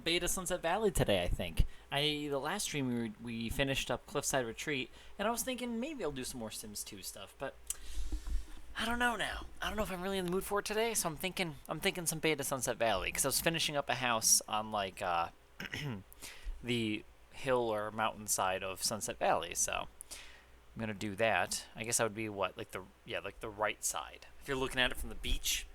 beta Sunset Valley today, I think. The last stream we finished up Cliffside Retreat, and I was thinking maybe I'll do some more Sims 2 stuff, but I don't know now. I don't know if I'm really in the mood for it today, so I'm thinking some beta Sunset Valley, because I was finishing up a house on like the hill or mountainside of Sunset Valley, so I'm gonna do that. I guess I would be what, like the right side. If you're looking at it from the beach,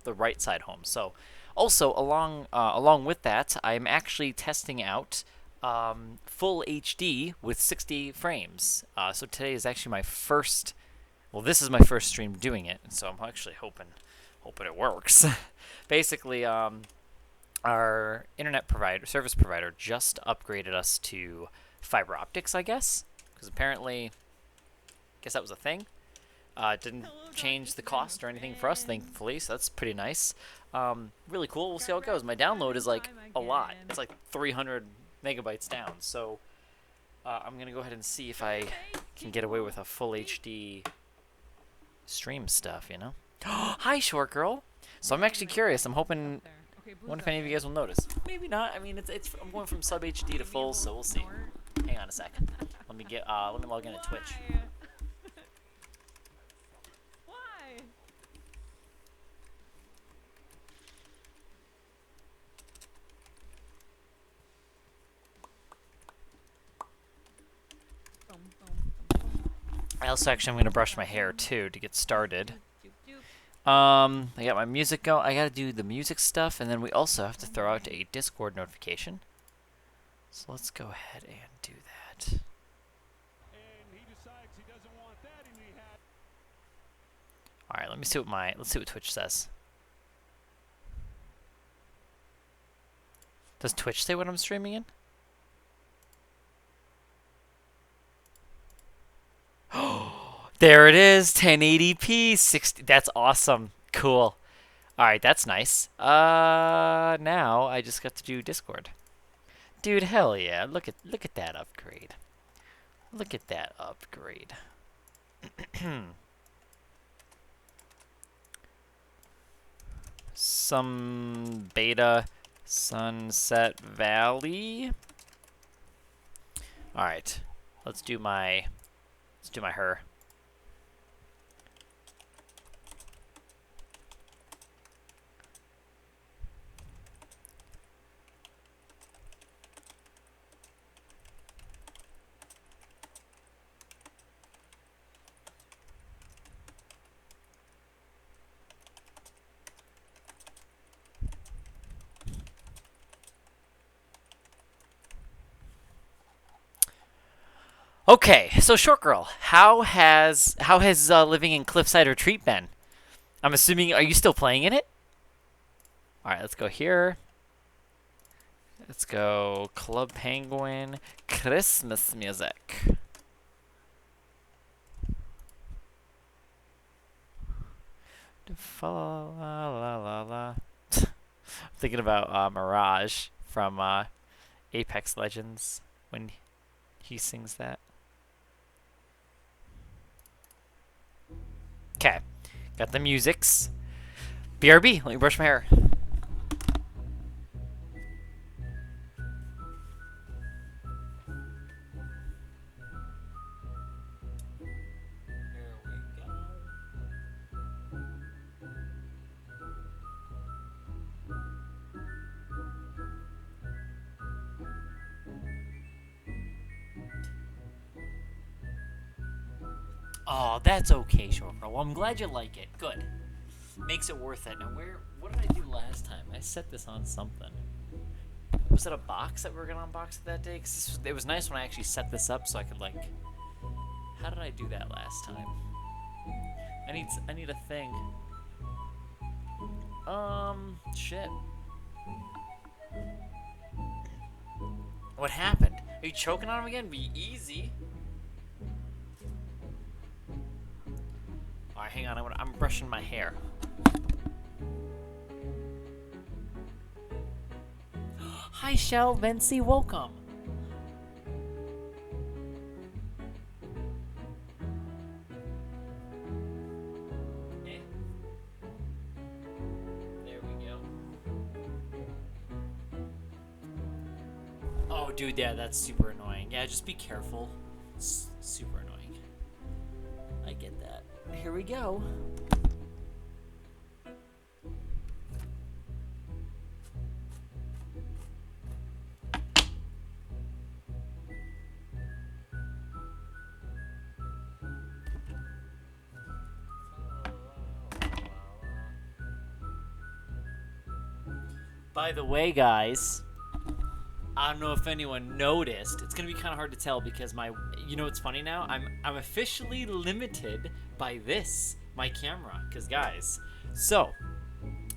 the right side home. So also along with that, I'm actually testing out full HD with 60 frames. So today is actually my first. Well, this is my first stream doing it, and so I'm actually hoping it works. Basically, our internet service provider, just upgraded us to fiber optics, I guess, because apparently, I guess that was a thing. It didn't change the cost or anything for us, thankfully, so that's pretty nice. Really cool. We'll see how it goes. My download is like a lot. It's like 300 megabytes down, so I'm going to go ahead and see if I can get away with a full HD stream stuff, Hi, short girl. So I'm actually curious. I'm hoping. Wonder if any of you guys will notice. Maybe not. I mean, it's. I'm going from sub HD to full, so we'll see. Hang on a second. Let me log in to Twitch. Why? I also actually I'm gonna brush my hair too to get started. I got my music going. I gotta do the music stuff, and then we also have to throw out a Discord notification. So let's go ahead and do that. All right, let's see what Twitch says. Does Twitch say what I'm streaming in? There it is, 1080p, 60. That's awesome. Cool. All right, that's nice. Now I just got to do Discord. Dude, hell yeah! Look at that upgrade. Look at that upgrade. Some beta Sunset Valley. All right, let's do my her. Okay, so short girl, how has living in Cliffside Retreat been? I'm assuming, are you still playing in it? All right, let's go here. Let's go Club Penguin Christmas music. La la la la. I'm thinking about Mirage from Apex Legends when he sings that. Okay, got the musics. BRB, let me brush my hair. Oh, that's okay, short girl. Well, I'm glad you like it. Good. Makes it worth it. Now, what did I do last time? I set this on something. Was it a box that we were going to unbox that day? Because it was nice when I actually set this up so I could, like... How did I do that last time? I need a thing. Shit. What happened? Are you choking on him again? Be easy. Alright, hang on. I'm brushing my hair. Hi, Shell, Vinci, welcome. Okay. There we go. Oh, dude, yeah, that's super annoying. Yeah, just be careful. It's super annoying. I get that. Here we go. By the way, guys, I don't know if anyone noticed. It's gonna be kind of hard to tell because you know what's funny now? I'm officially limited by my camera. Cause guys, so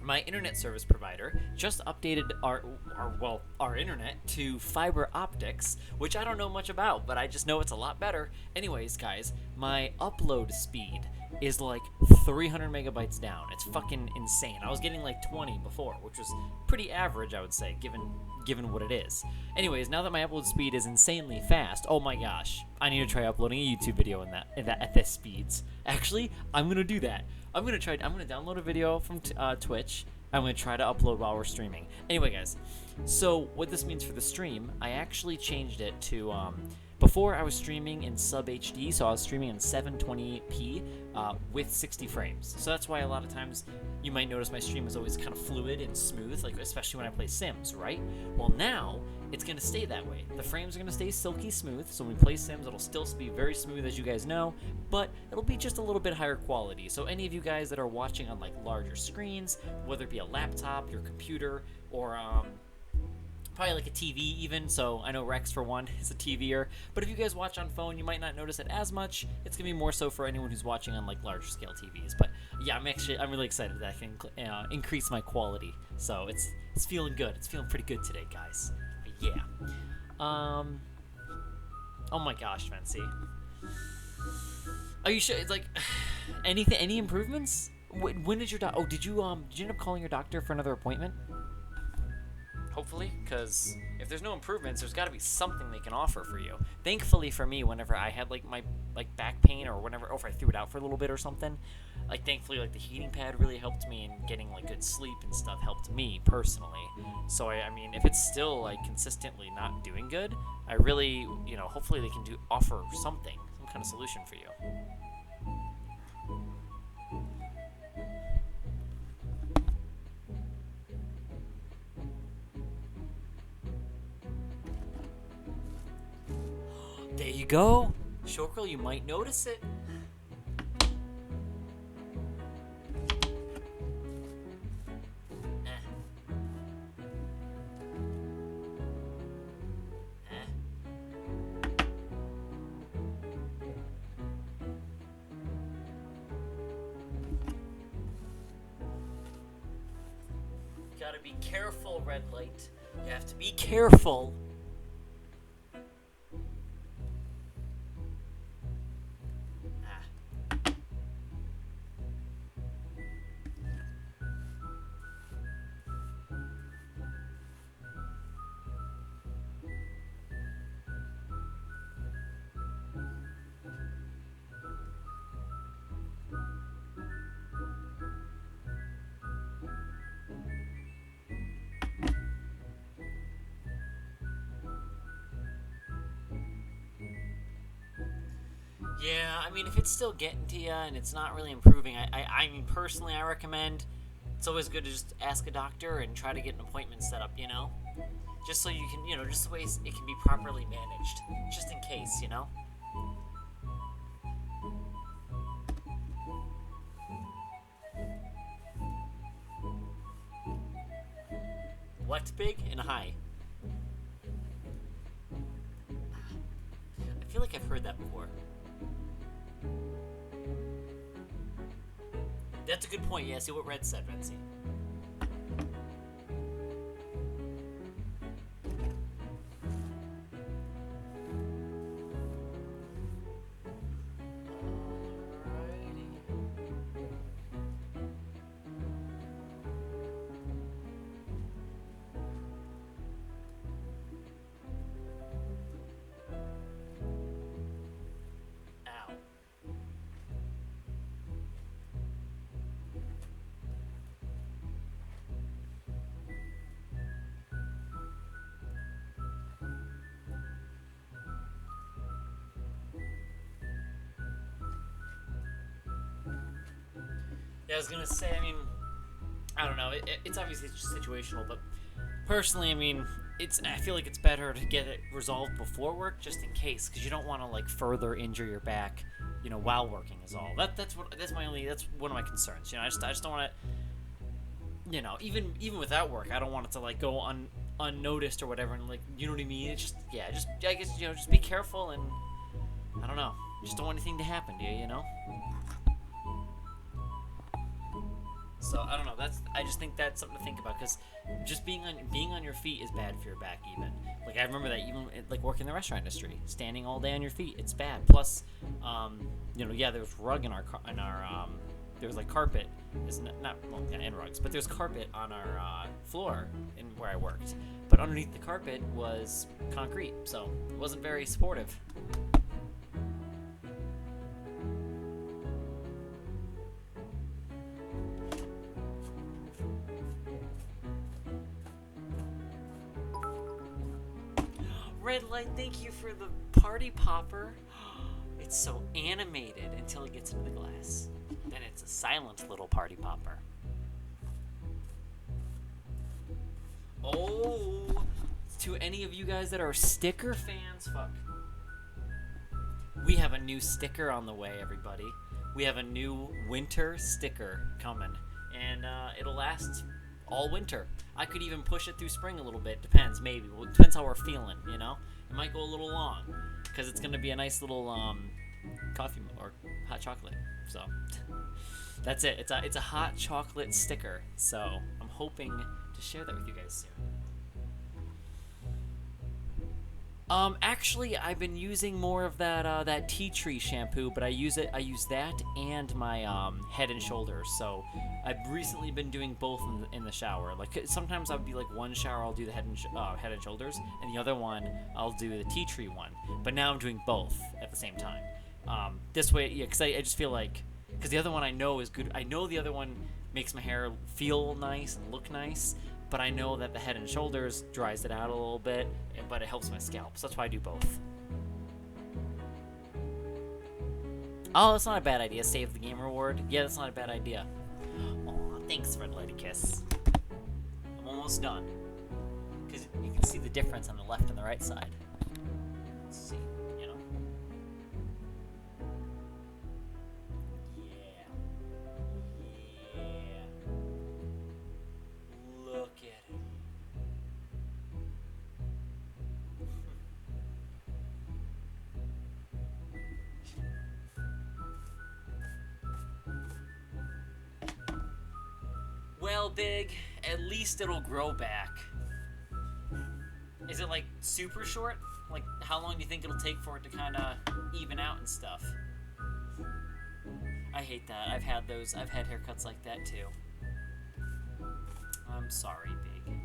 my internet service provider just updated our internet to fiber optics, which I don't know much about, but I just know it's a lot better. Anyways, guys, my upload speed is like 300 megabytes down. It's fucking insane. I was getting like 20 before, which was pretty average, I would say, given what it is. Anyways, now that my upload speed is insanely fast, oh my gosh, I need to try uploading a YouTube video at this speeds. Actually, I'm gonna do that. I'm gonna download a video from Twitch. I'm gonna try to upload while we're streaming. Anyway, guys, so what this means for the stream, I actually changed it to before I was streaming in sub HD, so I was streaming in 720p with 60 frames. So that's why a lot of times you might notice my stream is always kind of fluid and smooth, like especially when I play Sims, right? Well, now it's gonna stay that way. The frames are gonna stay silky smooth, so when we play Sims, it'll still be very smooth, as you guys know, but it'll be just a little bit higher quality. So any of you guys that are watching on like larger screens, whether it be a laptop, your computer, or probably like a TV even, so I know Rex, for one, is a TVer. But if you guys watch on phone, you might not notice it as much. It's going to be more so for anyone who's watching on like larger scale TVs. But yeah, I'm really excited that I can increase my quality. So it's feeling good. It's feeling pretty good today, guys. But yeah. Oh my gosh, Fancy. Are you sure? It's like, any improvements? When did your did you end up calling your doctor for another appointment? Hopefully, because if there's no improvements, there's got to be something they can offer for you. Thankfully for me, whenever I had like my back pain or if I threw it out for a little bit or something, like thankfully like the heating pad really helped me, and getting like good sleep and stuff helped me personally. So I mean, if it's still like consistently not doing good, I really, hopefully they can offer some kind of solution for you. There you go. Short girl, you might notice it. Gotta be careful, red light. You have to be careful. Yeah, I mean, if it's still getting to you and it's not really improving, I mean, personally, I recommend it's always good to just ask a doctor and try to get an appointment set up, just so you can, just the way it can be properly managed, just in case, What big and high? I feel like I've heard that before. That's a good point. Yeah, see what Red said, Renzi. Yeah, I was gonna say. I mean, I don't know. It's obviously situational, but personally, I mean, I feel like it's better to get it resolved before work, just in case, because you don't want to like further injure your back, while working is all. That's one of my concerns. I just don't want to, even without work, I don't want it to like go unnoticed or whatever, and like, you know what I mean. It's just, yeah, just I guess, just be careful, and I don't know, just don't want anything to happen to you. So I don't know. I just think that's something to think about, because just being on your feet is bad for your back. Even like I remember that even like working in the restaurant industry, standing all day on your feet, it's bad. Plus, yeah, there was rug in our there was like carpet. Is not well, yeah, and rugs, but there's carpet on our floor in where I worked. But underneath the carpet was concrete, so it wasn't very supportive. Red light, thank you for the party popper. It's so animated until it gets into the glass. Then it's a silent little party popper. Oh, to any of you guys that are sticker fans, fuck. We have a new sticker on the way, everybody. We have a new winter sticker coming, and it'll last all winter. I could even push it through spring a little bit. Depends, maybe. Well, it depends how we're feeling, It might go a little long, because it's going to be a nice little coffee or hot chocolate. So that's it. It's a hot chocolate sticker. So I'm hoping to share that with you guys soon. Actually, I've been using more of that tea tree shampoo, but I use that and my Head and Shoulders. So I've recently been doing both in the shower. Like sometimes I'll be like one shower I'll do the Head and Shoulders, and the other one I'll do the tea tree one. But now I'm doing both at the same time. This way, yeah, because I just feel like, because the other one I know is good. I know the other one makes my hair feel nice and look nice. But I know that the Head and Shoulders dries it out a little bit, but it helps my scalp. So that's why I do both. Oh, that's not a bad idea. Save the game reward. Yeah, that's not a bad idea. Aw, thanks, Red Lady Kiss. I'm almost done. Because you can see the difference on the left and the right side. Let's see, Yeah. Look at it. Well, Big, at least it'll grow back. Is it like super short? Like, how long do you think it'll take for it to kind of even out and stuff? I hate that. I've had haircuts like that too. I'm sorry, Big.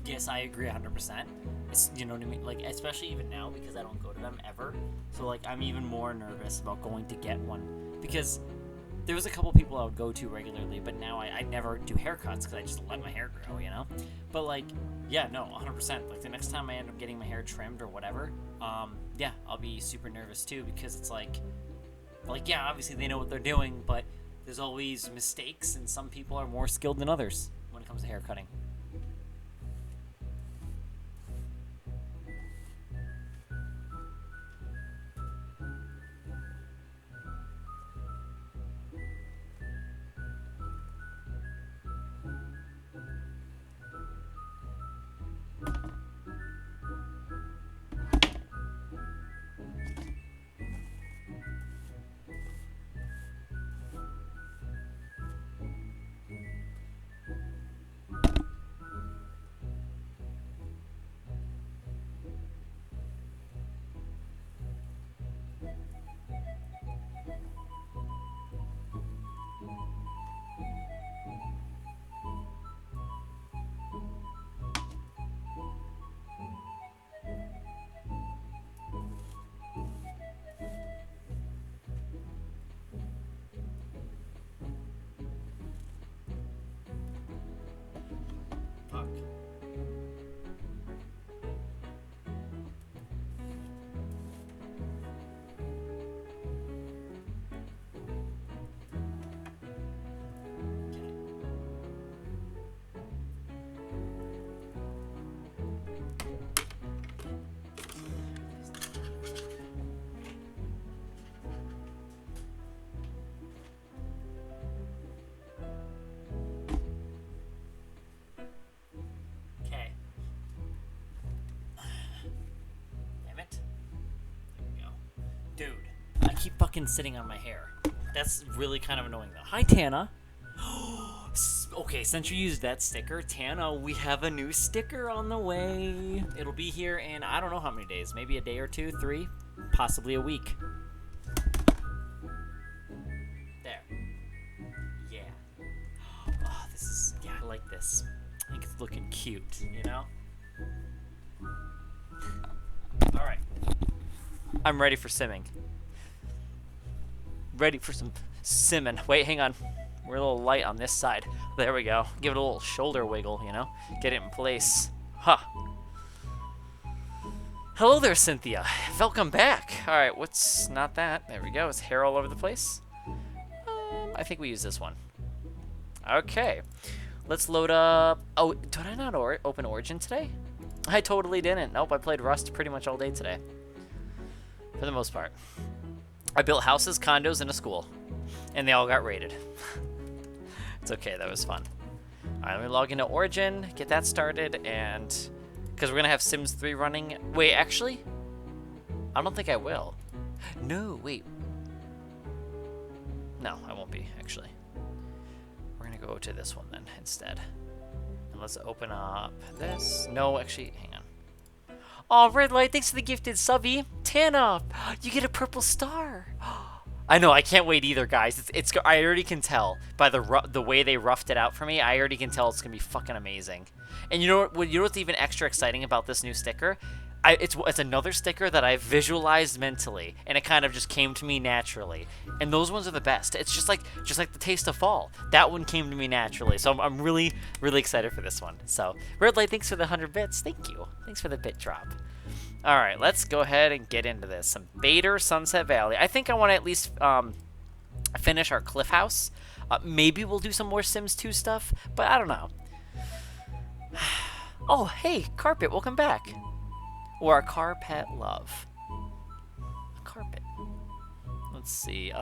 Yes, I agree 100%. You know what I mean? Like, especially even now, because I don't go to them ever. So, like, I'm even more nervous about going to get one. Because there was a couple people I would go to regularly, but now I never do haircuts because I just let my hair grow, But, like, yeah, no, 100%. Like, the next time I end up getting my hair trimmed or whatever, yeah, I'll be super nervous, too, because it's like, yeah, obviously they know what they're doing, but there's always mistakes, and some people are more skilled than others when it comes to hair cutting. fucking sitting on my hair. That's really kind of annoying, though. Hi, Tana. Okay, since you used that sticker, Tana, we have a new sticker on the way. It'll be here in I don't know how many days. Maybe a day or two, 3, possibly a week. There. Yeah. Oh, this is... Yeah, I like this. I think it's looking cute, you know? Alright. I'm ready for simming. Ready for some simming. Wait, hang on. We're a little light on this side. There we go. Give it a little shoulder wiggle, you know? Get it in place. Huh. Hello there, Cynthia. Welcome back. Alright, what's not that? There we go. Is hair all over the place? I think we use this one. Okay. Let's load up... Oh, did I not open Origin today? I totally didn't. Nope, I played Rust pretty much all day today. For the most part. I built houses, condos, and a school. And they all got raided. It's okay, that was fun. Alright, let me log into Origin, get that started, and... Because we're going to have Sims 3 running... Wait, actually? I don't think I will. No, wait. No, I won't be, actually. We're going to go to this one then, instead. And let's open up this. No, actually, hang on. Oh, Red Light, thanks for the gifted subby. Tana, you get a purple star. I know, I can't wait either, guys. It's I already can tell by the way they roughed it out for me. I already can tell it's gonna be fucking amazing. And you know what's even extra exciting about this new sticker? It's another sticker that I visualized mentally, and it kind of just came to me naturally. And those ones are the best. It's just like the taste of fall. That one came to me naturally, so I'm really excited for this one. So Red Light, thanks for the 100 bits. Thank you. Thanks for the bit drop. All right, let's go ahead and get into this. Some Bader Sunset Valley. I think I want to at least finish our Cliff House. Maybe we'll do some more Sims 2 stuff, but I don't know. Oh, hey, Carpet, welcome back. Or our Carpet Love. A carpet. Let's see.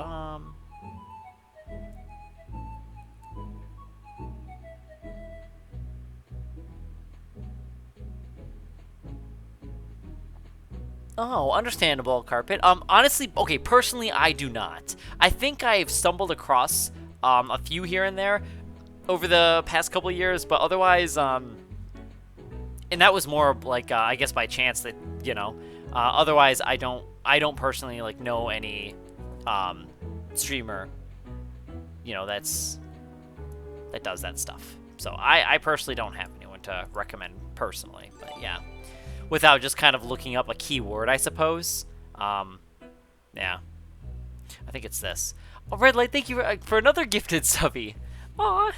Oh, understandable, Carpet. Honestly, okay, personally, I do not. I think I've stumbled across a few here and there over the past couple years, but otherwise, and that was more like, I guess by chance that, you know, otherwise I don't personally, like, know any, streamer, you know, that does that stuff. So I personally don't have anyone to recommend personally, but yeah. Without just kind of looking up a keyword, I suppose. Yeah. I think it's this. Oh, Red Light, thank you for another gifted subby. Aw,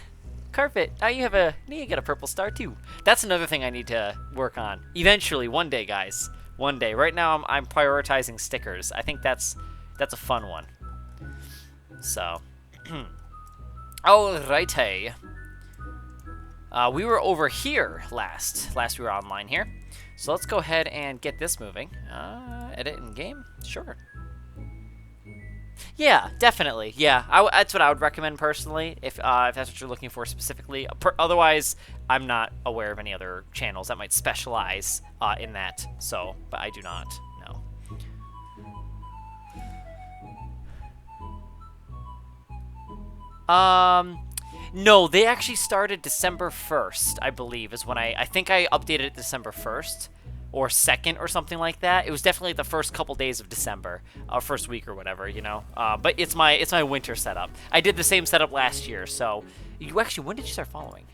Carpet, now you get a purple star too. That's another thing I need to work on. Eventually, one day, guys. One day. Right now, I'm prioritizing stickers. I think that's a fun one. So, alrighty. We were over here last we were online here. So let's go ahead and get this moving. Edit in game? Sure. Yeah, definitely. Yeah, that's what I would recommend personally, if that's what you're looking for specifically. Otherwise, I'm not aware of any other channels that might specialize in that. So, but I do not. No. No, they actually started December 1st, I believe, is when I think I updated it December 1st or 2nd or something like that. It was definitely the first couple days of December, first week or whatever, you know. But it's my winter setup. I did the same setup last year, so when did you start following?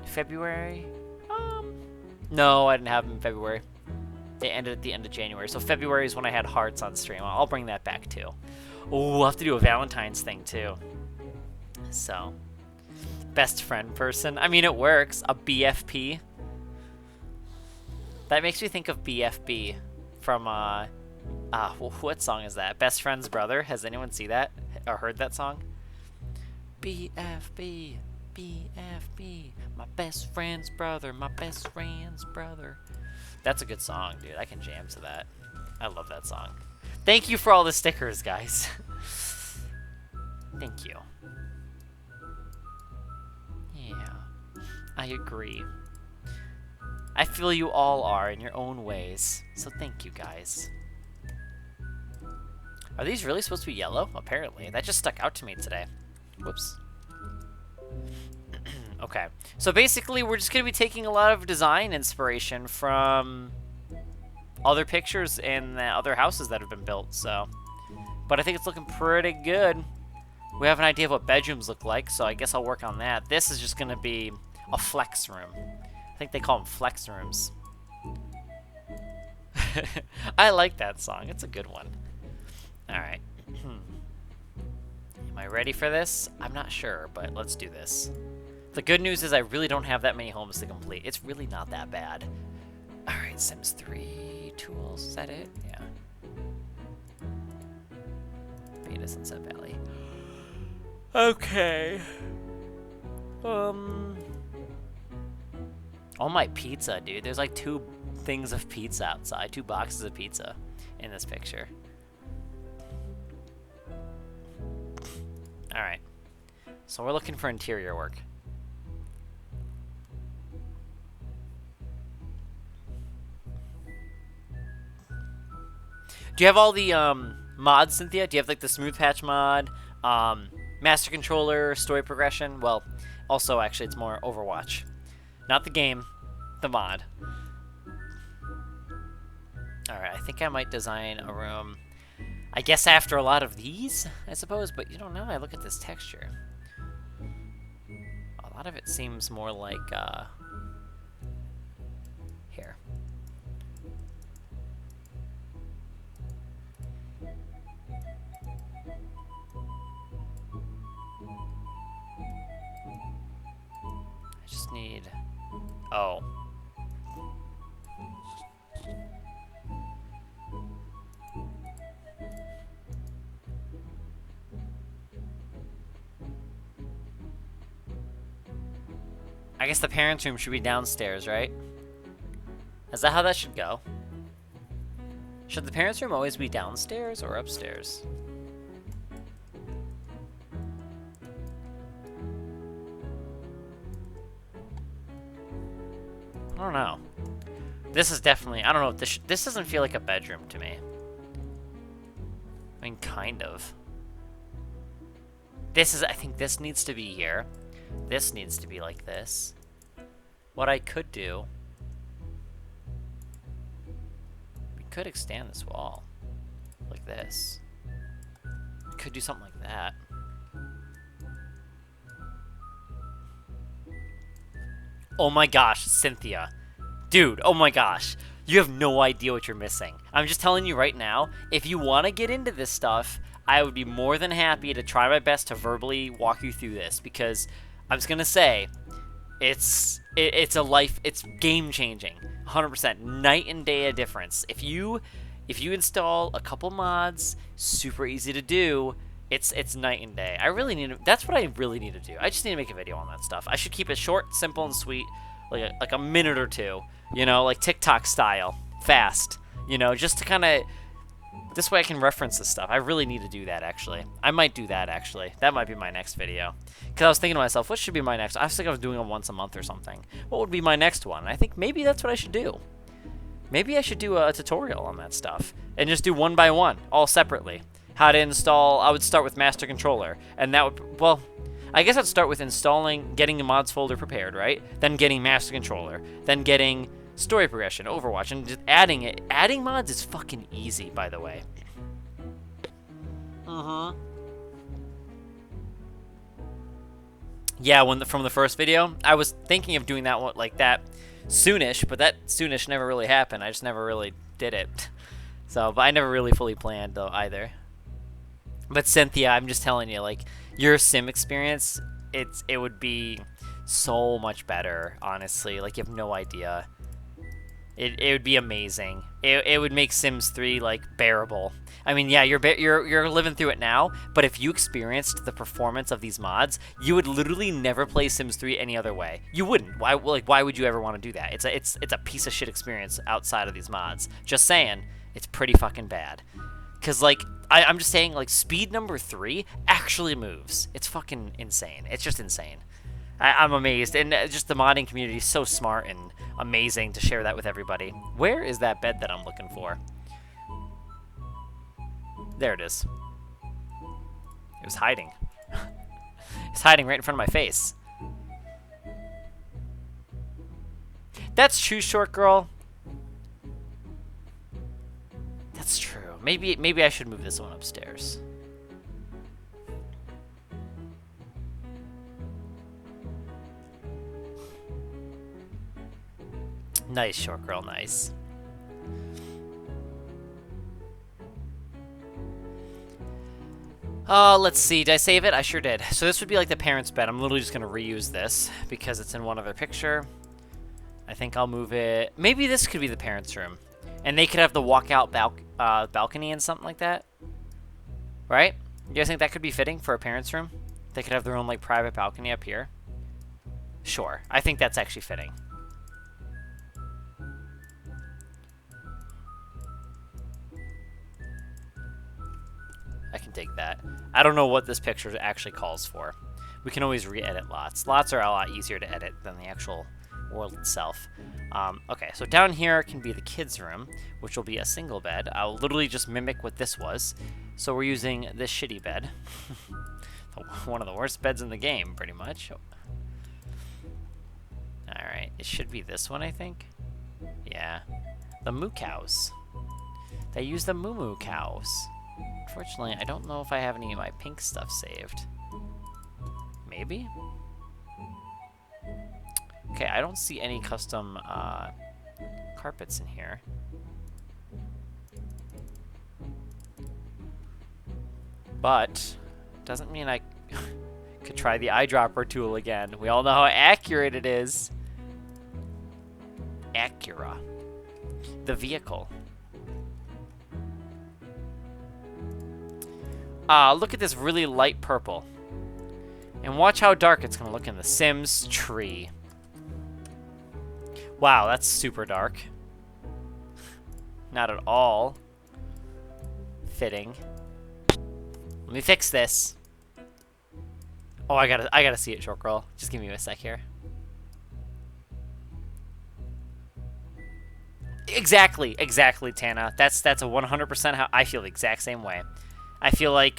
February? No, I didn't have them in February. They ended at the end of January, so February is when I had hearts on stream. I'll bring that back too. Oh, we'll have to do a Valentine's thing, too. So, best friend person. I mean, it works. A BFP. That makes me think of BFB from, what song is that? Best Friend's Brother. Has anyone seen that or heard that song? BFB, BFB, my best friend's brother, my best friend's brother. That's a good song, dude. I can jam to that. I love that song. Thank you for all the stickers, guys. Thank you. Yeah, I agree. I feel you all are in your own ways, so thank you, guys. Are these really supposed to be yellow? Apparently. That just stuck out to me today. Whoops. Okay. So basically, we're just going to be taking a lot of design inspiration from other pictures and the other houses that have been built, so. But I think it's looking pretty good. We have an idea of what bedrooms look like, so I guess I'll work on that. This is just going to be a flex room. I think they call them flex rooms. I like that song. It's a good one. Alright. Am I ready for this? I'm not sure, but let's do this. The good news is I really don't have that many homes to complete. It's really not that bad. Alright, Sims 3 tools. Is that it? Yeah. Beta Sunset Valley. Okay. Oh, my pizza, dude. There's like 2 things of pizza outside. 2 boxes of pizza in this picture. Alright. So we're looking for interior work. Do you have all the mods, Cynthia? Do you have like the smooth patch mod, master controller, story progression? Well, also actually it's more Overwatch. Not the game, the mod. Alright, I think I might design a room, I guess after a lot of these, I suppose, but you don't know, I look at this texture. A lot of it seems more like, here. I just need, oh. I guess the parents' room should be downstairs, right? Is that how that should go? Should the parents' room always be downstairs or upstairs? I don't know. This is definitely, I don't know, this doesn't feel like a bedroom to me. I mean, kind of. This is, I think this needs to be here. This needs to be like this. What I could do, we could extend this wall like this. We could do something like that. Oh my gosh, Cynthia. Dude, oh my gosh. You have no idea what you're missing. I'm just telling you right now, if you want to get into this stuff, I would be more than happy to try my best to verbally walk you through this, because I'm just gonna say, it's game changing, 100%, night and day a difference. If you install a couple mods, super easy to do. It's night and day. That's what I really need to do. I just need to make a video on that stuff. I should keep it short, simple, and sweet, like a minute or two, you know, like TikTok style, fast, you know, just to kind of. This way I can reference this stuff. I really need to do that, actually. I might do that, actually. That might be my next video. Because I was thinking to myself, what should be my next? I was thinking I was doing them once a month or something. What would be my next one? I think maybe that's what I should do. Maybe I should do a tutorial on that stuff. And just do one by one, all separately. How to install, I would start with Master Controller. And that would, well, I guess I'd start with installing, getting the mods folder prepared, right? Then getting Master Controller. Then getting story progression, Overwatch, and just adding it. Adding mods is fucking easy, by the way. Yeah, from the first video, I was thinking of doing that one like that soonish, but that soonish never really happened. I just never really did it. So, but I never really fully planned though either. But Cynthia, I'm just telling you, like, your sim experience, it would be so much better, honestly. Like, you have no idea. It would be amazing. It would make Sims 3 like bearable. I mean, yeah, you're living through it now, but if you experienced the performance of these mods, you would literally never play Sims 3 any other way. You wouldn't. Why would you ever want to do that? It's a piece of shit experience outside of these mods. Just saying, it's pretty fucking bad. Cause like I'm just saying, like, speed number 3 actually moves. It's fucking insane. It's just insane. I'm amazed, and just the modding community is so smart and amazing to share that with everybody. Where is that bed that I'm looking for? There it is. It was hiding. It's hiding right in front of my face. That's true, short girl. That's true. Maybe I should move this one upstairs. Nice, short girl, nice. Let's see. Did I save it? I sure did. So this would be like the parents' bed. I'm literally just going to reuse this because it's in one other picture. I think I'll move it. Maybe this could be the parents' room. And they could have the walkout balcony and something like that. Right? You guys think that could be fitting for a parents' room? They could have their own like private balcony up here. Sure. I think that's actually fitting. I can dig that. I don't know what this picture actually calls for. We can always re-edit lots. Lots are a lot easier to edit than the actual world itself. Okay, so down here can be the kids' room, which will be a single bed. I'll literally just mimic what this was. So we're using this shitty bed. One of the worst beds in the game, pretty much. Alright, it should be this one, I think. Yeah. The moo cows. They use the moo moo cows. Unfortunately, I don't know if I have any of my pink stuff saved. Maybe? Okay, I don't see any custom carpets in here. But, doesn't mean I could try the eyedropper tool again. We all know how accurate it is. Acura. The vehicle. Look at this really light purple. And watch how dark it's gonna look in the Sims tree. Wow, that's super dark. Not at all fitting. Let me fix this. Oh, I gotta see it, short girl. Just give me a sec here. Exactly, Tana. That's a 100% how I feel the exact same way. I feel like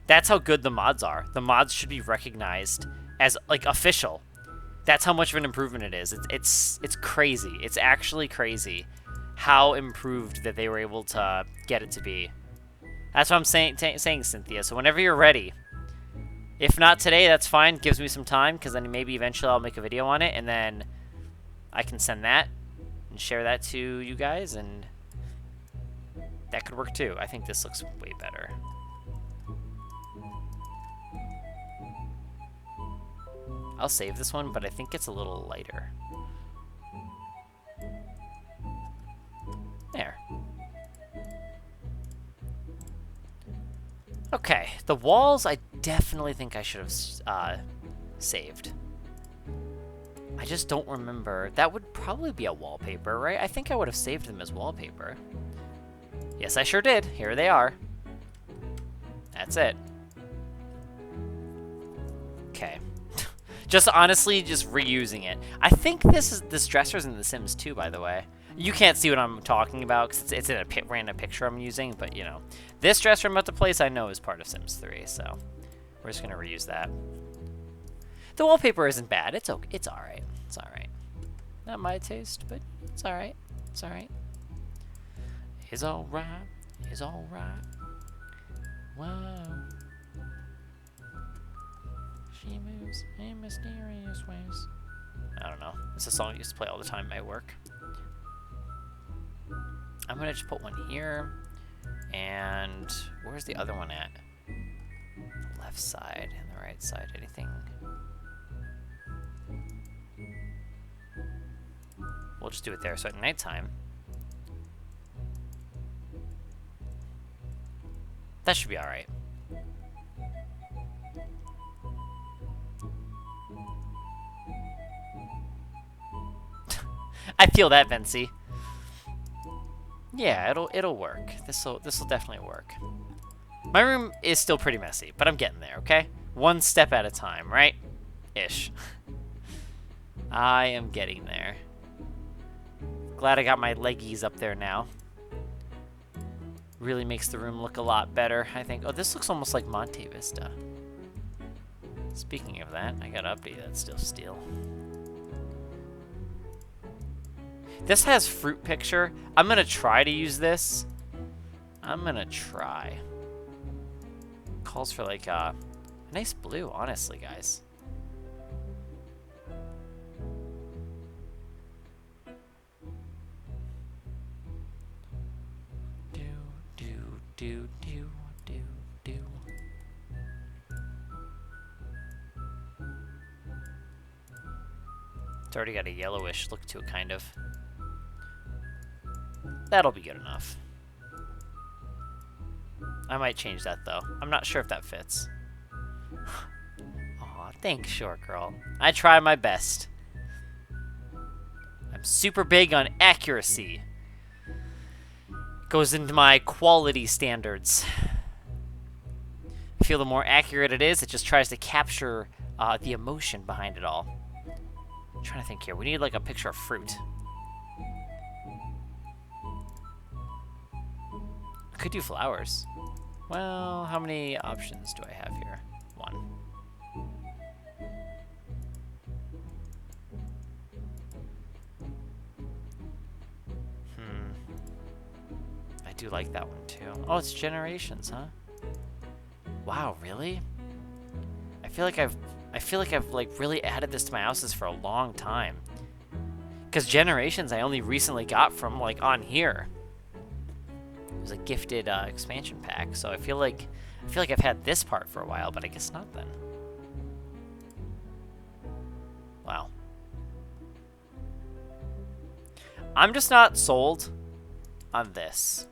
that's how good the mods are. The mods should be recognized as like official. That's how much of an improvement it is. It's crazy. It's actually crazy how improved that they were able to get it to be. That's what I'm saying, Cynthia. So whenever you're ready, if not today, that's fine. Gives me some time because then maybe eventually I'll make a video on it and then I can send that and share that to you guys and that could work too. I think this looks way better. I'll save this one, but I think it's a little lighter. There. Okay, the walls I definitely think I should have saved. I just don't remember. That would probably be a wallpaper, right? I think I would have saved them as wallpaper. Yes, I sure did. Here they are. That's it. Okay. Just honestly, just reusing it. I think this dresser's in The Sims 2, by the way. You can't see what I'm talking about because it's in a random picture I'm using, but you know. This dresser I'm about to place I know is part of Sims 3, so we're just gonna reuse that. The wallpaper isn't bad. It's okay. It's alright. It's alright. Not my taste, but it's alright. It's alright. It's alright. It's alright. Wow. She moves in mysterious ways. I don't know. It's a song I used to play all the time at work. I'm gonna just put one here. And where's the other one at? The left side and the right side. Anything? We'll just do it there. So at nighttime, that should be all right. I feel that, Vinci. Yeah, it'll work. This'll definitely work. My room is still pretty messy, but I'm getting there, okay? One step at a time, right? Ish. I am getting there. Glad I got my leggies up there now. Really makes the room look a lot better, I think. Oh, this looks almost like Monte Vista. Speaking of that, I gotta update that still steel. This has fruit picture. I'm gonna try to use this. I'm gonna try. Calls for like a nice blue, honestly, guys. Do. It's already got a yellowish look to it, kind of. That'll be good enough. I might change that, though. I'm not sure if that fits. Aw, thanks, short girl. I try my best. I'm super big on accuracy. Goes into my quality standards. I feel the more accurate it is, it just tries to capture the emotion behind it all. I'm trying to think here. We need like a picture of fruit. I could do flowers. Well, how many options do I have here? One. I do like that one too. Oh, it's generations, huh? Wow, really? I feel like I've like really added this to my houses for a long time. Cause generations I only recently got from like on here. It was a gifted expansion pack, so I feel like I've had this part for a while, but I guess not then. Wow. I'm just not sold on this.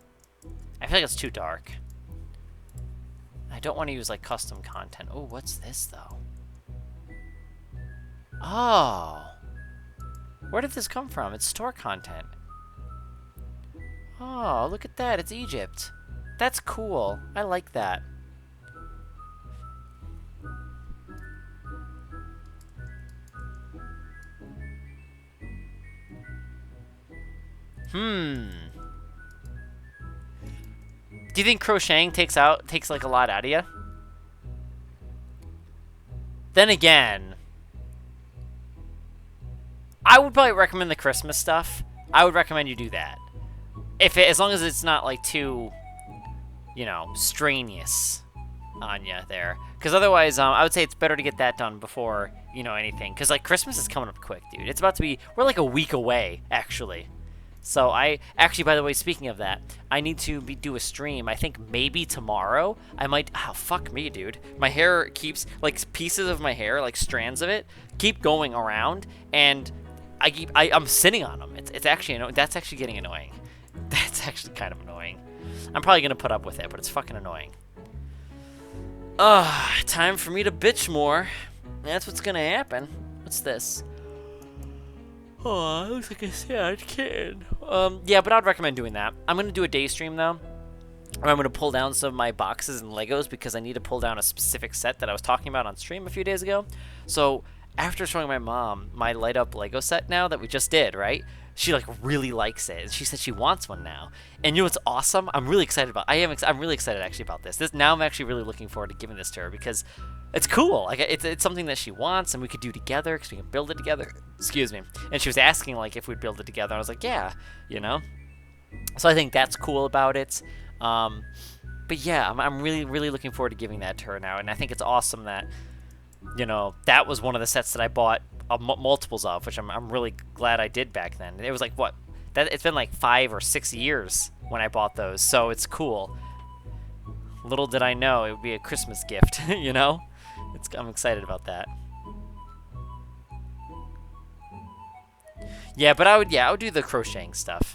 I feel like it's too dark. I don't want to use like custom content. Oh, what's this though? Oh. Where did this come from? It's store content. Oh, look at that. It's Egypt. That's cool. I like that. Do you think crocheting takes like a lot out of you? Then again, I would probably recommend the Christmas stuff. I would recommend you do that. As long as it's not like too, you know, strenuous on you there. Because otherwise, I would say it's better to get that done before, you know, anything. Because like Christmas is coming up quick, dude. It's about to be, we're like a week away, actually. So actually, by the way, speaking of that, I need to do a stream. I think maybe tomorrow. I might, oh, fuck me, dude. My hair keeps, like pieces of my hair, like strands of it, keep going around. And I'm sitting on them. It's actually, that's actually getting annoying. That's actually kind of annoying. I'm probably going to put up with it, but it's fucking annoying. Time for me to bitch more. That's what's going to happen. What's this? Oh, it looks like a sad kid. Yeah, but I'd recommend doing that. I'm going to do a day stream, though. Where I'm going to pull down some of my boxes and Legos because I need to pull down a specific set that I was talking about on stream a few days ago. So, after showing my mom my light-up Lego set now that we just did, right? She, like, really likes it. She said she wants one now. And you know what's awesome? I'm really excited about I'm really excited, actually, about this. Now I'm actually really looking forward to giving this to her because it's cool. Like, it's something that she wants and we could do together because we can build it together. Excuse me. And she was asking, like, if we'd build it together. I was like, yeah, you know? So I think that's cool about it. But yeah, I'm really, really looking forward to giving that to her now. And I think it's awesome that, you know, that was one of the sets that I bought multiples of, which I'm really glad I did back then. It was like, what? It's been like 5 or 6 years when I bought those, so it's cool. Little did I know it would be a Christmas gift, you know? I'm excited about that. Yeah, but I would do the crocheting stuff.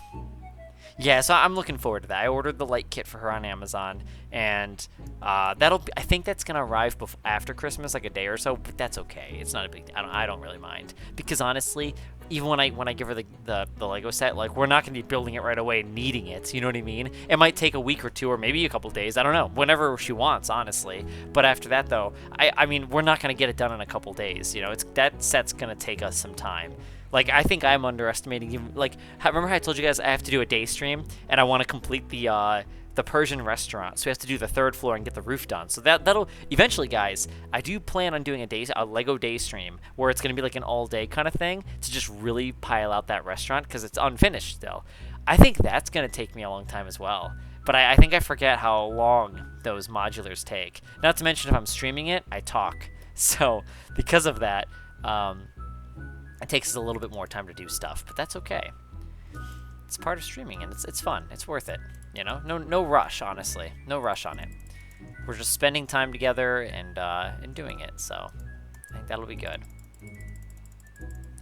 Yeah, so I'm looking forward to that. I ordered the light kit for her on Amazon, and I think that's gonna arrive after Christmas, like a day or so. But that's okay. It's not a big. I don't really mind because honestly, even when I give her the Lego set, like we're not gonna be building it right away, needing it. You know what I mean? It might take a week or two, or maybe a couple days. I don't know. Whenever she wants, honestly. But after that, though, I mean, we're not gonna get it done in a couple days. You know, that set's gonna take us some time. Like, I think I'm underestimating even, like, remember how I told you guys I have to do a day stream, and I want to complete the the Persian restaurant, so we have to do the 3rd floor and get the roof done. So that'll eventually, guys. I do plan on doing a Lego day stream where it's gonna be like an all day kind of thing to just really pile out that restaurant because it's unfinished still. I think that's gonna take me a long time as well. But I think I forget how long those modulars take. Not to mention, if I'm streaming it, I talk. So because of that, it takes us a little bit more time to do stuff. But that's okay. It's part of streaming, and it's fun. It's worth it. You know, no rush, honestly. No rush on it. We're just spending time together and doing it. So I think that'll be good.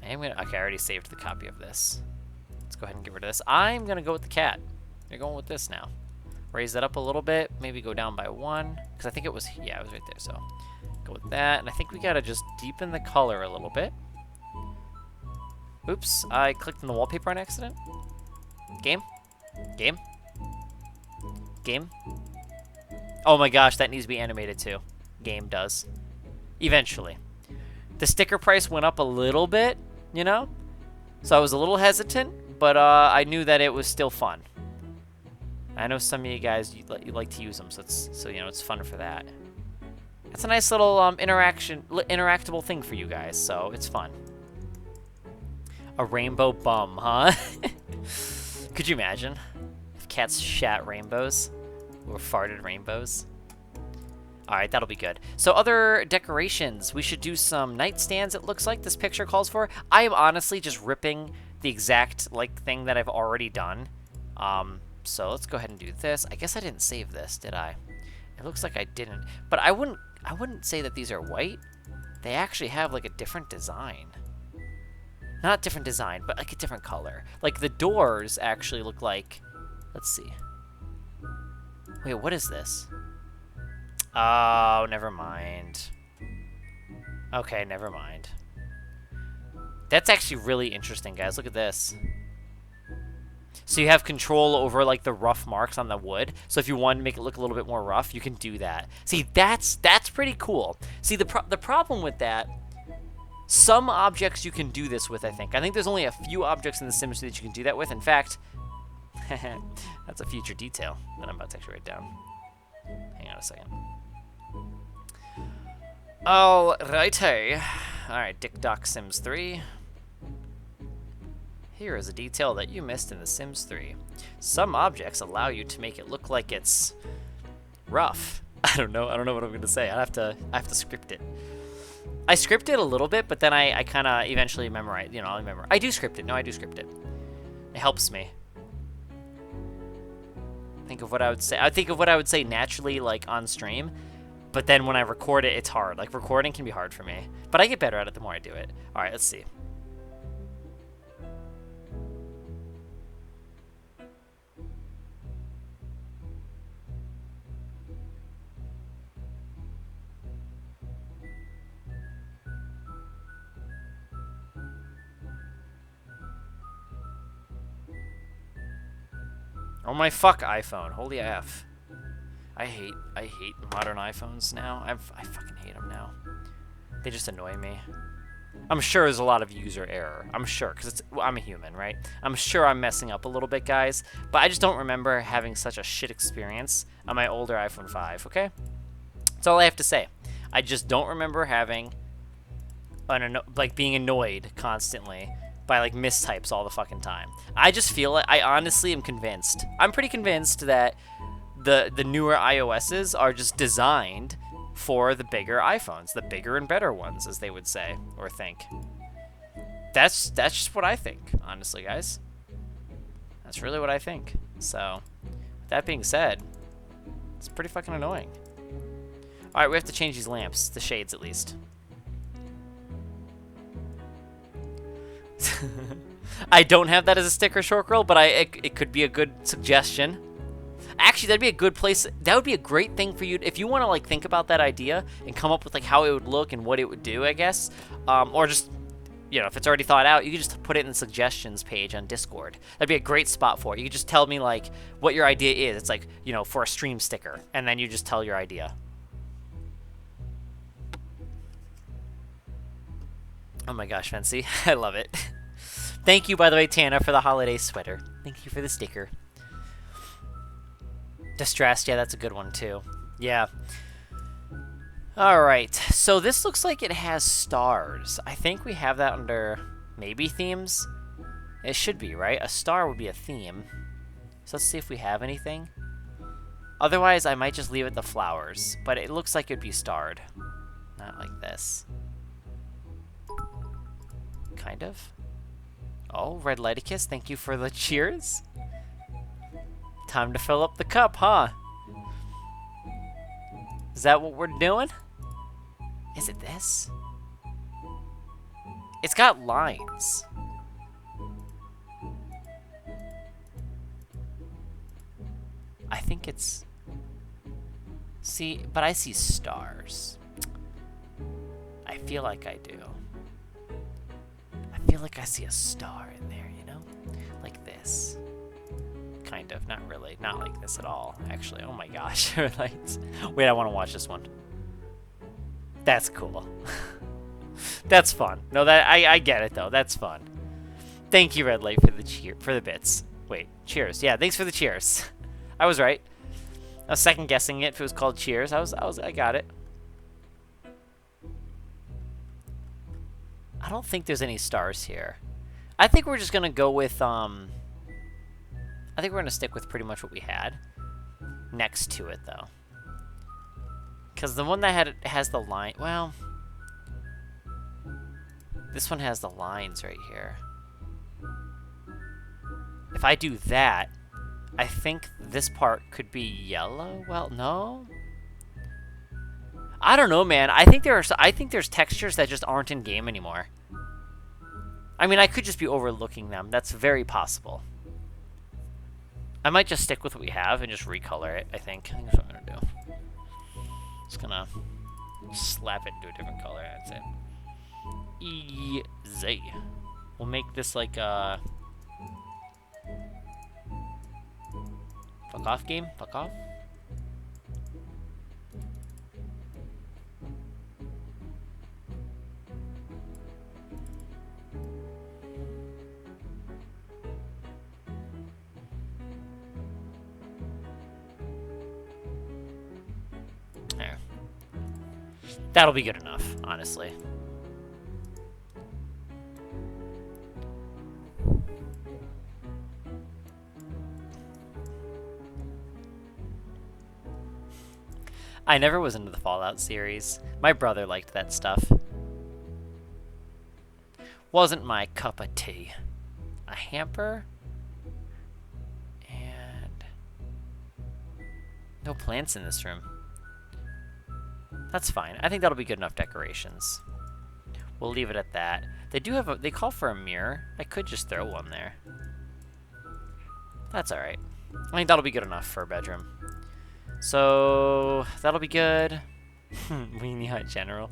Okay, I already saved the copy of this. Let's go ahead and get rid of this. I'm gonna go with the cat. You're going with this now. Raise that up a little bit. Maybe go down by 1. Because I think it was, yeah, it was right there. So go with that. And I think we gotta just deepen the color a little bit. Oops, I clicked on the wallpaper on accident. Game? Game? Game? Oh my gosh, that needs to be animated too. Game does. Eventually. The sticker price went up a little bit, you know? So I was a little hesitant, but I knew that it was still fun. I know some of you guys, you like to use them, so you know, it's fun for that. It's a nice little interactable thing for you guys, so it's fun. A rainbow bum, huh? Could you imagine if cats shat rainbows or farted rainbows? All right, that'll be good. So other decorations, we should do some nightstands. It looks like this picture calls for. I am honestly just ripping the exact thing that I've already done. So let's go ahead and do this. I guess I didn't save this, did I? It looks like I didn't. But I wouldn't say that these are white. They actually have like a different design. Not different design, but like a different color. Like the doors actually look like, let's see. Wait, what is this? Oh, never mind. Okay, never mind. That's actually really interesting, guys. Look at this. So you have control over like the rough marks on the wood. So if you want to make it look a little bit more rough, you can do that. See, that's pretty cool. See, the problem with that, some objects you can do this with, I think. I think there's only a few objects in The Sims that you can do that with. In fact, that's a future detail that I'm about to actually write down. Hang on a second. Alrighty. Alright, Dick Doc Sims 3. Here is a detail that you missed in The Sims 3. Some objects allow you to make it look like it's rough. I don't know what I'm going to say. I have to script it. I script it a little bit, but then I kind of eventually memorize. You know, I'll remember. I do script it. No, I do script it. It helps me. Think of what I would say. I think of what I would say naturally, like on stream. But then when I record it, it's hard. Like recording can be hard for me. But I get better at it the more I do it. All right, let's see. Oh my fuck iPhone. Holy F. I hate modern iPhones now. I fucking hate them now. They just annoy me. I'm sure there's a lot of user error. I'm sure, because I'm a human, right? I'm sure I'm messing up a little bit, guys. But I just don't remember having such a shit experience on my older iPhone 5, okay? That's all I have to say. I just don't remember having, being annoyed constantly by like mistypes all the fucking time. I just feel like, I honestly am convinced. I'm pretty convinced that the newer iOSs are just designed for the bigger iPhones, the bigger and better ones, as they would say or think. That's just what I think, honestly, guys. That's really what I think. So, that being said, it's pretty fucking annoying. All right, we have to change these lamps, the shades at least. I don't have that as a sticker, short girl, but it could be a good suggestion. Actually, that'd be a good place. That would be a great thing for you if you want to like think about that idea and come up with like how it would look and what it would do, I guess. Or just, you know, if it's already thought out, you can just put it in the suggestions page on Discord. That'd be a great spot for it. You can just tell me like what your idea is. It's like, you know, for a stream sticker, and then you just tell your idea. Oh my gosh, Fancy. I love it. Thank you, by the way, Tana, for the holiday sweater. Thank you for the sticker. Distressed, yeah, that's a good one too. Yeah. Alright, so this looks like it has stars. I think we have that under maybe themes? It should be, right? A star would be a theme. So let's see if we have anything. Otherwise, I might just leave it the flowers. But it looks like it'd be starred. Not like this. Kind of. Oh, Red Lighticus, thank you for the cheers. Time to fill up the cup, huh? Is that what we're doing? Is it this? It's got lines. I think it's... See, but I see stars. I feel like I do. I feel like I see a star in there, you know? Like this. Kind of, not really. Not like this at all, actually. Oh my gosh. Wait, I want to watch this one. That's cool. That's fun. No, that I get it though. That's fun. Thank you, Red Light, for the bits. Wait, cheers. Yeah, thanks for the cheers. I was right. I was second guessing it if it was called cheers. I got it. I don't think there's any stars here. I think we're just gonna go with I think we're gonna stick with pretty much what we had next to it though. Because the one that has the line, well, this one has the lines right here. If I do that, I think this part could be yellow. Well, no. I don't know, man. I think there's textures that just aren't in game anymore. I mean, I could just be overlooking them. That's very possible. I might just stick with what we have and just recolor it, I think. I think that's what I'm gonna do. Just gonna slap it into a different color, that's it. Easy. We'll make this like a... Fuck off game? Fuck off? There. That'll be good enough, honestly. I never was into the Fallout series. My brother liked that stuff. Wasn't my cup of tea. A hamper? And... no plants in this room. That's fine. I think that'll be good enough decorations. We'll leave it at that. They do have a... they call for a mirror. I could just throw one there. That's alright. I think that'll be good enough for a bedroom. So, that'll be good. Weenie Hut General.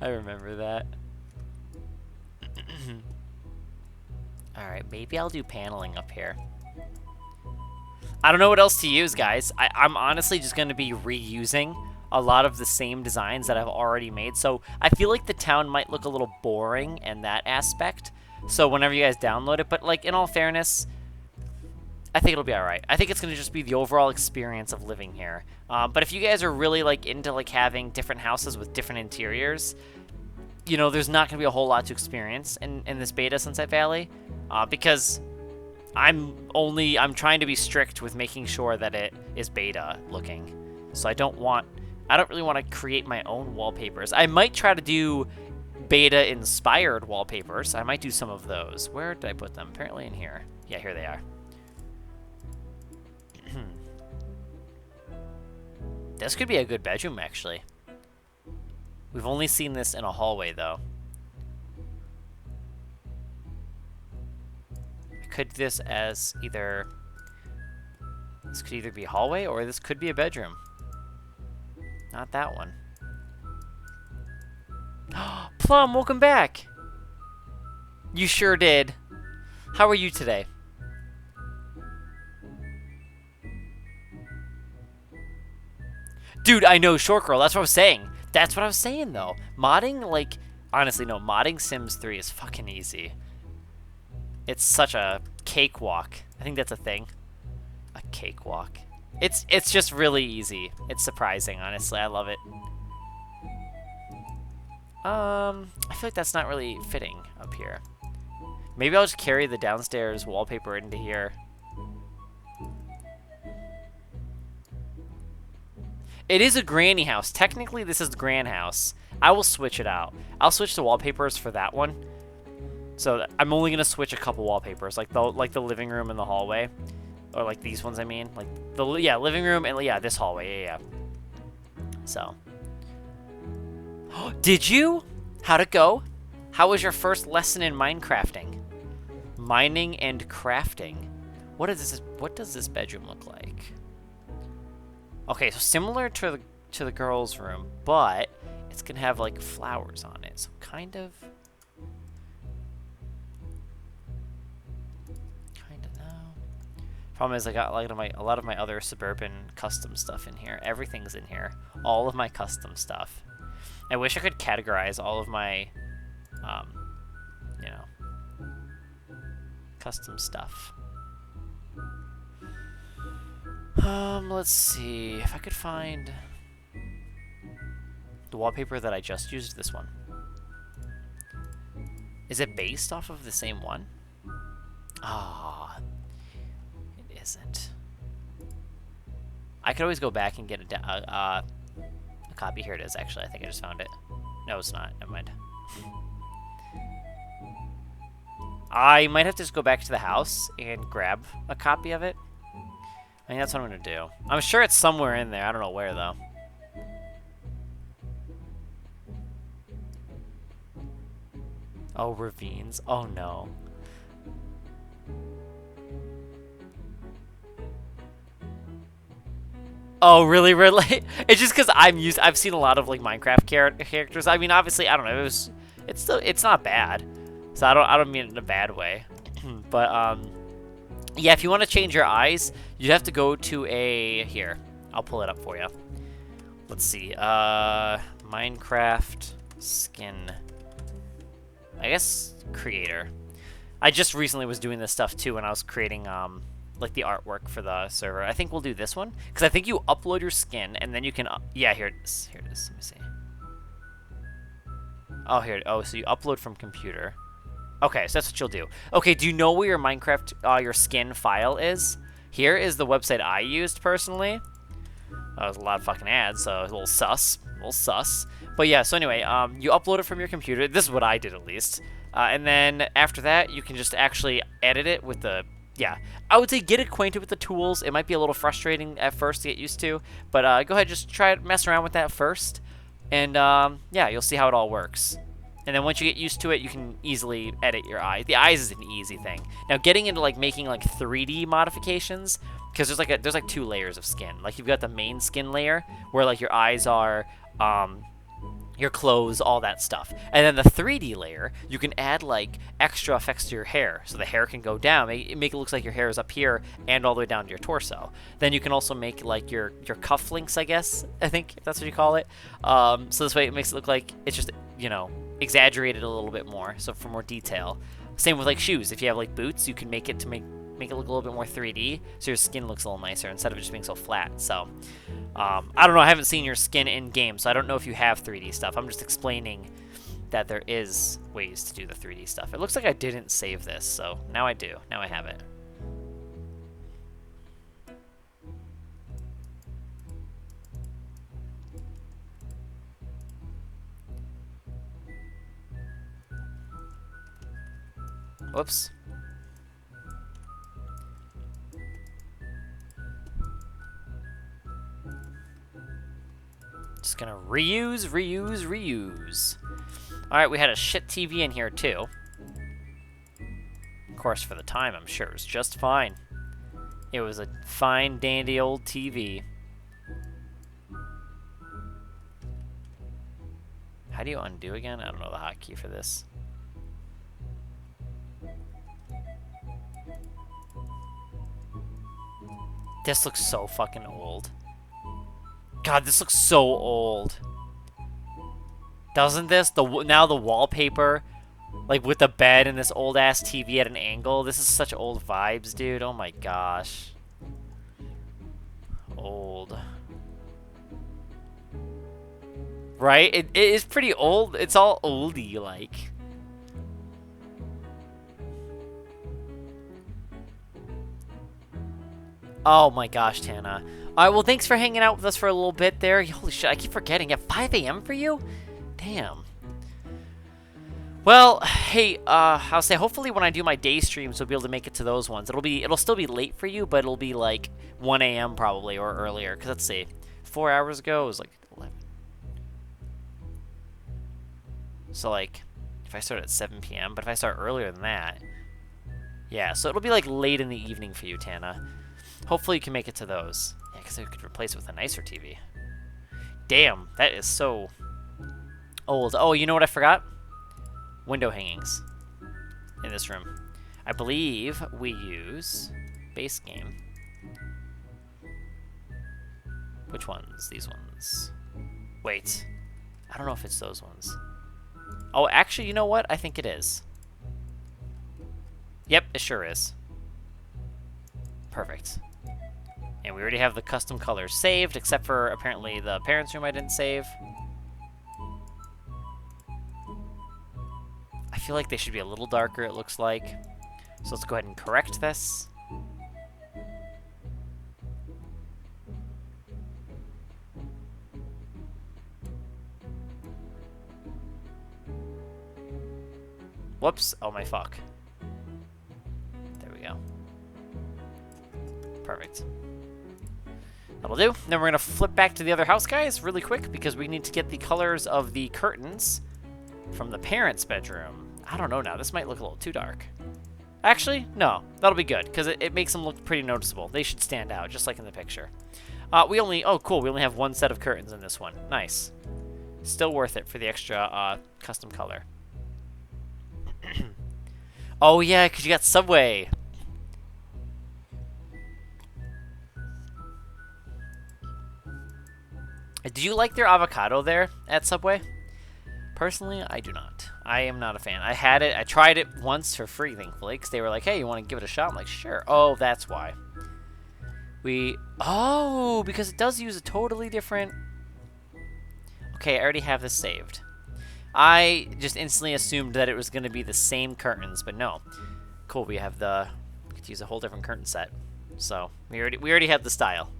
I remember that. Alright, maybe I'll do paneling up here. I don't know what else to use, guys. I'm honestly just going to be reusing a lot of the same designs that I've already made. So I feel like the town might look a little boring in that aspect. So whenever you guys download it, but like in all fairness, I think it'll be alright. I think it's going to just be the overall experience of living here. But if you guys are really like into like having different houses with different interiors, you know, there's not going to be a whole lot to experience in this beta Sunset Valley. Because I'm trying to be strict with making sure that it is beta looking. So I don't really want to create my own wallpapers. I might try to do beta-inspired wallpapers. I might do some of those. Where did I put them? Apparently in here. Yeah, here they are. This could be a good bedroom, actually. We've only seen this in a hallway, though. I could do this as either... this could either be a hallway, or this could be a bedroom. Not that one. Plum, welcome back! You sure did. How are you today? Dude, I know, Short Girl, that's what I was saying. That's what I was saying, though. Modding, like, honestly, no, modding Sims 3 is fucking easy. It's such a cakewalk. I think that's a thing. A cakewalk. It's just really easy. It's surprising, honestly. I love it. I feel like that's not really fitting up here. Maybe I'll just carry the downstairs wallpaper into here. It is a granny house. Technically, this is the grand house. I will switch it out. I'll switch the wallpapers for that one. So I'm only gonna switch a couple wallpapers, like the living room and the hallway, or like these ones. I mean, like the living room and this hallway. Yeah. So. Did you? How'd it go? How was your first lesson in Minecrafting? Mining and crafting. What does this bedroom look like? Okay, so similar to the girls' room, but it's gonna have like flowers on it. So kind of no. Problem is I got like a lot of my other suburban custom stuff in here. Everything's in here. All of my custom stuff. I wish I could categorize all of my custom stuff. Let's see if I could find the wallpaper that I just used. This one. Is it based off of the same one? Ah, it isn't. I could always go back and get a copy. Here it is. Actually, I think I just found it. No, it's not. Never mind. I might have to just go back to the house and grab a copy of it. I think that's what I'm going to do. I'm sure it's somewhere in there. I don't know where, though. Oh, ravines. Oh, no. Oh, really? Really? It's just because I've seen a lot of like Minecraft characters. I mean, obviously, I don't know. It's not bad. So I don't mean it in a bad way. But yeah, if you want to change your eyes, you'd have to go to here. I'll pull it up for you. Let's see. Minecraft skin. I guess creator. I just recently was doing this stuff too when I was creating like the artwork for the server. I think we'll do this one because I think you upload your skin and then you can yeah, here it is. Here it is. Let me see. Oh, here. Oh, so you upload from computer. Okay, so that's what you'll do. Okay, do you know where your Minecraft your skin file is? Here is the website I used personally. That was a lot of fucking ads, so a little sus. But yeah, so anyway, you upload it from your computer. This is what I did at least. And then after that, you can just actually edit it with the yeah. I would say get acquainted with the tools. It might be a little frustrating at first to get used to, but go ahead, just try to mess around with that first. And yeah, you'll see how it all works. And then once you get used to it, you can easily edit your eyes. The eyes is an easy thing. Now getting into like making like 3D modifications, because there's like 2 layers of skin. Like you've got the main skin layer where like your eyes are, your clothes, all that stuff. And then the 3D layer, you can add like extra effects to your hair. So the hair can go down, make it look like your hair is up here and all the way down to your torso. Then you can also make like your cufflinks, I guess, I think if that's what you call it. So this way it makes it look like it's just, you know, exaggerated a little bit more, so for more detail. Same with like shoes. If you have like boots, you can make it look a little bit more 3D, so your skin looks a little nicer instead of it just being so flat. So I don't know, I haven't seen your skin in game, so I don't know if you have 3D stuff. I'm just explaining that there is ways to do the 3D stuff. It looks like I didn't save this, so now I do. Now I have it. Whoops. Just gonna reuse. Alright, we had a shit TV in here too. Of course, for the time, I'm sure it was just fine. It was a fine, dandy old TV. How do you undo again? I don't know the hotkey for this. This looks so fucking old. God, this looks so old. Doesn't this now the wallpaper, like with the bed and this old ass TV at an angle? This is such old vibes, dude. Oh my gosh. Old. Right? It is pretty old. It's all oldie like. Oh my gosh, Tana. All right, well, thanks for hanging out with us for a little bit there. Holy shit, I keep forgetting. At 5 a.m. for you? Damn. Well, hey, I'll say hopefully when I do my day streams, we'll be able to make it to those ones. It'll still be late for you, but it'll be like 1 a.m. probably or earlier. Because let's see, 4 hours ago it was like 11. So like, if I start at 7 p.m., but if I start earlier than that, yeah. So it'll be like late in the evening for you, Tana. Hopefully you can make it to those. Yeah, because we could replace it with a nicer TV. Damn, that is so old. Oh, you know what I forgot? Window hangings in this room. I believe we use base game. Which ones? These ones. Wait. I don't know if it's those ones. Oh, actually, you know what? I think it is. Yep, it sure is. Perfect. And we already have the custom colors saved, except for apparently the parents' room I didn't save. I feel like they should be a little darker, it looks like. So let's go ahead and correct this. Whoops. Oh my fuck. There we go. Perfect. That'll do. Then we're going to flip back to the other house, guys, really quick, because we need to get the colors of the curtains from the parents' bedroom. I don't know now. This might look a little too dark. Actually, no. That'll be good, because it makes them look pretty noticeable. They should stand out, just like in the picture. Oh, cool. We only have one set of curtains in this one. Nice. Still worth it for the extra custom color. Oh, yeah, because you got Subway. Do you like their avocado there at Subway? Personally, I do not. I am not a fan. I had it. I tried it once for free, thankfully, because they were like, hey, you want to give it a shot? I'm like, sure. Oh, that's why. Oh, because it does use a totally different... Okay, I already have this saved. I just instantly assumed that it was going to be the same curtains, but no. Cool, we have the... We could use a whole different curtain set. So, we already have the style.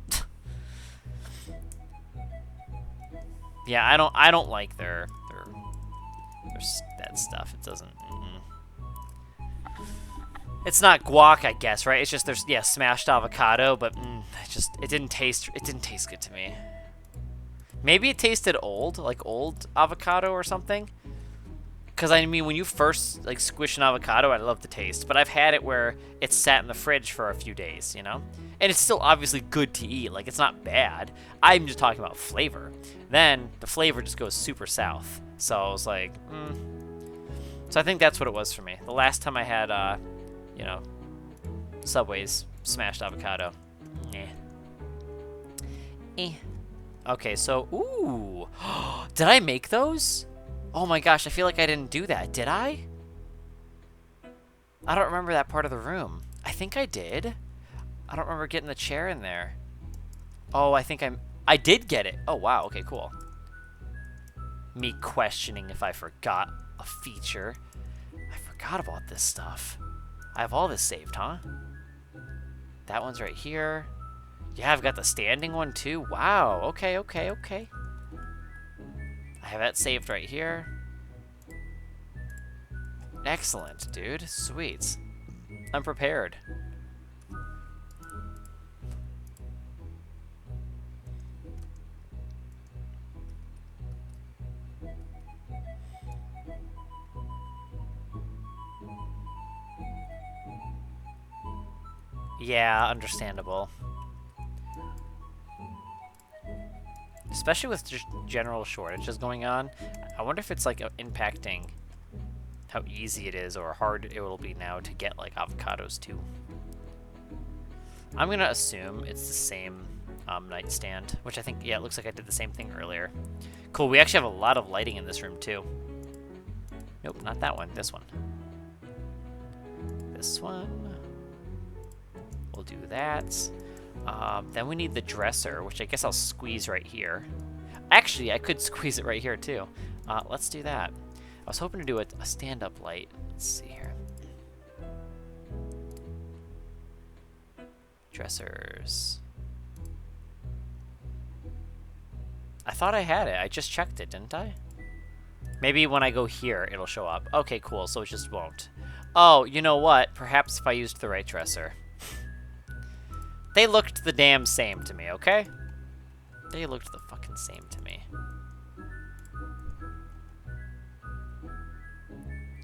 Yeah, I don't like their that stuff. It doesn't. It's not guac, I guess, right? It's just there's smashed avocado, but it didn't taste good to me. Maybe it tasted old, like old avocado or something. Because I mean, when you first like squish an avocado, I love the taste, but I've had it where it's sat in the fridge for a few days, you know, and it's still obviously good to eat. Like it's not bad. I'm just talking about flavor. Then the flavor just goes super south. So I was like, So I think that's what it was for me. The last time I had, you know, Subway's smashed avocado. Okay, so ooh, did I make those? Oh my gosh, I feel like I didn't do that. Did I? I don't remember that part of the room. I think I did. I don't remember getting the chair in there. Oh, I did get it. Oh, wow. Okay, cool. Me questioning if I forgot a feature. I forgot about this stuff. I have all this saved, huh? That one's right here. Yeah, I've got the standing one too. Wow. Okay. I have that saved right here. Excellent, dude. Sweet. I'm prepared. Yeah, understandable. Especially with just general shortages going on. I wonder if it's like impacting how easy it is or hard it will be now to get like avocados too. I'm gonna assume it's the same nightstand, which I think, yeah, it looks like I did the same thing earlier. Cool, we actually have a lot of lighting in this room, too. Nope, not that one, this one. This one. We'll do that. Then we need the dresser, which I guess I'll squeeze right here. Actually, I could squeeze it right here, too. Let's do that. I was hoping to do a stand-up light. Let's see here. Dressers. I thought I had it. I just checked it, didn't I? Maybe when I go here, it'll show up. Okay, cool. So it just won't. Oh, you know what? Perhaps if I used the right dresser. They looked the damn same to me, okay? They looked the fucking same to me.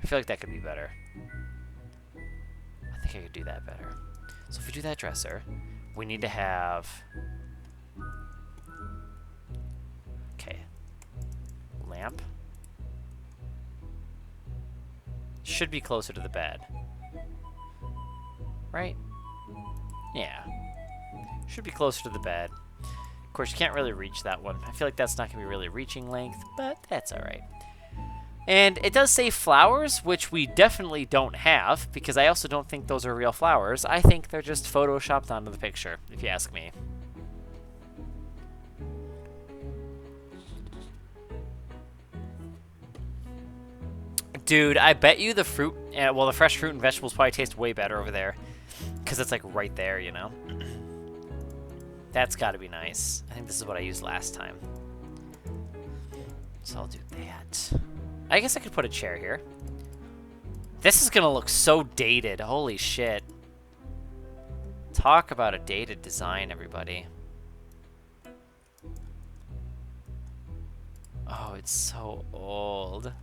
I feel like that could be better. I think I could do that better. So if we do that dresser, we need to have... Okay. Lamp. Should be closer to the bed. Right? Yeah. Should be closer to the bed. Of course, you can't really reach that one. I feel like that's not going to be really reaching length, but that's alright. And it does say flowers, which we definitely don't have, because I also don't think those are real flowers. I think they're just photoshopped onto the picture, if you ask me. Dude, I bet you the fruit, well, the fresh fruit and vegetables probably taste way better over there, because it's like right there, you know? That's got to be nice. I think this is what I used last time. So I'll do that. I guess I could put a chair here. This is going to look so dated. Holy shit. Talk about a dated design, everybody. Oh, it's so old.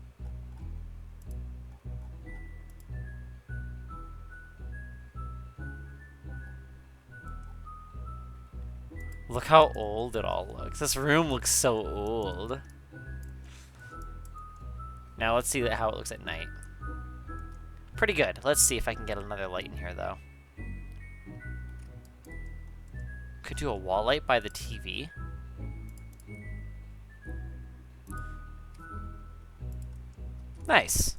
Look how old it all looks. This room looks so old. Now let's see how it looks at night. Pretty good. Let's see if I can get another light in here, though. Could do a wall light by the TV. Nice.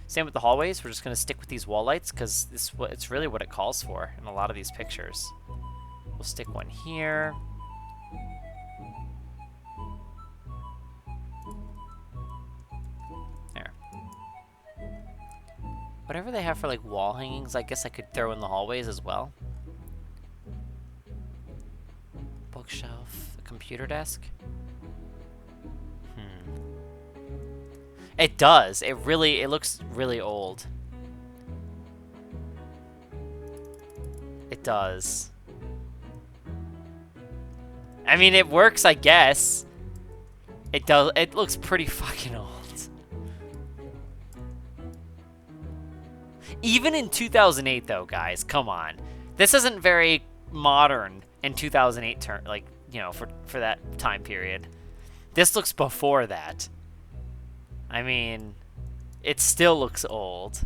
Same with the hallways. We're just going to stick with these wall lights because it's really what it calls for in a lot of these pictures. We'll stick one here. There. Whatever they have for like wall hangings, I guess I could throw in the hallways as well. Bookshelf, a computer desk. It does. It looks really old. It does. I mean, it works, I guess. It does. It looks pretty fucking old. Even in 2008, though, guys, come on. This isn't very modern in 2008, like, you know, for that time period. This looks before that. I mean, it still looks old.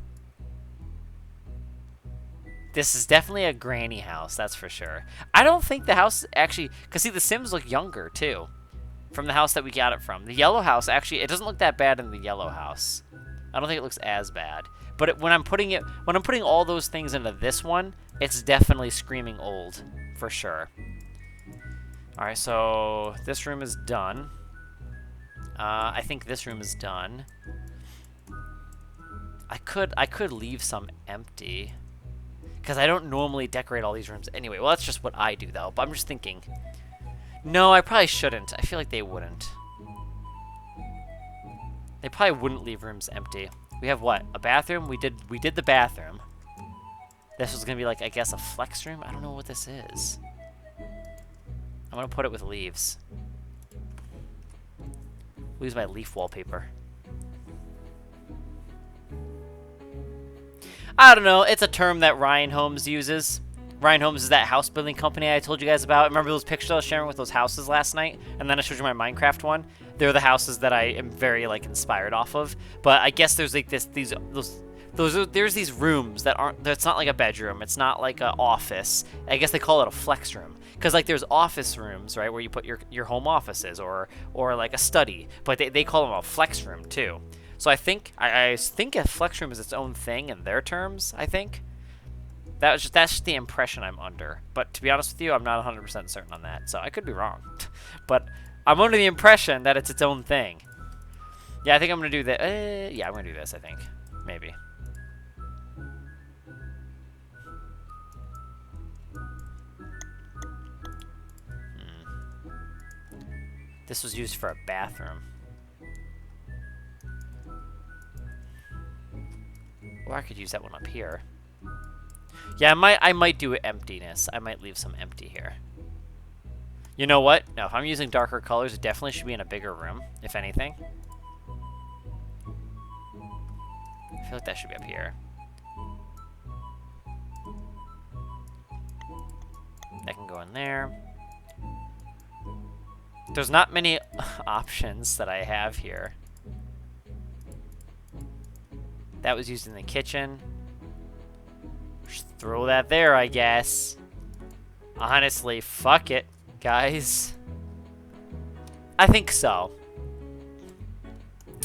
This is definitely a granny house, that's for sure. I don't think the house actually... Because, see, the Sims look younger, too. From the house that we got it from. The yellow house, actually, it doesn't look that bad in the yellow house. I don't think it looks as bad. But when I'm putting all those things into this one, it's definitely screaming old, for sure. Alright, so this room is done. I think this room is done. I could leave some empty. Because I don't normally decorate all these rooms anyway. Well, that's just what I do, though. But I'm just thinking. No, I probably shouldn't. I feel like they wouldn't. They probably wouldn't leave rooms empty. We have what? A bathroom? We did the bathroom. This was going to be like, I guess, a flex room? I don't know what this is. I'm going to put it with leaves. Lose my leaf wallpaper. I don't know. It's a term that Ryan Holmes uses. Ryan Holmes is that house building company I told you guys about. Remember those pictures I was sharing with those houses last night? And then I showed you my Minecraft one. They're the houses that I am very like inspired off of. But I guess there's like those there's these rooms that's not like a bedroom. It's not like an office. I guess they call it a flex room. Because like there's office rooms, right, where you put your home offices or like a study. But they call them a flex room too. So I think I think a flex room is its own thing in their terms, I think. That's just the impression I'm under. But to be honest with you, I'm not 100% certain on that. So I could be wrong. But I'm under the impression that it's its own thing. Yeah, I think I'm going to do that. Yeah, I'm going to do this, I think. Maybe. This was used for a bathroom. Or I could use that one up here. Yeah, I might do emptiness. I might leave some empty here. You know what? No, if I'm using darker colors, it definitely should be in a bigger room, if anything. I feel like that should be up here. That can go in there. There's not many options that I have here. That was used in the kitchen. Just throw that there, I guess. Honestly, fuck it, guys. I think so.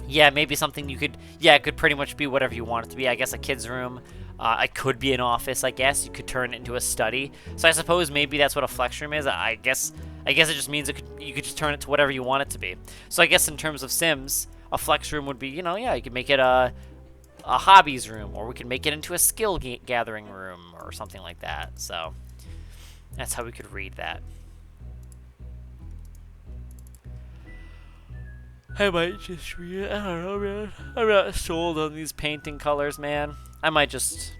Yeah, maybe something you could... Yeah, it could pretty much be whatever you want it to be. I guess a kid's room. It could be an office, I guess. You could turn it into a study. So I suppose maybe that's what a flex room is. I guess it just means you could just turn it to whatever you want it to be. So I guess in terms of Sims, a flex room would be, you know, yeah, you could make it a hobbies room, or we can make it into a skill gathering room or something like that. So that's how we could read that. I might just read it. I don't know, man. I'm not sold on these painting colors, man. I might just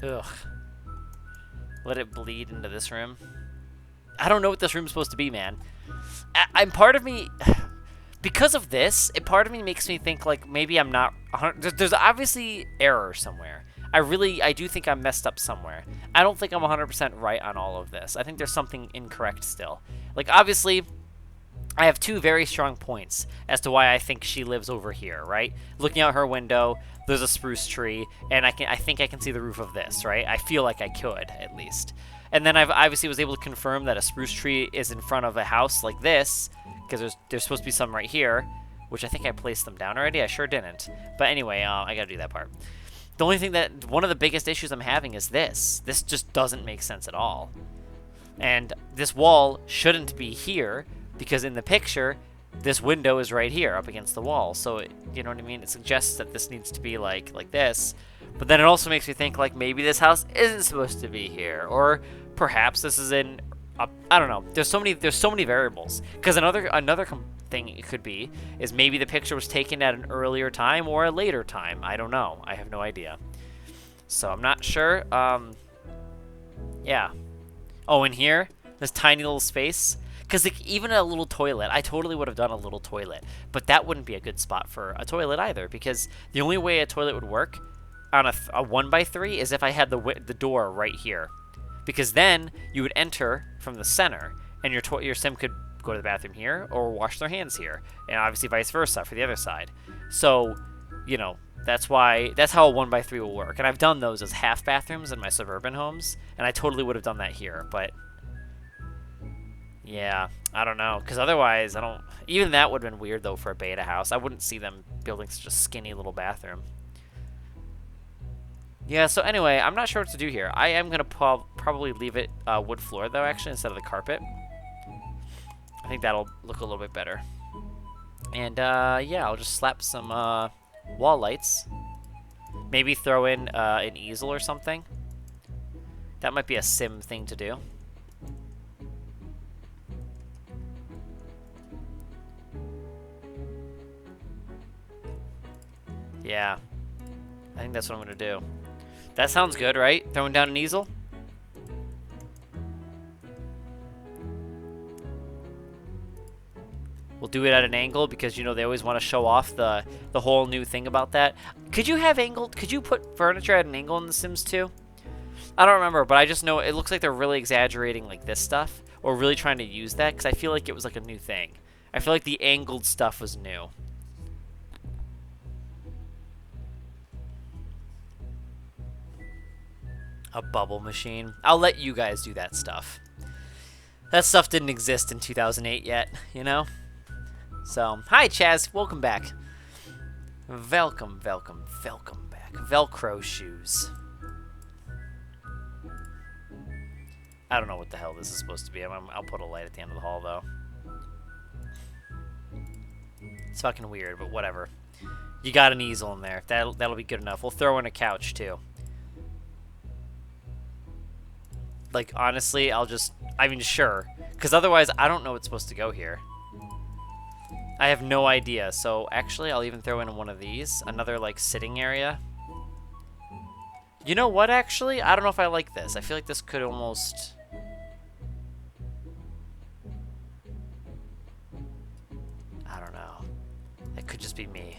let it bleed into this room. I don't know what this room's supposed to be, man. I'm part of me, because of this, part of me makes me think like maybe I'm not 100. There's obviously error somewhere. I do think I'm messed up somewhere. I don't think I'm 100% right on all of this. I think there's something incorrect still. Like, obviously, I have two very strong points as to why I think she lives over here, right? Looking out her window, there's a spruce tree, and I think I can see the roof of this, right? I feel like I could, at least. And then I've obviously was able to confirm that a spruce tree is in front of a house like this, because there's supposed to be some right here, which I think I placed them down already. I sure didn't. But anyway, I gotta do that part. The only thing one of the biggest issues I'm having is this. This just doesn't make sense at all. And this wall shouldn't be here, because in the picture, this window is right here up against the wall. So, you know what I mean? It suggests that this needs to be like this. But then it also makes me think like maybe this house isn't supposed to be here, or perhaps this is in I don't know. There's so many variables. Because another thing it could be is maybe the picture was taken at an earlier time or a later time. I don't know. I have no idea. So I'm not sure. Yeah. Oh, in here, this tiny little space. Because like, even a little toilet, I totally would have done a little toilet. But that wouldn't be a good spot for a toilet either. Because the only way a toilet would work on a 1x3 is if I had the door right here. Because then you would enter from the center, and your sim could go to the bathroom here or wash their hands here, and obviously vice versa for the other side. So, you know, that's how a 1x3 will work. And I've done those as half bathrooms in my suburban homes, and I totally would have done that here. But yeah, I don't know, because otherwise even that would have been weird though for a beta house. I wouldn't see them building such a skinny little bathroom. Yeah, so anyway, I'm not sure what to do here. I am going to probably leave it wood floor, though, actually, instead of the carpet. I think that'll look a little bit better. And, yeah, I'll just slap some wall lights. Maybe throw in an easel or something. That might be a sim thing to do. Yeah, I think that's what I'm going to do. That sounds good, right? Throwing down an easel? We'll do it at an angle because, you know, they always want to show off the whole new thing about that. Could you put furniture at an angle in The Sims 2? I don't remember, but I just know it looks like they're really exaggerating like this stuff, or really trying to use that, because I feel like it was like a new thing. I feel like the angled stuff was new. A bubble machine. I'll let you guys do that stuff. That stuff didn't exist in 2008 yet, you know? So, hi Chaz, welcome back. Welcome back. Velcro shoes. I don't know what the hell this is supposed to be. I'll put a light at the end of the hall, though. It's fucking weird, but whatever. You got an easel in there. That'll be good enough. We'll throw in a couch, too. Like, honestly, sure. Because otherwise, I don't know what's supposed to go here. I have no idea. So, actually, I'll even throw in one of these. Another, like, sitting area. You know what, actually? I don't know if I like this. I feel like this could almost... I don't know. It could just be me.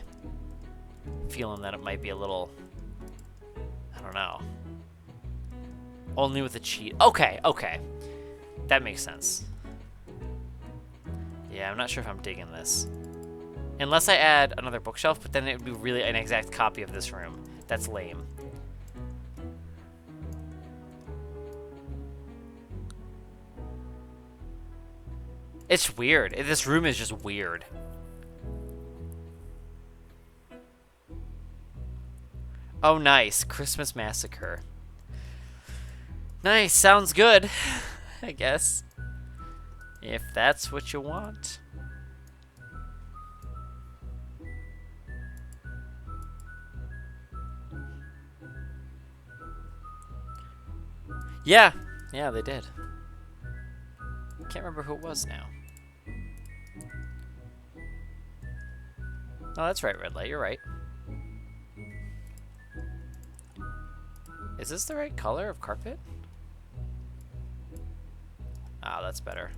Feeling that it might be a little... I don't know. Only with a cheat. Okay. That makes sense. Yeah, I'm not sure if I'm digging this. Unless I add another bookshelf, but then it would be really an exact copy of this room. That's lame. It's weird. This room is just weird. Oh, nice. Christmas Massacre. Nice. Sounds good, I guess. If that's what you want. Yeah. Yeah, they did. Can't remember who it was now. Oh, that's right, Red Light. You're right. Is this the right color of carpet? Ah, that's better.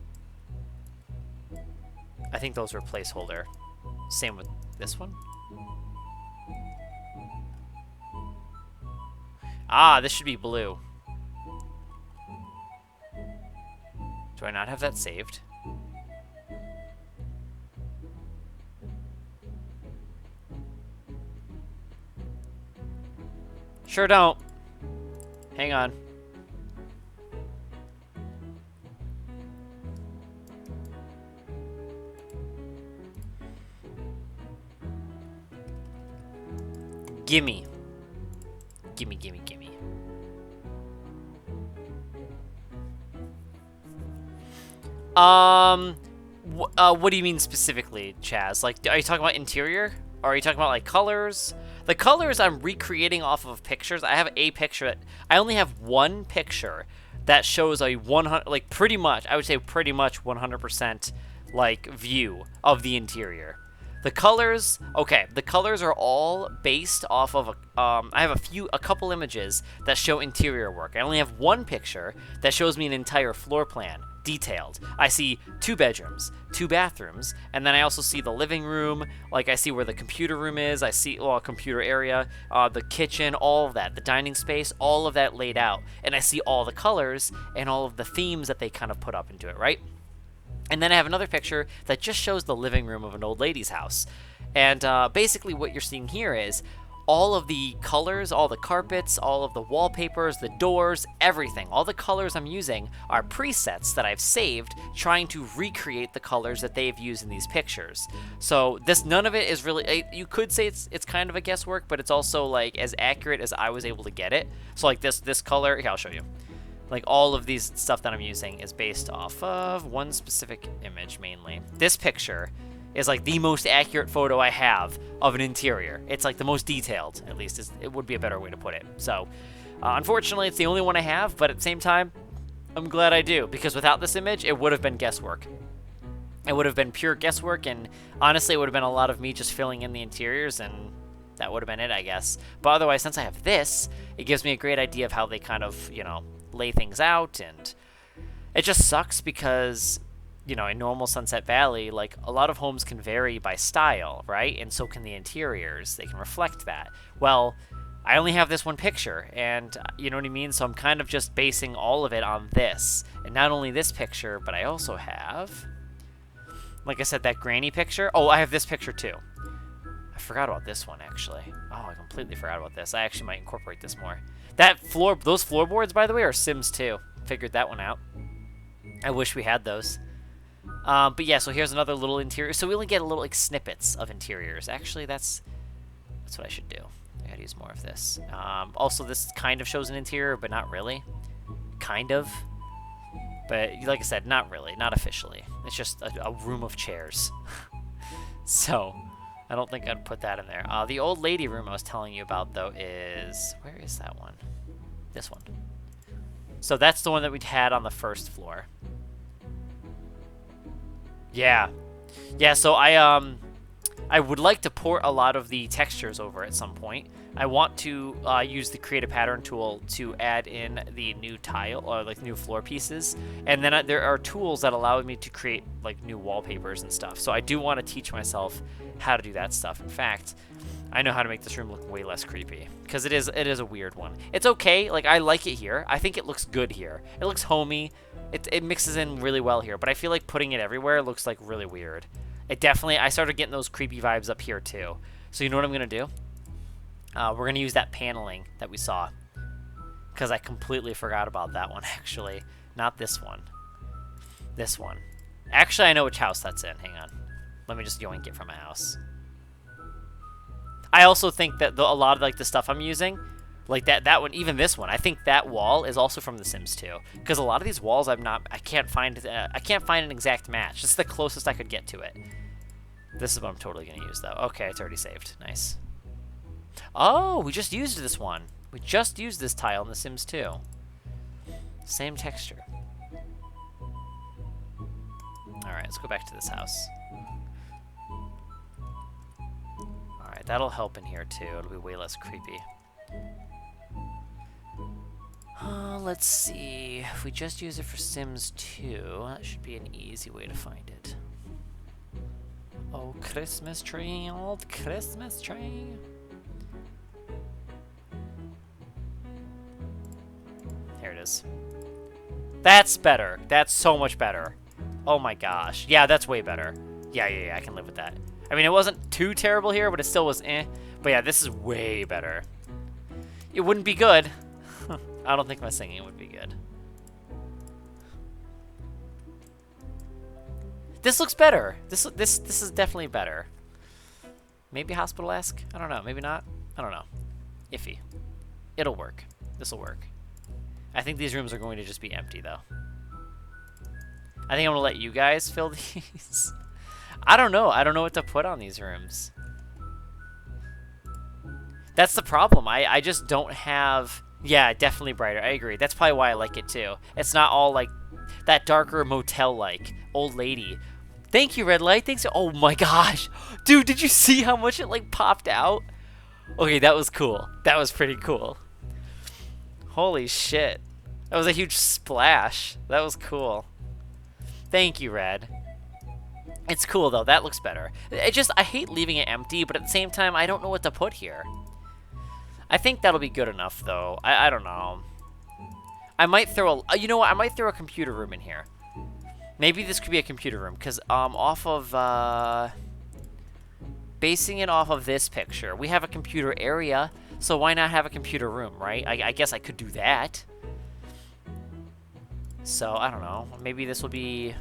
I think those were placeholder. Same with this one. Ah, this should be blue. Do I not have that saved? Sure don't. Hang on. Gimme. Gimme. What do you mean specifically, Chaz? Like, are you talking about interior? Or are you talking about, like, colors? The colors I'm recreating off of pictures. I have a picture I only have one picture that shows a 100, like, pretty much, I would say pretty much 100%, like, view of the interior. The colors, okay, the colors are all based off of, I have a couple images that show interior work. I only have one picture that shows me an entire floor plan, detailed. I see 2 bedrooms, 2 bathrooms, and then I also see the living room, like I see where the computer room is, I see, well, a computer area, the kitchen, all of that, the dining space, all of that laid out. And I see all the colors and all of the themes that they kind of put up into it, right? And then I have another picture that just shows the living room of an old lady's house. And basically what you're seeing here is all of the colors, all the carpets, all of the wallpapers, the doors, everything. All the colors I'm using are presets that I've saved trying to recreate the colors that they've used in these pictures. So none of it is really, you could say it's kind of a guesswork, but it's also like as accurate as I was able to get it. So like this color, here, I'll show you. Like all of these stuff that I'm using is based off of one specific image mainly. This picture is like the most accurate photo I have of an interior. It's like the most detailed, at least it would be a better way to put it. So unfortunately it's the only one I have, but at the same time, I'm glad I do, because without this image, it would have been guesswork. It would have been pure guesswork, and honestly, it would have been a lot of me just filling in the interiors, and that would have been it, I guess. But otherwise, since I have this, it gives me a great idea of how they kind of, you know, lay things out, and it just sucks because, you know, in normal Sunset Valley, like, a lot of homes can vary by style, right? And so can the interiors. They can reflect that. Well, I only have this one picture, and you know what I mean? So I'm kind of just basing all of it on this. And not only this picture, but I also have, like I said, that granny picture. Oh, I have this picture too. I forgot about this one, actually. Oh, I completely forgot about this. I actually might incorporate this more. Those floorboards, by the way, are Sims 2. Figured that one out. I wish we had those. But yeah, so here's another little interior. So we only get a little like snippets of interiors. Actually, that's what I should do. I gotta use more of this. Also, this kind of shows an interior, but not really. Kind of. But like I said, not really. Not officially. It's just a room of chairs. So, I don't think I'd put that in there. The old lady room I was telling you about, though, is... Where is that one? This one. So that's the one that we'd had on the first floor. Yeah. Yeah, so I would like to port a lot of the textures over at some point. I want to use the Create a Pattern tool to add in the new tile, or like new floor pieces. And then there are tools that allow me to create like new wallpapers and stuff. So I do want to teach myself how to do that stuff. In fact, I know how to make this room look way less creepy, because it is a weird one. It's okay, like I like it here. I think it looks good here. It looks homey. It mixes in really well here, but I feel like putting it everywhere looks like really weird. I started getting those creepy vibes up here too. So you know what I'm gonna do? We're gonna use that paneling that we saw, because I completely forgot about that one actually. Not this one. This one. Actually, I know which house that's in. Hang on. Let me just yoink it from my house. I also think that a lot of like the stuff I'm using, like that one, even this one, I think that wall is also from The Sims 2, because a lot of these walls I can't find an exact match. This is the closest I could get to it. This is what I'm totally gonna use though. Okay, it's already saved. Nice. Oh, we just used this one. We just used this tile in The Sims 2. Same texture. Alright, let's go back to this house. Alright, that'll help in here too. It'll be way less creepy. Let's see. If we just use it for Sims 2, that should be an easy way to find it. Oh, Christmas tree, old Christmas tree. Here it is. That's better. That's so much better. Oh my gosh. Yeah, that's way better. Yeah, I can live with that. I mean, it wasn't too terrible here, but it still was eh. But yeah, this is way better. It wouldn't be good. I don't think my singing would be good. This looks better. This is definitely better. Maybe hospital-esque? I don't know. Maybe not. I don't know. Iffy. It'll work. This'll work. I think these rooms are going to just be empty, though. I think I'm gonna let you guys fill these. I don't know. I don't know what to put on these rooms. That's the problem. I just don't have... Yeah, definitely brighter. I agree. That's probably why I like it, too. It's not all, like, that darker motel-like. Old lady. Thank you, Red Light. Thanks. Oh, my gosh. Dude, did you see how much it, like, popped out? Okay, that was cool. That was pretty cool. Holy shit. That was a huge splash. That was cool. Thank you, Red. It's cool, though. That looks better. I hate leaving it empty, but at the same time, I don't know what to put here. I think that'll be good enough, though. I don't know. I might throw a... You know what? I might throw a computer room in here. Maybe this could be a computer room, because off of... basing it off of this picture, we have a computer area, so why not have a computer room, right? I guess I could do that. So, I don't know. Maybe this will be...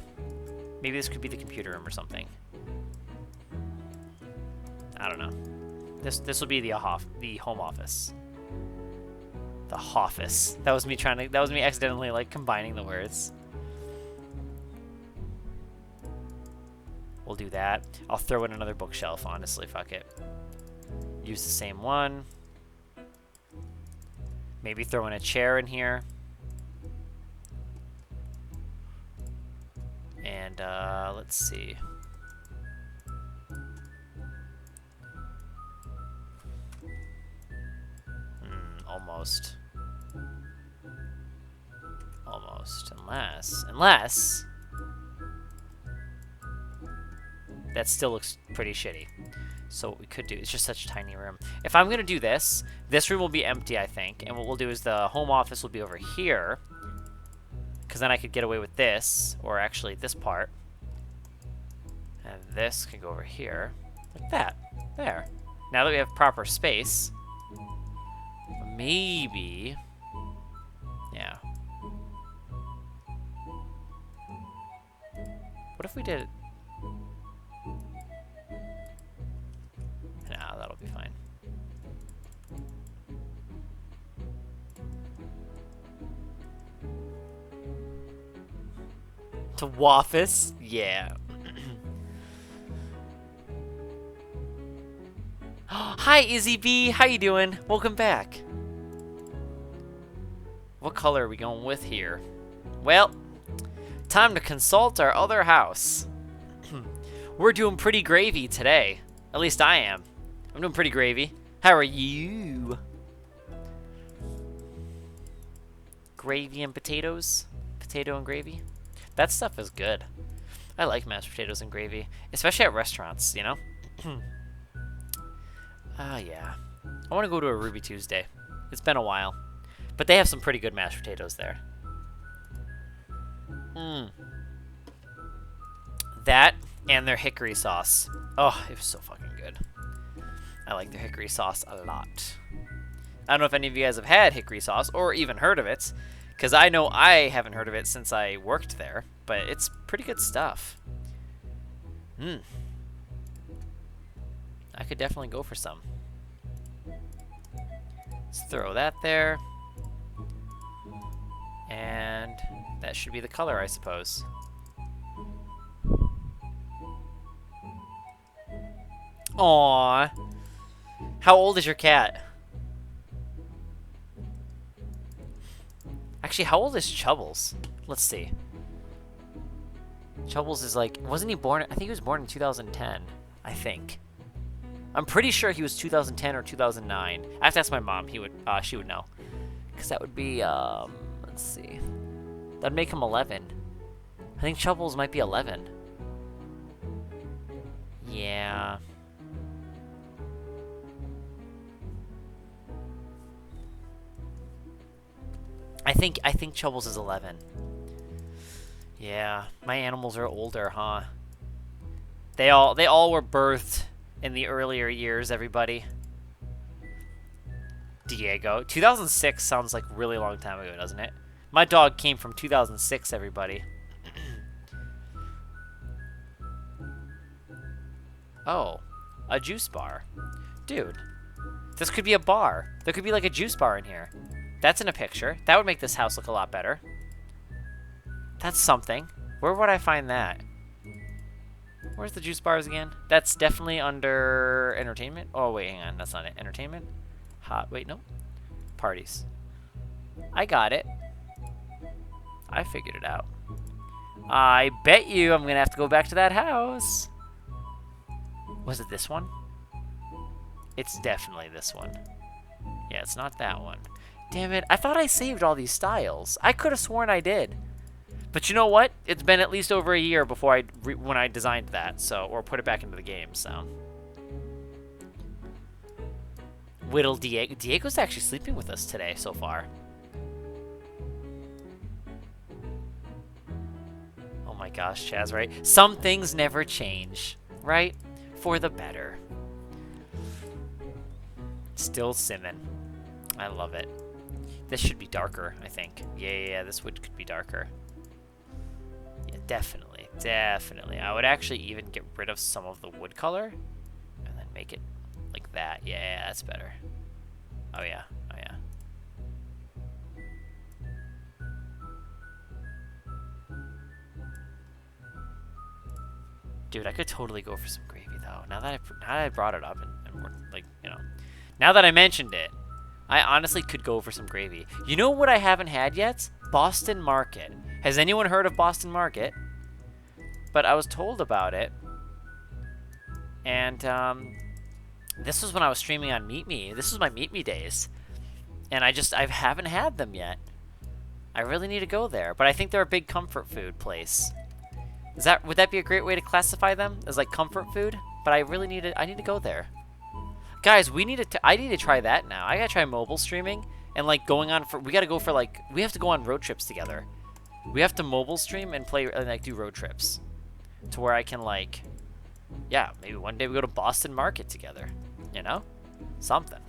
Maybe this could be the computer room or something. I don't know. This will be the home office. The office. That was me accidentally like combining the words. We'll do that. I'll throw in another bookshelf, honestly, fuck it. Use the same one. Maybe throw in a chair in here. And let's see. Almost. Unless that still looks pretty shitty. So what we could do, it's just such a tiny room. If I'm gonna do this room will be empty, I think. And what we'll do is the home office will be over here. Because then I could get away with this, or actually this part. And this can go over here. Like that. There. Now that we have proper space, maybe What if we did... Nah, that'll be fine. To Waffus? Yeah. Hi, Izzy B. How you doing? Welcome back. What color are we going with here? Well, time to consult our other house. We're doing pretty gravy today. At least I am. I'm doing pretty gravy. How are you? Gravy and potatoes? Potato and gravy? That stuff is good. I like mashed potatoes and gravy. Especially at restaurants, you know? Yeah. I want to go to a Ruby Tuesday. It's been a while. But they have some pretty good mashed potatoes there. That and their hickory sauce. Oh, it was so fucking good. I like their hickory sauce a lot. I don't know if any of you guys have had hickory sauce or even heard of it. Because I know I haven't heard of it since I worked there. But it's pretty good stuff. I could definitely go for some. Let's throw that there. And that should be the color, I suppose. Aww. How old is your cat? Actually, how old is Chubbles? Let's see. Chubbles is like, wasn't he born? I think he was born in 2010. I think. I'm pretty sure he was 2010 or 2009. I have to ask my mom. She would know. Because that would be, let's see. That'd make him 11. I think Chubbles might be 11. Yeah. I think Chubbles is 11. Yeah, my animals are older, huh? They all were birthed in the earlier years, everybody. Diego. 2006 sounds like a really long time ago, doesn't it? My dog came from 2006, everybody. Oh, a juice bar. Dude, this could be a bar. There could be like a juice bar in here. That's in a picture. That would make this house look a lot better. That's something. Where would I find that? Where's the juice bars again? That's definitely under entertainment. Oh, wait, hang on. That's not it. Entertainment? Hot. Wait, no. Parties. I got it. I figured it out. I bet you I'm going to have to go back to that house. Was it this one? It's definitely this one. Yeah, it's not that one. Damn it. I thought I saved all these styles. I could have sworn I did. But you know what? It's been at least over a year before when I designed that, so, or put it back into the game, so. Whittle Diego. Diego's actually sleeping with us today so far. Oh my gosh, Chaz, right? Some things never change, right? For the better. Still simming. I love it. This should be darker, I think. Yeah, this wood could be darker. Yeah, definitely, definitely. I would actually even get rid of some of the wood color and then make it like that. Yeah, that's better. Oh yeah, oh yeah. Dude, I could totally go for some gravy though. Now that I brought it up and we're like, you know, now that I mentioned it, I honestly could go for some gravy. You know what I haven't had yet? Boston Market. Has anyone heard of Boston Market? But I was told about it. And this was when I was streaming on Meet Me. This was my Meet Me days. And I haven't had them yet. I really need to go there. But I think they're a big comfort food place. Would that be a great way to classify them? As like comfort food? But I need to go there. Guys, I need to try that now. I gotta try mobile streaming and like we have to go on road trips together. We have to mobile stream and play and like do road trips to where I can like, yeah, maybe one day we go to Boston Market together, you know? Something.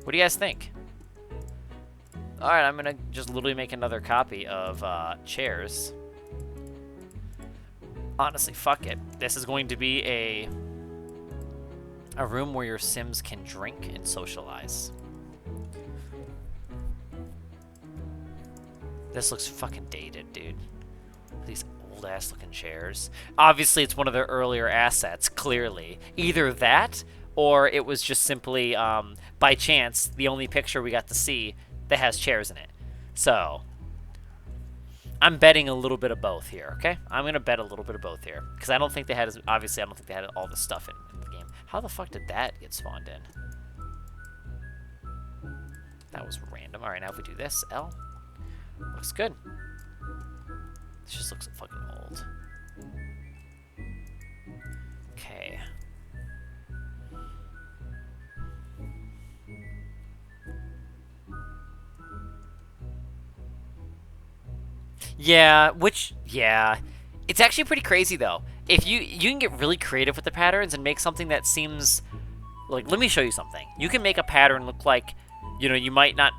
What do you guys think? All right, I'm gonna just literally make another copy of chairs. Honestly, fuck it. This is going to be a room where your Sims can drink and socialize. This looks fucking dated, dude. These old-ass looking chairs. Obviously, it's one of their earlier assets, clearly. Either that, or it was just simply, by chance, the only picture we got to see that has chairs in it. So, I'm betting a little bit of both here, okay? I'm going to bet a little bit of both here. Because I don't think they had, obviously, I don't think they had all the stuff in the game. How the fuck did that get spawned in? That was random. Alright, now if we do this, L. Looks good. This just looks fucking old. Okay. Yeah, it's actually pretty crazy though. If you can get really creative with the patterns and make something that seems like, let me show you something. You can make a pattern look like, you know, it might not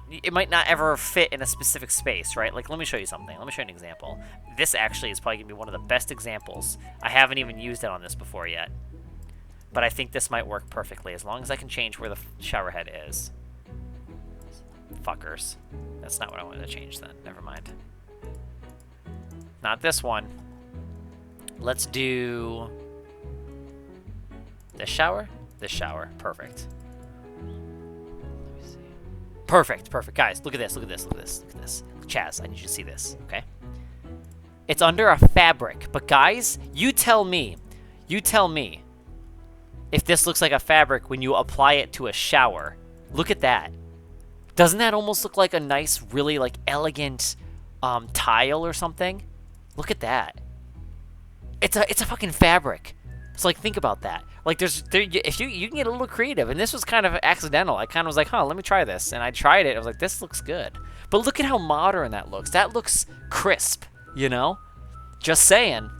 ever fit in a specific space, right? Like, let me show you something. Let me show you an example. This actually is probably gonna be one of the best examples. I haven't even used it on this before yet, but I think this might work perfectly as long as I can change where the shower head is. Fuckers. That's not what I wanted to change then. Never mind. Not this one. Let's do this shower. This shower. Perfect. Let me see. Perfect. Perfect. Guys, look at this. Look at this. Look at this. Look at this. Chaz, I need you to see this, okay? It's under a fabric. But guys, you tell me if this looks like a fabric when you apply it to a shower. Look at that. Doesn't that almost look like a nice, really like elegant tile or something? Look at that. It's a fucking fabric. So like, think about that. Like, if you can get a little creative, and this was kind of accidental. I kind of was like, huh, let me try this, and I tried it. I was like, this looks good. But look at how modern that looks. That looks crisp, you know? Just saying,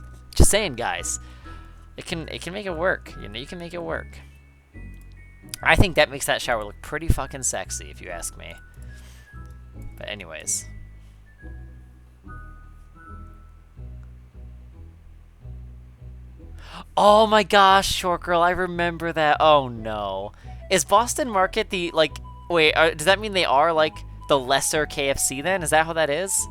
guys. It can make it work. You know, you can make it work. I think that makes that shower look pretty fucking sexy, if you ask me. But anyways. Oh my gosh, Short Girl, I remember that. Oh no. Is Boston Market the, like, wait, does that mean they are, like, the lesser KFC then? Is that how that is?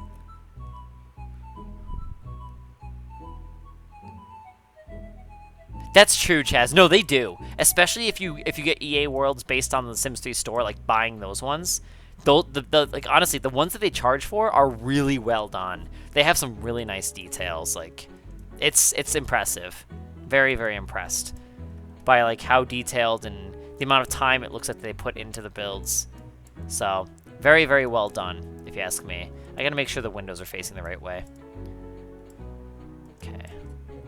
That's true, Chaz. No, they do. Especially if you get EA Worlds based on the Sims 3 store, like buying those ones. Like, honestly, the ones that they charge for are really well done. They have some really nice details. Like, it's impressive. Very, very impressed by like how detailed and the amount of time it looks like they put into the builds. So, very, very well done, if you ask me. I gotta make sure the windows are facing the right way. Okay.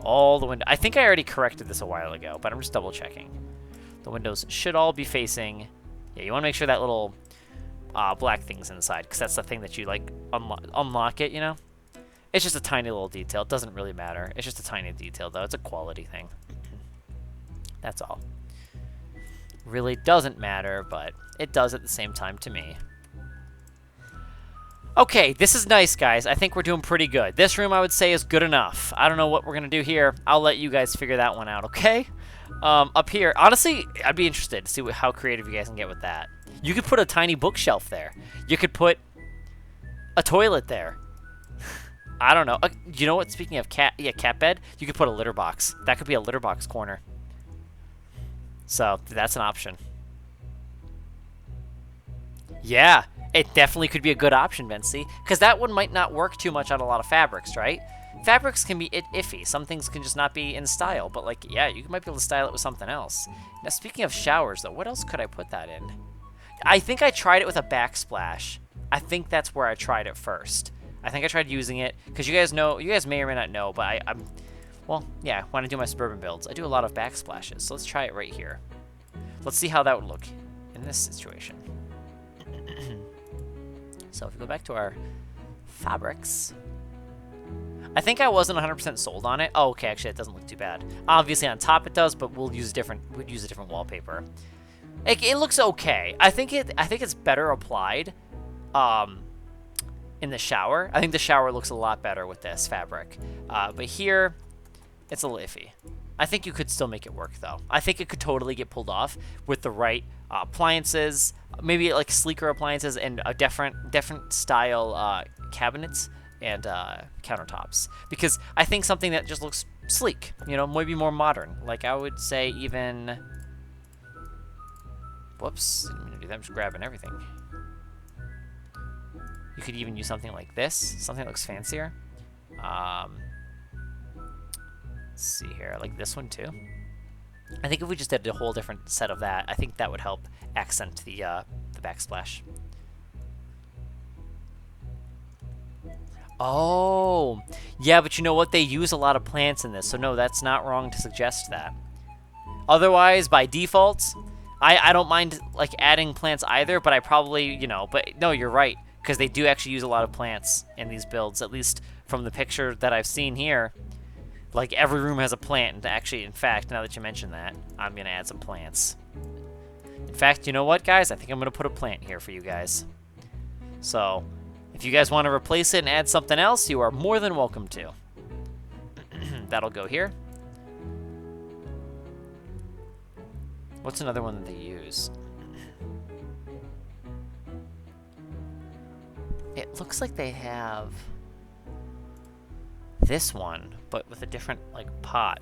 All the windows. I think I already corrected this a while ago, but I'm just double checking. The windows should all be facing. Yeah, you want to make sure that little black thing's inside, because that's the thing that you like unlock it, you know? It's just a tiny little detail. It doesn't really matter. It's just a tiny detail, though. It's a quality thing. That's all. Really doesn't matter, but it does at the same time to me. Okay, this is nice, guys. I think we're doing pretty good. This room, I would say, is good enough. I don't know what we're going to do here. I'll let you guys figure that one out, okay? Up here, honestly, I'd be interested to see how creative you guys can get with that. You could put a tiny bookshelf there. You could put a toilet there. I don't know. You know what? Speaking of cat bed, you could put a litter box. That could be a litter box corner. So, that's an option. Yeah, it definitely could be a good option, Vinci. Because that one might not work too much on a lot of fabrics, right? Fabrics can be iffy. Some things can just not be in style. But, like, yeah, you might be able to style it with something else. Now, speaking of showers, though, what else could I put that in? I think I tried it with a backsplash. I think that's where I tried it first. I think I tried using it, because you guys may or may not know, but well, yeah, when I do my suburban builds, I do a lot of backsplashes, so let's try it right here. Let's see how that would look in this situation. So if we go back to our fabrics, I think I wasn't 100% sold on it. Oh, okay, actually, it doesn't look too bad. Obviously, on top it does, but we'll use a different wallpaper. It looks okay. I think it's better applied. In the shower. I think the shower looks a lot better with this fabric. But here, It's a little iffy. I think you could still make it work, though. I think it could totally get pulled off with the right appliances, maybe like sleeker appliances and a different style cabinets and countertops. Because I think something that just looks sleek, you know, maybe more modern. Like I would say even... Whoops, didn't mean to do that. I'm just grabbing everything. You could even use something like this, something that looks fancier. Let's see here, like this one too. I think if we just did a whole different set of that, I think that would help accent the backsplash. Oh, yeah, but you know what? They use a lot of plants in this, so no, that's not wrong to suggest that. Otherwise, by default, I don't mind like adding plants either, but I probably, you know, but no, you're right, because they do actually use a lot of plants in these builds, at least from the picture that I've seen here. Like, every room has a plant, and actually, in fact, now that you mention that, I'm going to add some plants. In fact, you know what, guys? I think I'm going to put a plant here for you guys. So, if you guys want to replace it and add something else, you are more than welcome to. That'll go here. What's another one that they use? It looks like they have this one, but with a different, like, pot.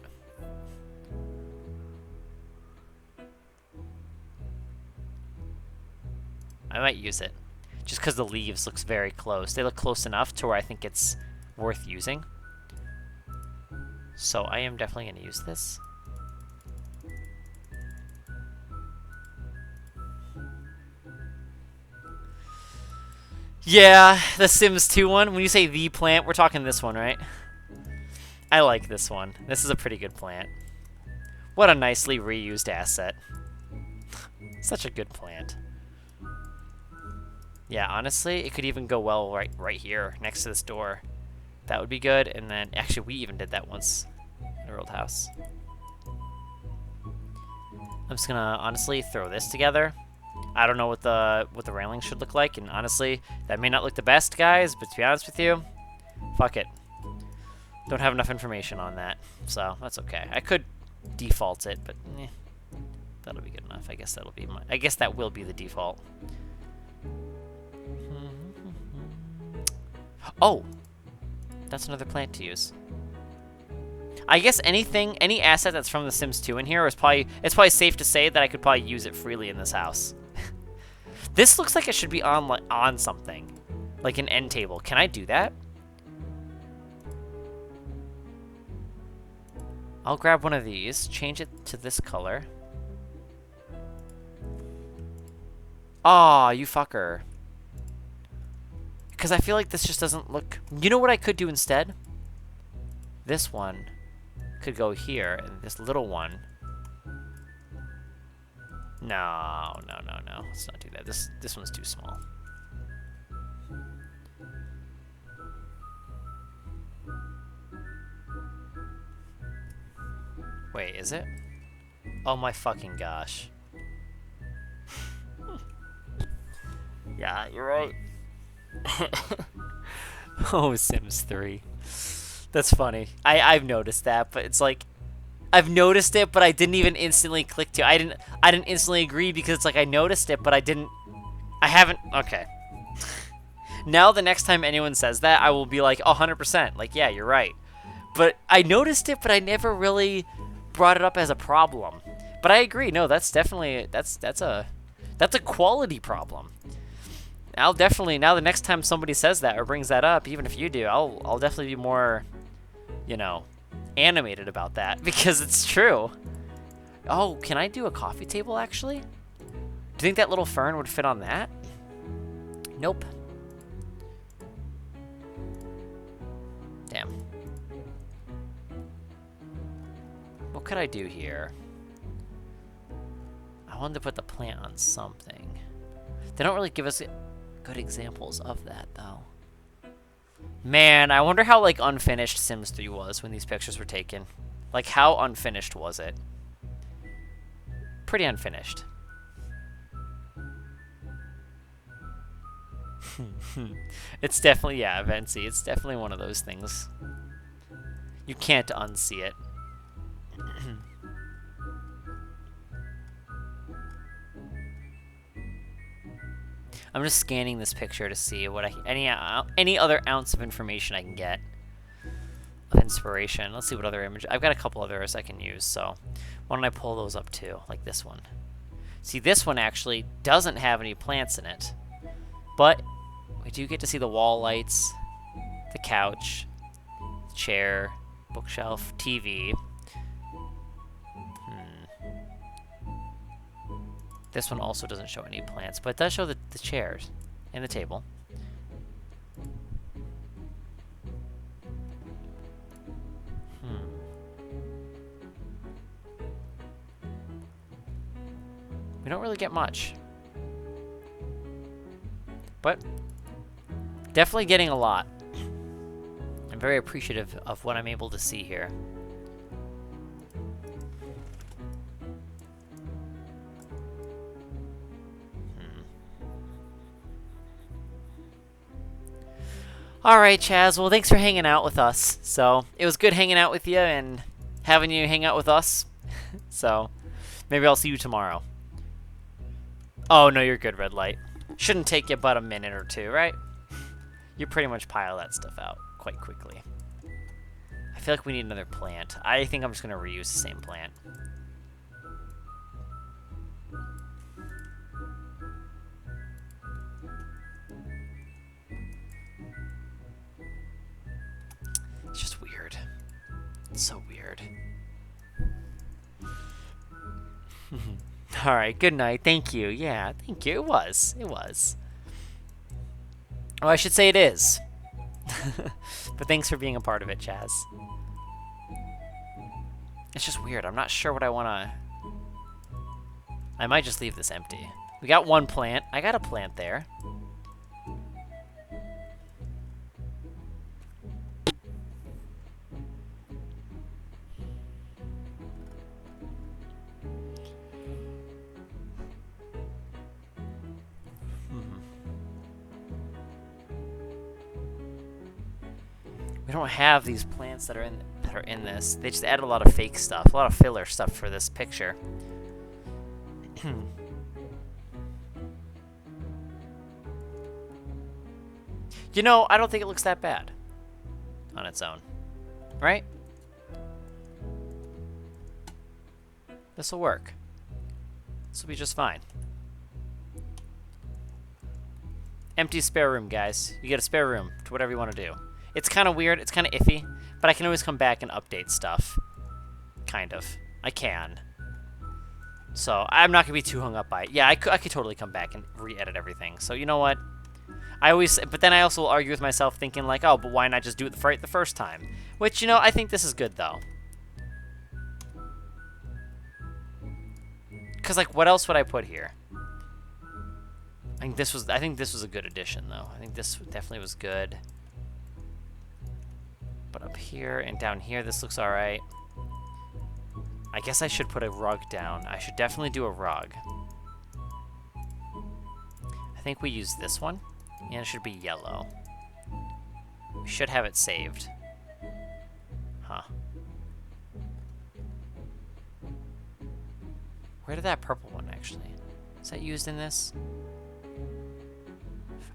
I might use it, just because the leaves looks very close. They look close enough to where I think it's worth using. So I am definitely going to use this. Yeah, the Sims 2 one. When you say the plant, we're talking this one, right? I like this one. This is a pretty good plant. What a nicely reused asset. Such a good plant. Yeah, honestly, it could even go well right here, next to this door. That would be good. And then, actually, we even did that once in our old house. I'm just gonna honestly throw this together. I don't know what the railing should look like, and honestly, that may not look the best, guys. But to be honest with you, fuck it. Don't have enough information on that, so that's okay. I could default it, but that'll be good enough. I guess that'll be I guess that will be the default. Oh, that's another plant to use. I guess any asset that's from The Sims 2 in here is it's probably safe to say that I could probably use it freely in this house. This looks like it should be on something, like an end table. Can I do that? I'll grab one of these, change it to this color. Aw, you fucker. Because I feel like this just doesn't look... You know what I could do instead? This one could go here, and this little one... No. Let's not do that. This one's too small. Wait, is it? Oh my fucking gosh. Yeah, you're right. Oh, Sims 3. That's funny. I've noticed that, but it's like I've noticed it, but I didn't even instantly click to. I didn't instantly agree because it's like I noticed it, but I haven't. Okay. Now the next time anyone says that, I will be like 100%. Like, yeah, you're right. But I noticed it, but I never really brought it up as a problem. But I agree. No, that's definitely that's a quality problem. I'll definitely, now the next time somebody says that or brings that up, even if you do, I'll definitely be more, you know, animated about that because it's true. Oh, can I do a coffee table actually? Do you think that little fern would fit on that? Nope. Damn. What could I do here? I wanted to put the plant on something. They don't really give us good examples of that, though. Man, I wonder how, like, unfinished Sims 3 was when these pictures were taken. Like, how unfinished was it? Pretty unfinished. It's definitely, yeah, Vency. It's definitely one of those things. You can't unsee it. I'm just scanning this picture to see what any other ounce of information I can get of inspiration. Let's see what other image. I've got a couple others I can use, so why don't I pull those up too, like this one. See, this one actually doesn't have any plants in it, but we do get to see the wall lights, the couch, the chair, bookshelf, TV. This one also doesn't show any plants, but it does show the chairs and the table. We don't really get much. But definitely getting a lot. I'm very appreciative of what I'm able to see here. Alright, Chaz, well, thanks for hanging out with us. So, it was good hanging out with you and having you hang out with us. So, maybe I'll see you tomorrow. Oh, no, you're good, red light. Shouldn't take you but a minute or two, right? You pretty much pile that stuff out quite quickly. I feel like we need another plant. I think I'm just going to reuse the same plant. It's just weird. It's so weird. Alright, good night. Thank you. Yeah, thank you. It was. It was. Oh, I should say it is. But thanks for being a part of it, Chaz. It's just weird. I'm not sure what I want to... I might just leave this empty. We got one plant. I got a plant there. We don't have these plants that are in this. They just added a lot of fake stuff, a lot of filler stuff for this picture. You know, I don't think it looks that bad on its own, right? This will work. This will be just fine. Empty spare room, guys. You get a spare room to whatever you want to do. It's kind of weird. It's kind of iffy. But I can always come back and update stuff. Kind of. I can. So, I'm not going to be too hung up by it. Yeah, I could totally come back and re-edit everything. So, you know what? But then I also will argue with myself thinking like, oh, but why not just do it right the first time? Which, you know, I think this is good, though. Because, like, what else would I put here? I think this was a good addition, though. I think this definitely was good. But up here and down here, this looks alright. I guess I should put a rug down. I should definitely do a rug. I think we use this one. And it should be yellow. We should have it saved. Huh. Where did that purple one actually? Is that used in this?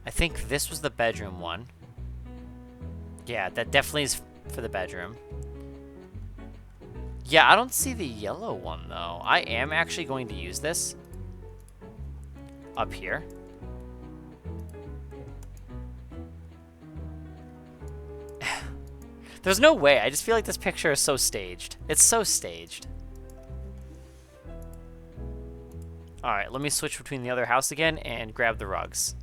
I think this was the bedroom one. Yeah, that definitely is for the bedroom. Yeah, I don't see the yellow one, though. I am actually going to use this up here. There's no way. I just feel like this picture is so staged. It's so staged. Alright, let me switch between the other house again and grab the rugs.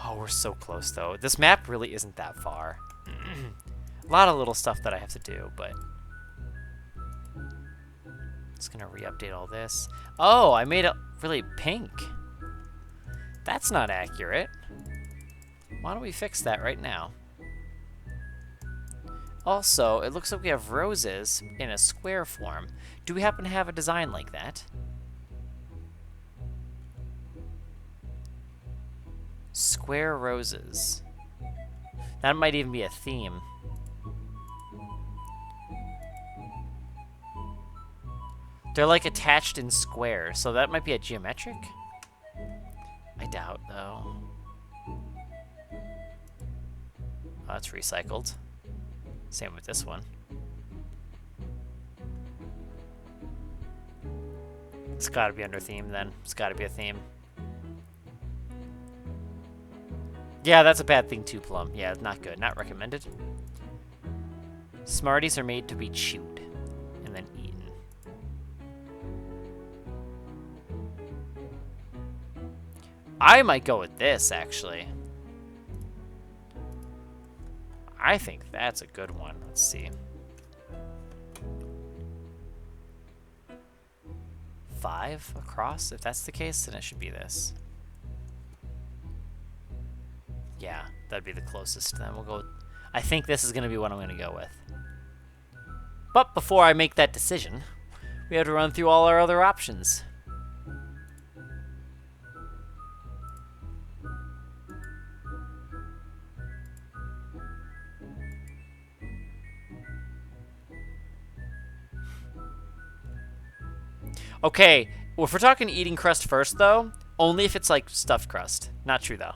Oh, we're so close, though. This map really isn't that far. A lot of little stuff that I have to do, but... Just gonna re-update all this. Oh, I made it really pink. That's not accurate. Why don't we fix that right now? Also, it looks like we have roses in a square form. Do we happen to have a design like that? Square roses. That might even be a theme. They're like attached in squares, so that might be a geometric? I doubt, though. Oh, that's recycled. Same with this one. It's gotta be under theme, then. It's gotta be a theme. Yeah, that's a bad thing too, Plum. Yeah, not good. Not recommended. Smarties are made to be chewed and then eaten. I might go with this, actually. I think that's a good one. Let's see. 5 across? If that's the case, then it should be this. Yeah, that'd be the closest. Then we'll go with, I think this is going to be what I'm going to go with. But before I make that decision, we have to run through all our other options. Okay, well, if we're talking eating crust first, though, only if it's like stuffed crust. Not true, though.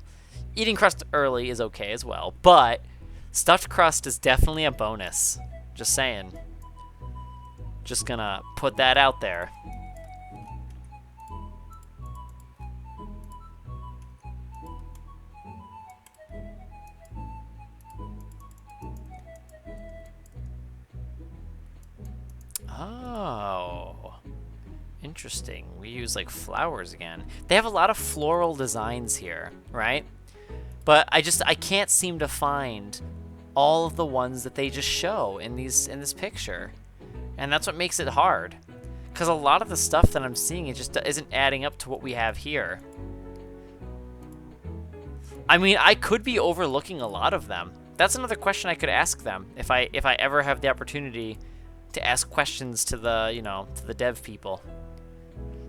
Eating crust early is okay as well, but stuffed crust is definitely a bonus. Just saying. Just gonna put that out there. Oh. Interesting. We use like flowers again. They have a lot of floral designs here, right? But I can't seem to find all of the ones that they just show in this picture. And that's what makes it hard. Because a lot of the stuff that I'm seeing, it just isn't adding up to what we have here. I mean, I could be overlooking a lot of them. That's another question I could ask them if I ever have the opportunity to ask questions to the, to the dev people.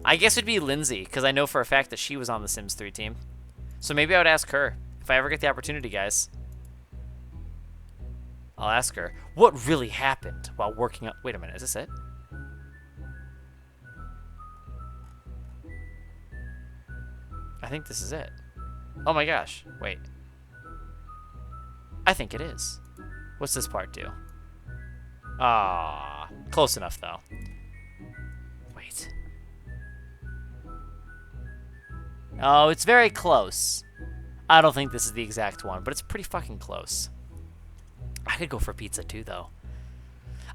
I guess it'd be Lindsay, because I know for a fact that she was on the Sims 3 team. So maybe I would ask her if I ever get the opportunity, guys. I'll ask her what really happened while working on... Wait a minute, is this it? I think this is it. Oh my gosh, wait. I think it is. What's this part do? Ah, close enough though. Wait. Oh, it's very close. I don't think this is the exact one, but it's pretty fucking close. I could go for pizza too, though.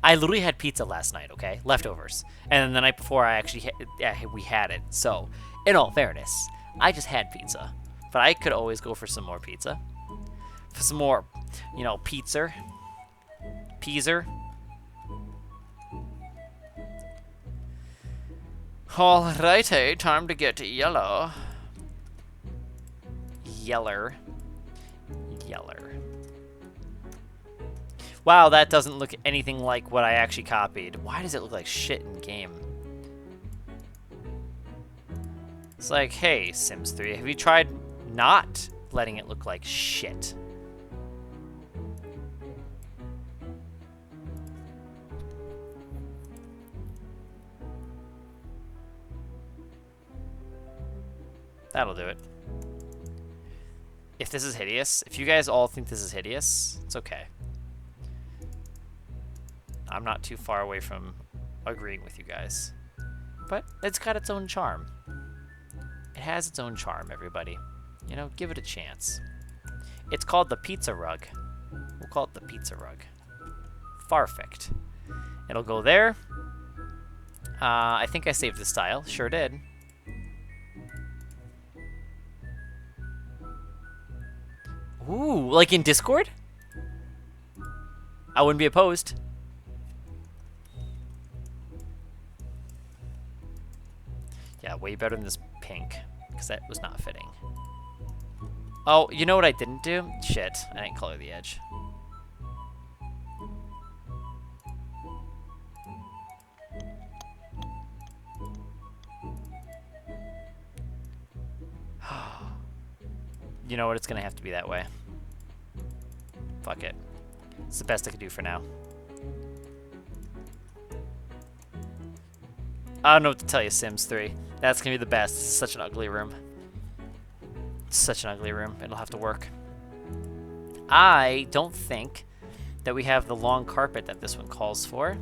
I literally had pizza last night, okay? Leftovers. And then the night before, we had it. So, in all fairness, I just had pizza. But I could always go for some more pizza. For some more, pizza. Peaser. Alrighty, time to get yellow. Yeller. Wow, that doesn't look anything like what I actually copied. Why does it look like shit in game? It's like, hey, Sims 3, have you tried not letting it look like shit? That'll do it. If this is hideous, if you guys all think this is hideous, it's okay. I'm not too far away from agreeing with you guys. But it's got its own charm. It has its own charm, everybody. Give it a chance. It's called the pizza rug. We'll call it the pizza rug. Farfect. It'll go there. I think I saved the style. Sure did. Ooh, like in Discord? I wouldn't be opposed. Yeah, way better than this pink, because that was not fitting. Oh, you know what I didn't do? Shit, I didn't color the edge. You know what? It's gonna have to be that way. Fuck it. It's the best I can do for now. I don't know what to tell you, Sims 3. That's gonna be the best. This is such an ugly room. It's such an ugly room. It'll have to work. I don't think that we have the long carpet that this one calls for.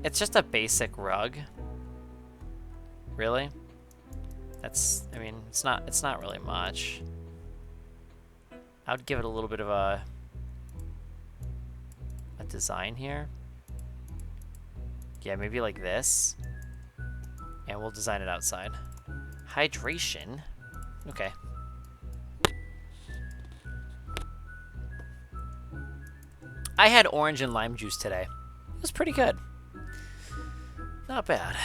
It's just a basic rug. Really? That's, I mean, it's not really much. I would give it a little bit of a design here. Yeah, maybe like this. And we'll design it outside. Hydration. Okay. I had orange and lime juice today. It was pretty good. Not bad.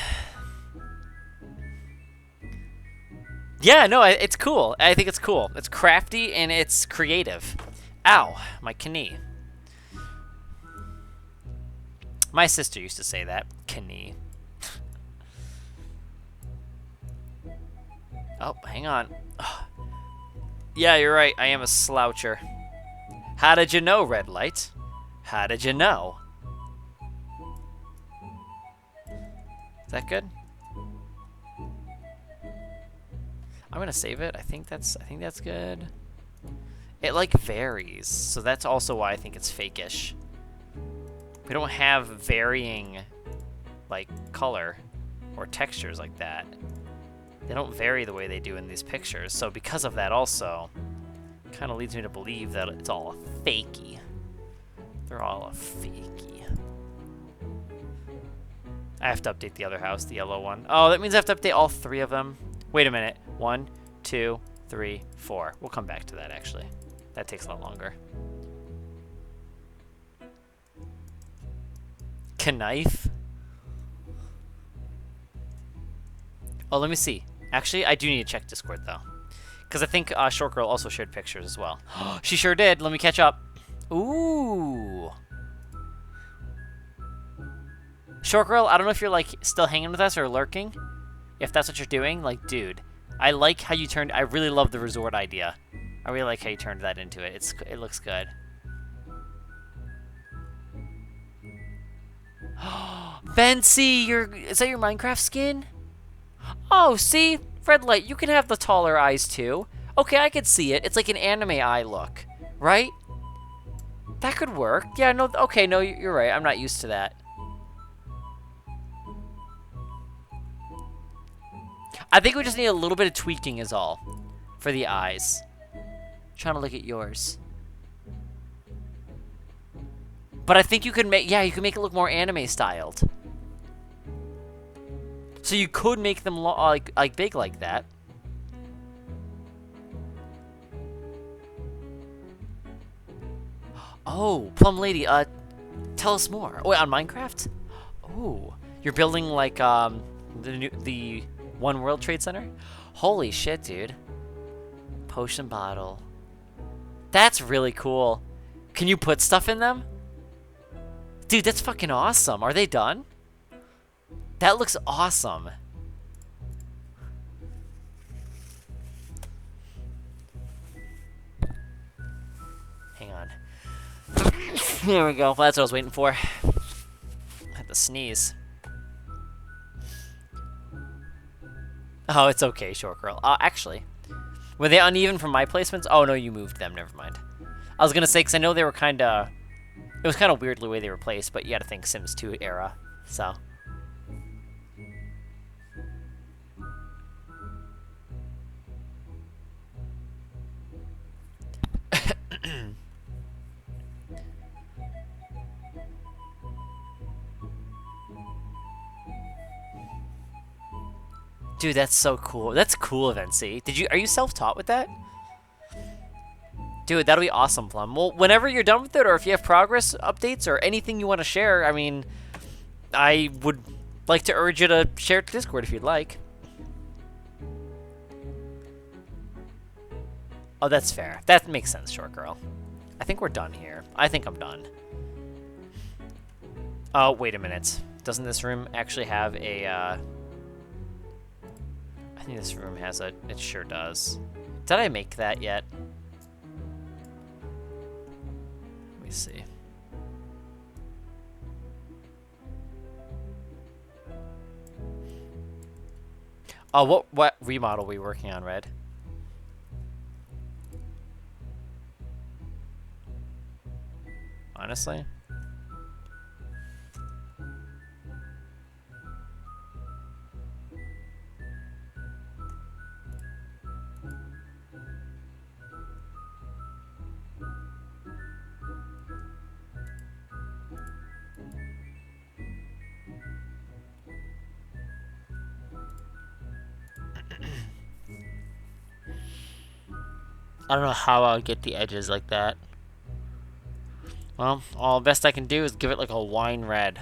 Yeah, no, it's cool. I think it's cool. It's crafty and it's creative. Ow, my knee. My sister used to say that. Knee. Oh, hang on. Yeah, you're right. I am a sloucher. How did you know, red light? How did you know? Is that good? I'm gonna save it. I think that's good. It like varies, so that's also why I think it's fake-ish. We don't have varying like color or textures like that. They don't vary the way they do in these pictures, so because of that also, kind of leads me to believe that it's all a fakey. They're all a fakey. I have to update the other house, the yellow one. Oh, that means I have to update all 3 of them. Wait a minute. 1, 2, 3, 4. We'll come back to that, actually. That takes a lot longer. Knife? Oh, let me see. Actually, I do need to check Discord, though. Because I think Short Girl also shared pictures as well. She sure did. Let me catch up. Ooh. Short Girl, I don't know if you're, like, still hanging with us or lurking. If that's what you're doing, like, dude. I like how you turned... I really love the resort idea. I really like how you turned that into it. It looks good. Bency, is that your Minecraft skin? Oh, see? Red light, you can have the taller eyes, too. Okay, I could see it. It's like an anime eye look. Right? That could work. Yeah, no, okay, no, you're right. I'm not used to that. I think we just need a little bit of tweaking is all. For the eyes. Trying to look at yours. But I think you can make, yeah, you can make it look more anime styled. So you could make them like big like that. Oh, Plum Lady, tell us more. Oh, on Minecraft? Oh, you're building like the One World Trade Center? Holy shit, dude. Potion bottle. That's really cool. Can you put stuff in them? Dude, that's fucking awesome. Are they done? That looks awesome. Hang on. There we go. Well, that's what I was waiting for. I had to sneeze. Oh, it's okay, Short Girl. Actually, were they uneven from my placements? Oh, no, you moved them. Never mind. I was going to say, because I know they were kind of... It was kind of weird the way they were placed, but you got to think Sims 2 era, so... Dude, that's so cool. That's cool, Vinci. Are you self-taught with that? Dude, that'll be awesome, Plum. Well, whenever you're done with it, or if you have progress updates or anything you want to share, I mean, I would like to urge you to share it to Discord if you'd like. Oh, that's fair. That makes sense, Short Girl. I think we're done here. I think I'm done. Oh, wait a minute. Doesn't this room actually have a, I This room has a... It sure does. Did I make that yet? Let me see. Oh, what remodel are we working on, Red? Honestly? I don't know how I'll get the edges like that. Well, all best I can do is give it like a wine red.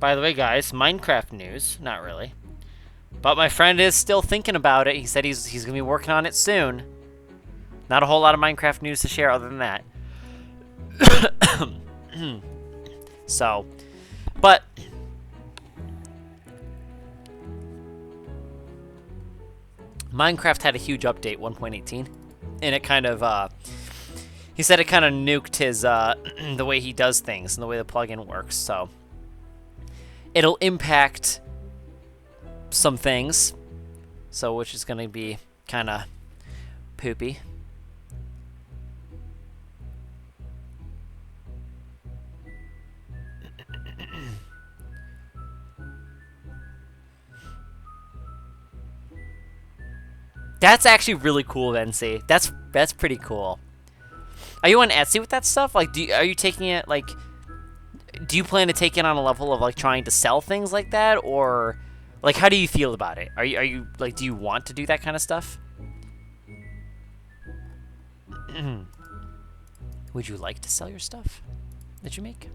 By the way, guys, Minecraft news. Not really. But my friend is still thinking about it. He said he's going to be working on it soon. Not a whole lot of Minecraft news to share other than that. So, but Minecraft had a huge update 1.18, and it kind of he said it kind of nuked his the way he does things and the way the plugin works. So it'll impact some things, so which is going to be kind of poopy. That's actually really cool, NC. That's pretty cool. Are you on Etsy with that stuff? Like, are you taking it, like, do you plan to take it on a level of, like, trying to sell things like that? Or, like, how do you feel about it? Are you like, do you want to do that kind of stuff? Would you like to sell your stuff that you make?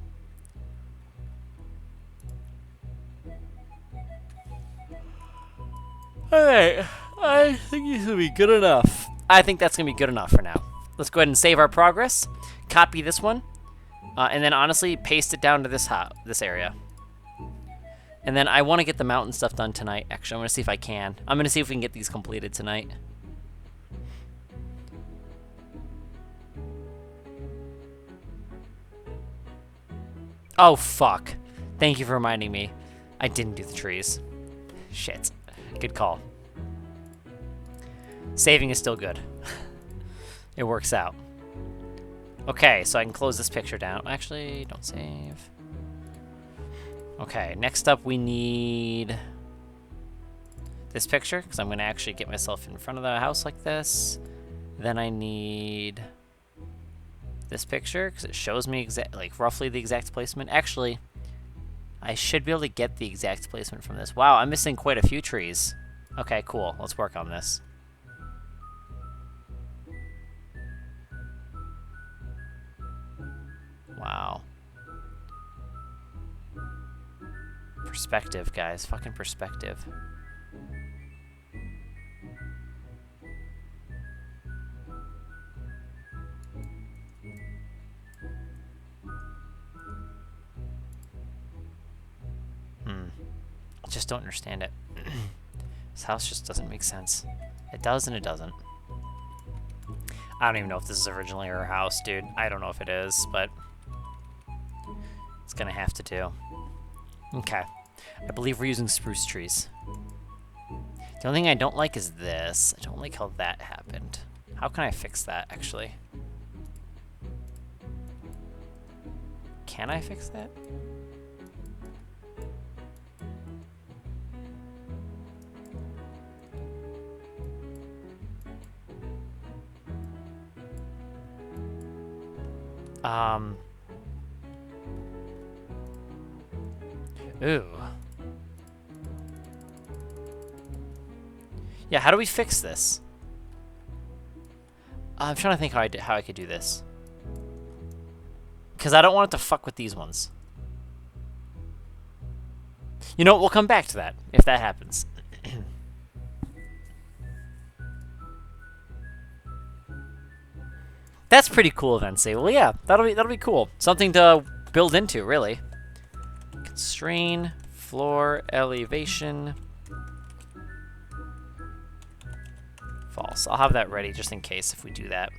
Alright, I think this will be good enough. I think that's going to be good enough for now. Let's go ahead and save our progress. Copy this one. And then, honestly, paste it down to this area. And then I want to get the mountain stuff done tonight. Actually, I'm going to see if I can. I'm going to see if we can get these completed tonight. Oh, fuck. Thank you for reminding me. I didn't do the trees. Shit. Good call. Saving is still good. It works out. Okay, so I can close this picture down. Actually, don't save. Okay, next up we need this picture, because I'm going to actually get myself in front of the house like this. Then I need this picture, because it shows me like roughly the exact placement. Actually, I should be able to get the exact placement from this. Wow, I'm missing quite a few trees. Okay, cool. Let's work on this. Wow. Perspective, guys. Fucking perspective. I just don't understand it. This house just doesn't make sense. It does and it doesn't. I don't even know if this is originally her house, dude. I don't know if it is, but it's gonna have to do. Okay. I believe we're using spruce trees. The only thing I don't like is this. I don't like how that happened. How can I fix that, actually? Can I fix that? Ooh. Yeah, how do we fix this? I'm trying to think how I could do this. Because I don't want it to fuck with these ones. You know what? We'll come back to that if that happens. That's pretty cool, Vinci. Well, yeah, that'll be cool. Something to build into, really. Constrain floor elevation. False. I'll have that ready just in case if we do that.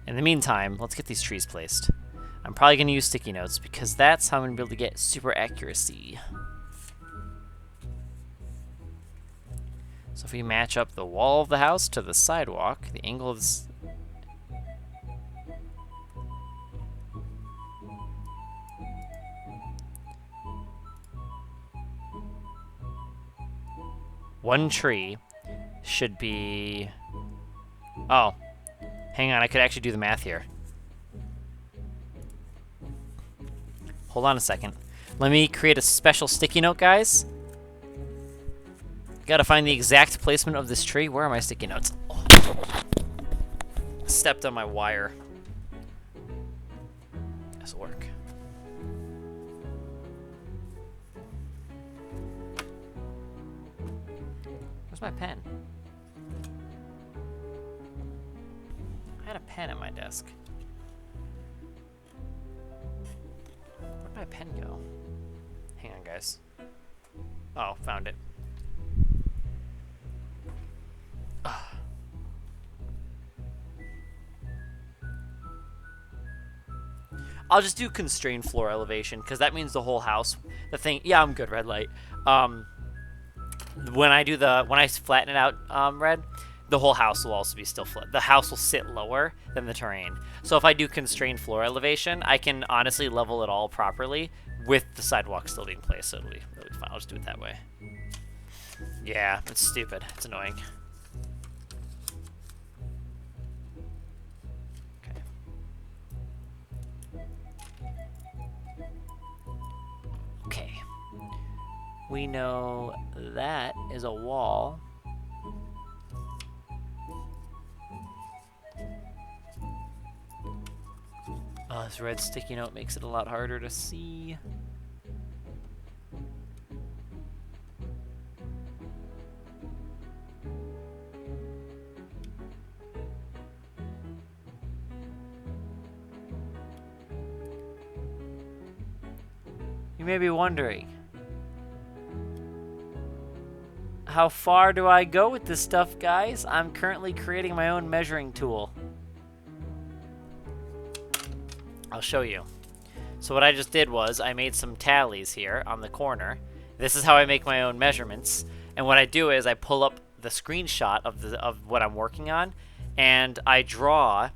In the meantime, let's get these trees placed. I'm probably going to use sticky notes because that's how I'm going to be able to get super accuracy. So if we match up the wall of the house to the sidewalk, the angle of this... One tree should be... Oh. Hang on, I could actually do the math here. Hold on a second. Let me create a special sticky note, guys. Gotta find the exact placement of this tree. Where are my sticky notes? Oh. Stepped on my wire. This'll work. Where's my pen? I had a pen at my desk. Where'd my pen go? Hang on, guys. Oh, found it. I'll just do constrained floor elevation, because that means the whole house. The thing, yeah, I'm good, red light. When I flatten it out, red, the whole house will also be still flat. The house will sit lower than the terrain. So if I do constrained floor elevation, I can honestly level it all properly with the sidewalk still being placed, so it'll be fine. I'll just do it that way. Yeah, it's stupid. It's annoying. Okay. We know that is a wall. Oh, this red sticky note makes it a lot harder to see. You may be wondering, how far do I go with this stuff, guys? I'm currently creating my own measuring tool. I'll show you. So what I just did was I made some tallies here on the corner. This is how I make my own measurements. And what I do is I pull up the screenshot of what I'm working on, and I draw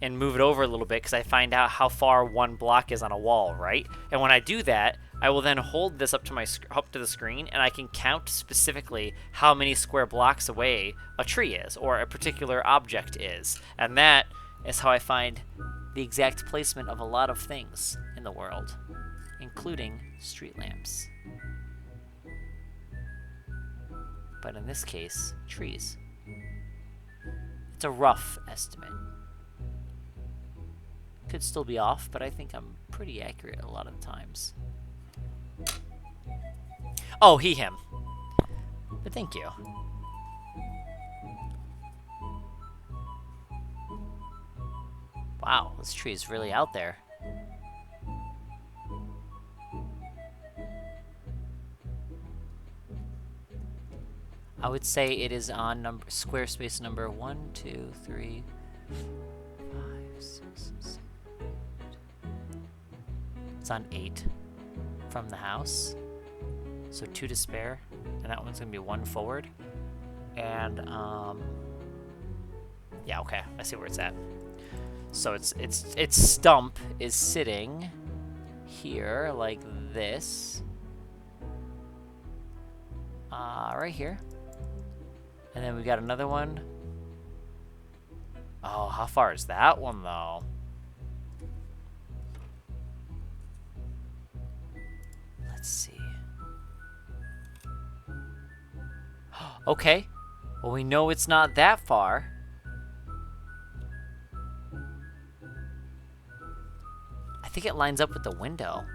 and move it over a little bit because I find out how far one block is on a wall, right? And when I do that, I will then hold this up to the screen, and I can count specifically how many square blocks away a tree is or a particular object is. And that is how I find the exact placement of a lot of things in the world, including street lamps. But in this case, trees. It's a rough estimate. Could still be off, but I think I'm pretty accurate a lot of the times. Oh, he, him. But thank you. Wow, this tree is really out there. I would say it is on square space number 1, 2, 3, 5, 6, 7, 8. It's on 8 from the house. So 2 to spare, and that one's gonna be 1 forward. And yeah, okay, I see where it's at. So its stump is sitting here like this, right here, and then we got another one. Oh, how far is that one though? Let's see. Okay, well we know it's not that far. I think it lines up with the window.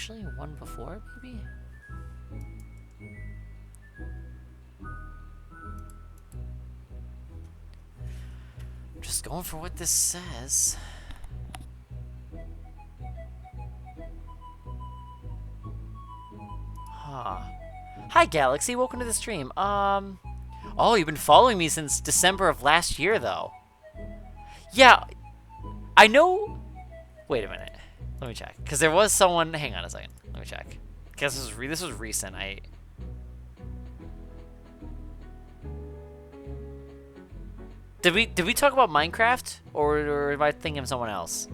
actually? One before, maybe? Just going for what this says. Huh. Hi, Galaxy. Welcome to the stream. Oh, you've been following me since December of last year, though. Yeah, I know... Wait a minute. Let me check. Because there was someone... Hang on a second. Let me check. Because this was recent. Did we talk about Minecraft? Or am I thinking of someone else?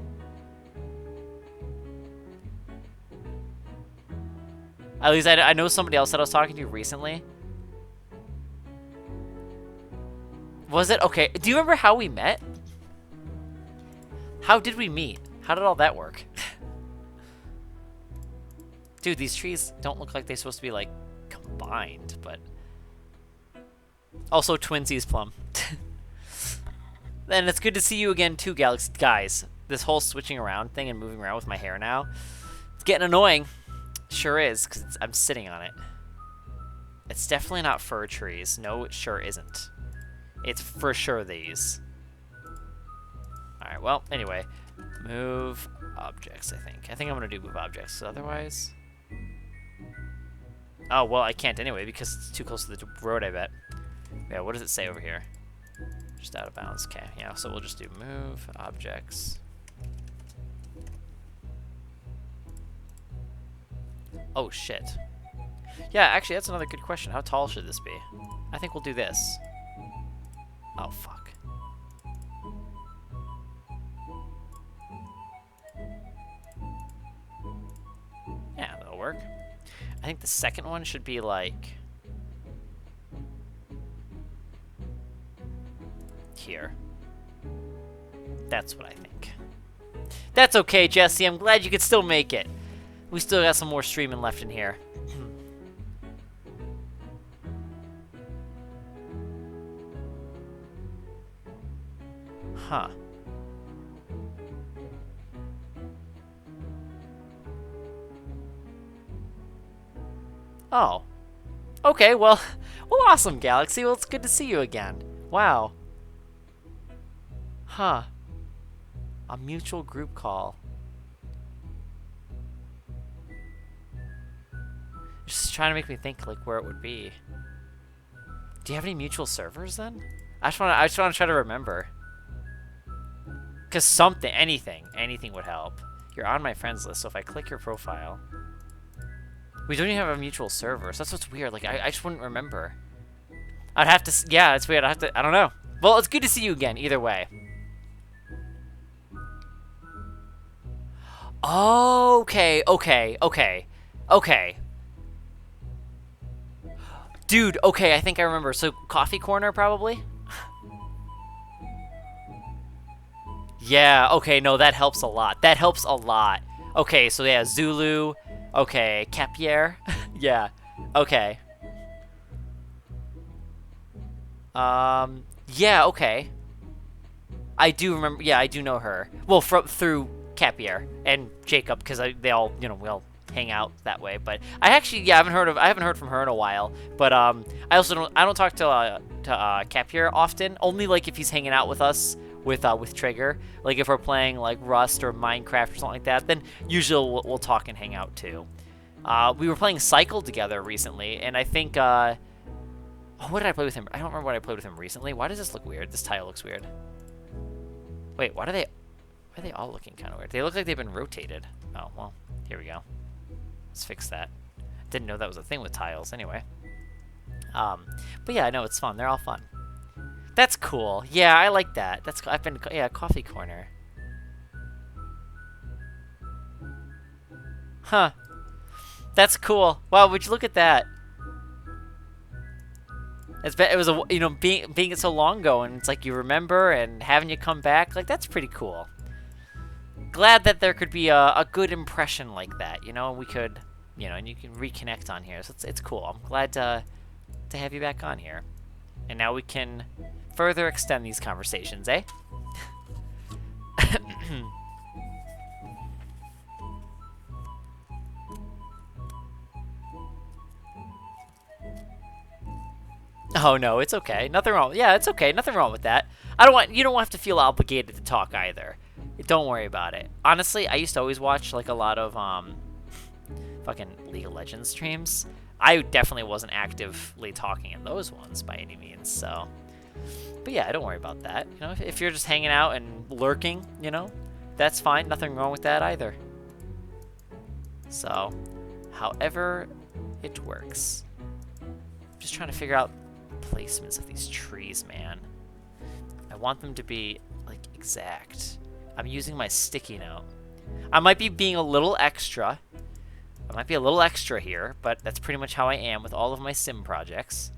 At least I know somebody else that I was talking to recently. Was it? Okay. Do you remember how we met? How did we meet? How did all that work? Dude, these trees don't look like they're supposed to be, like, combined, but... Also, Twinsies Plum. And it's good to see you again, too, Galaxy. Guys, this whole switching around thing and moving around with my hair now, it's getting annoying. Sure is, because I'm sitting on it. It's definitely not fir trees. No, it sure isn't. It's for sure these. Alright, well, anyway. Move objects, I think. I think I'm going to do move objects. Otherwise... Oh, well, I can't anyway, because it's too close to the road, I bet. Yeah, what does it say over here? Just out of bounds. Okay, yeah, so we'll just do move objects. Oh, shit. Yeah, actually, that's another good question. How tall should this be? I think we'll do this. Oh, fuck. Yeah, that'll work. I think the second one should be, like... here. That's what I think. That's okay, Jesse. I'm glad you could still make it. We still got some more streaming left in here. Huh. Oh. Okay, well, awesome, Galaxy. Well, it's good to see you again. Wow. Huh. A mutual group call. Just trying to make me think, like, where it would be. Do you have any mutual servers, then? I just want to try to remember. Because something, anything would help. You're on my friends list, so if I click your profile... We don't even have a mutual server, so that's what's weird. Like, I just wouldn't remember. I'd have to... Yeah, it's weird. I don't know. Well, it's good to see you again, either way. Okay. Dude, okay, I think I remember. So, Coffee Corner, probably? Yeah, okay, no, that helps a lot. That helps a lot. Okay, so yeah, Zulu. Okay, Capier. Yeah, okay. Yeah, okay. I do remember, yeah, I do know her. Well, through Capier and Jacob, because they all, you know, we all hang out that way. But I actually, yeah, I haven't heard from her in a while. But I also don't talk to Capier often. Only like if he's hanging out with us with Trigger. Like if we're playing like Rust or Minecraft or something like that, then usually we'll talk and hang out too. We were playing Cycle together recently, and I think oh, what did I play with him? I don't remember what I played with him recently. Why does this look weird? This tile looks weird. Wait, why are they all looking kind of weird? They look like they've been rotated. Oh, well, here we go. Let's fix that. Didn't know that was a thing with tiles anyway. But yeah, I know it's fun. They're all fun. That's cool. Yeah, I like that. That's I've been yeah, Coffee Corner. Huh. That's cool. Wow, would you look at that? It was a, you know, being it so long ago, and it's like you remember and having you come back, like that's pretty cool. Glad that there could be a good impression like that, you know. We could, you know, and you can reconnect on here, so it's cool. I'm glad to have you back on here, and now we can further extend these conversations, eh? Oh no, it's okay. Nothing wrong. Yeah, it's okay. Nothing wrong with that. I don't want you don't have to feel obligated to talk either. Don't worry about it. Honestly, I used to always watch like a lot of fucking League of Legends streams. I definitely wasn't actively talking in those ones by any means. So, but yeah, don't worry about that. You know, if you're just hanging out and lurking, you know, that's fine. Nothing wrong with that either. So, however it works. I'm just trying to figure out placements of these trees, man. I want them to be like exact. I'm using my sticky note. I might be being a little extra. I might be a little extra here, but that's pretty much how I am with all of my sim projects.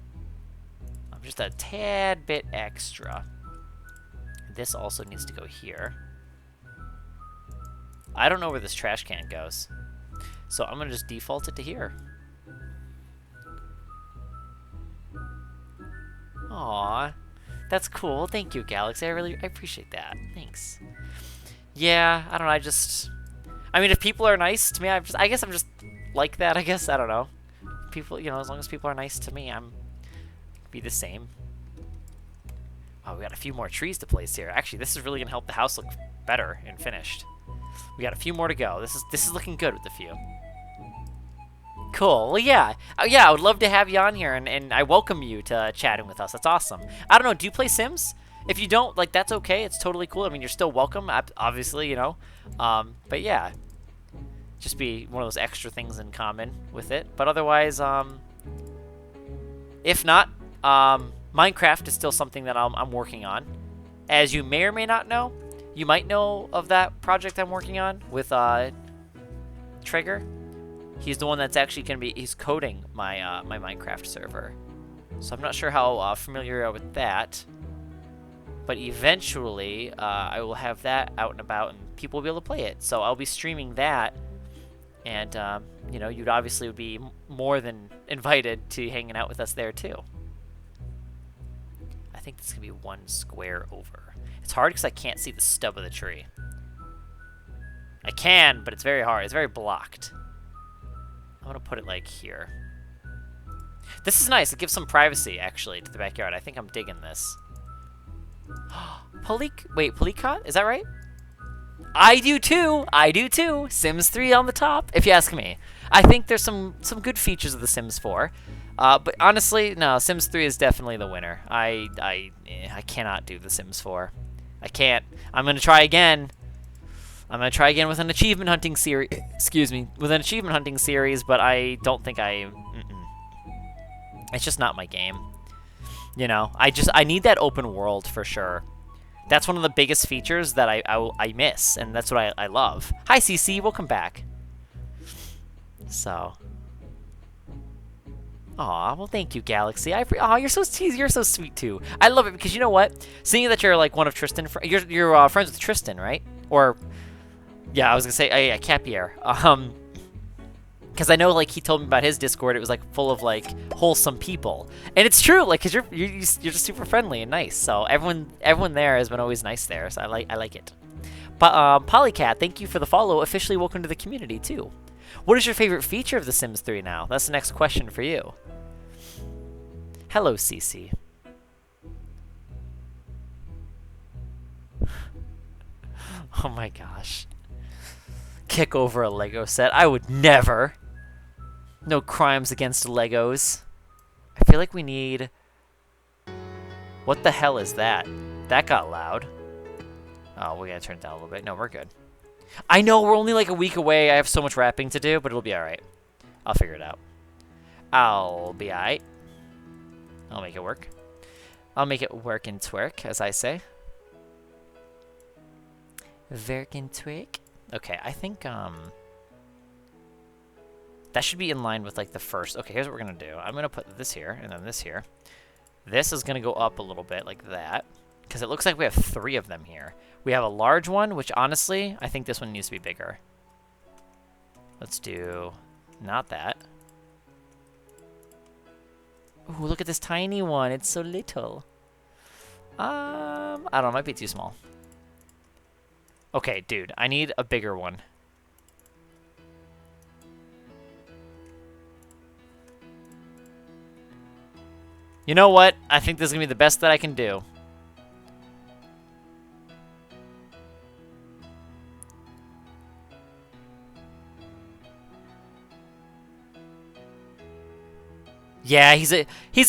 I'm just a tad bit extra. This also needs to go here. I don't know where this trash can goes, so I'm gonna just default it to here. Aw, that's cool. Thank you, Galaxy. I appreciate that. Thanks. Yeah, I don't know. I mean, if people are nice to me, I guess I'm just like that. I guess I don't know. People, you know, as long as people are nice to me, I'm be the same. Oh, we got a few more trees to place here. Actually, this is really gonna help the house look better and finished. We got a few more to go. This is looking good with the few. Cool. Well, yeah. Yeah, I would love to have you on here, and I welcome you to chatting with us. That's awesome. I don't know, do you play Sims? If you don't, like, that's okay. It's totally cool. I mean, you're still welcome, obviously, you know. But yeah, just be one of those extra things in common with it. But otherwise, if not, Minecraft is still something that I'm working on. As you may or may not know, you might know of that project I'm working on with Trigger. He's the one that's actually going to be, he's coding my my Minecraft server. So I'm not sure how familiar you are with that. But eventually, I will have that out and about, and people will be able to play it. So I'll be streaming that. And, you know, you'd obviously be more than invited to hanging out with us there, too. I think this is going to be one square over. It's hard because I can't see the stub of the tree. I can, but it's very hard. It's very blocked. I'm going to put it, like, here. This is nice. It gives some privacy, actually, to the backyard. I think I'm digging this. Polycot? Is that right? I do too! I do too! Sims 3 on the top, if you ask me. I think there's some good features of The Sims 4. But honestly, no, Sims 3 is definitely the winner. I cannot do The Sims 4. I can't. I'm going to try again. I'm going to try again with an achievement hunting series. Excuse me. With an achievement hunting series, but I don't think it's just not my game. You know, I need that open world for sure. That's one of the biggest features that I miss, and that's what I love. Hi, CC. Welcome back. So. Aw, well, thank you, Galaxy. Aw, you're so sweet too. I love it because you know what? Seeing that you're like one of Tristan, you're friends with Tristan, right? Or, yeah, I was gonna say, Capier. Because I know, like, he told me about his Discord. It was like full of like wholesome people, and it's true. Like, cause you're just super friendly and nice. So everyone there has been always nice there. So I like it. But Polycat, thank you for the follow. Officially welcome to the community too. What is your favorite feature of The Sims 3 now? That's the next question for you. Hello, CC. Oh my gosh. Kick over a Lego set. I would never. No crimes against Legos. I feel like we need... What the hell is that? That got loud. Oh, we gotta turn it down a little bit. No, we're good. I know, we're only like a week away. I have so much wrapping to do, but it'll be alright. I'll figure it out. I'll be alright. I'll make it work. I'll make it work and twerk, as I say. Work and twerk. Okay, I think, that should be in line with, like, the first. Okay, here's what we're going to do. I'm going to put this here, and then this here. This is going to go up a little bit, like that. Because it looks like we have 3 of them here. We have a large one, which, honestly, I think this one needs to be bigger. Let's do not that. Ooh, look at this tiny one. It's so little. I don't know. It might be too small. Okay, dude. I need a bigger one. You know what? I think this is going to be the best that I can do. Yeah, he's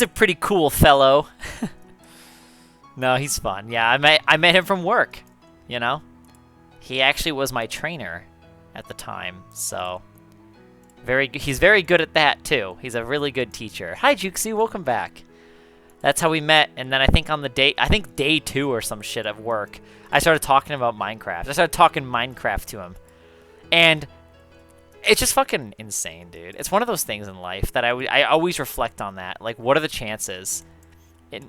a pretty cool fellow. No, he's fun. Yeah, I met him from work, you know? He actually was my trainer at the time, so he's very good at that too. He's a really good teacher. Hi Jukesy, welcome back. That's how we met, and then I think on day 2 or some shit of work, I started talking about Minecraft. I started talking Minecraft to him. And it's just fucking insane, dude. It's one of those things in life that I always reflect on that. Like, what are the chances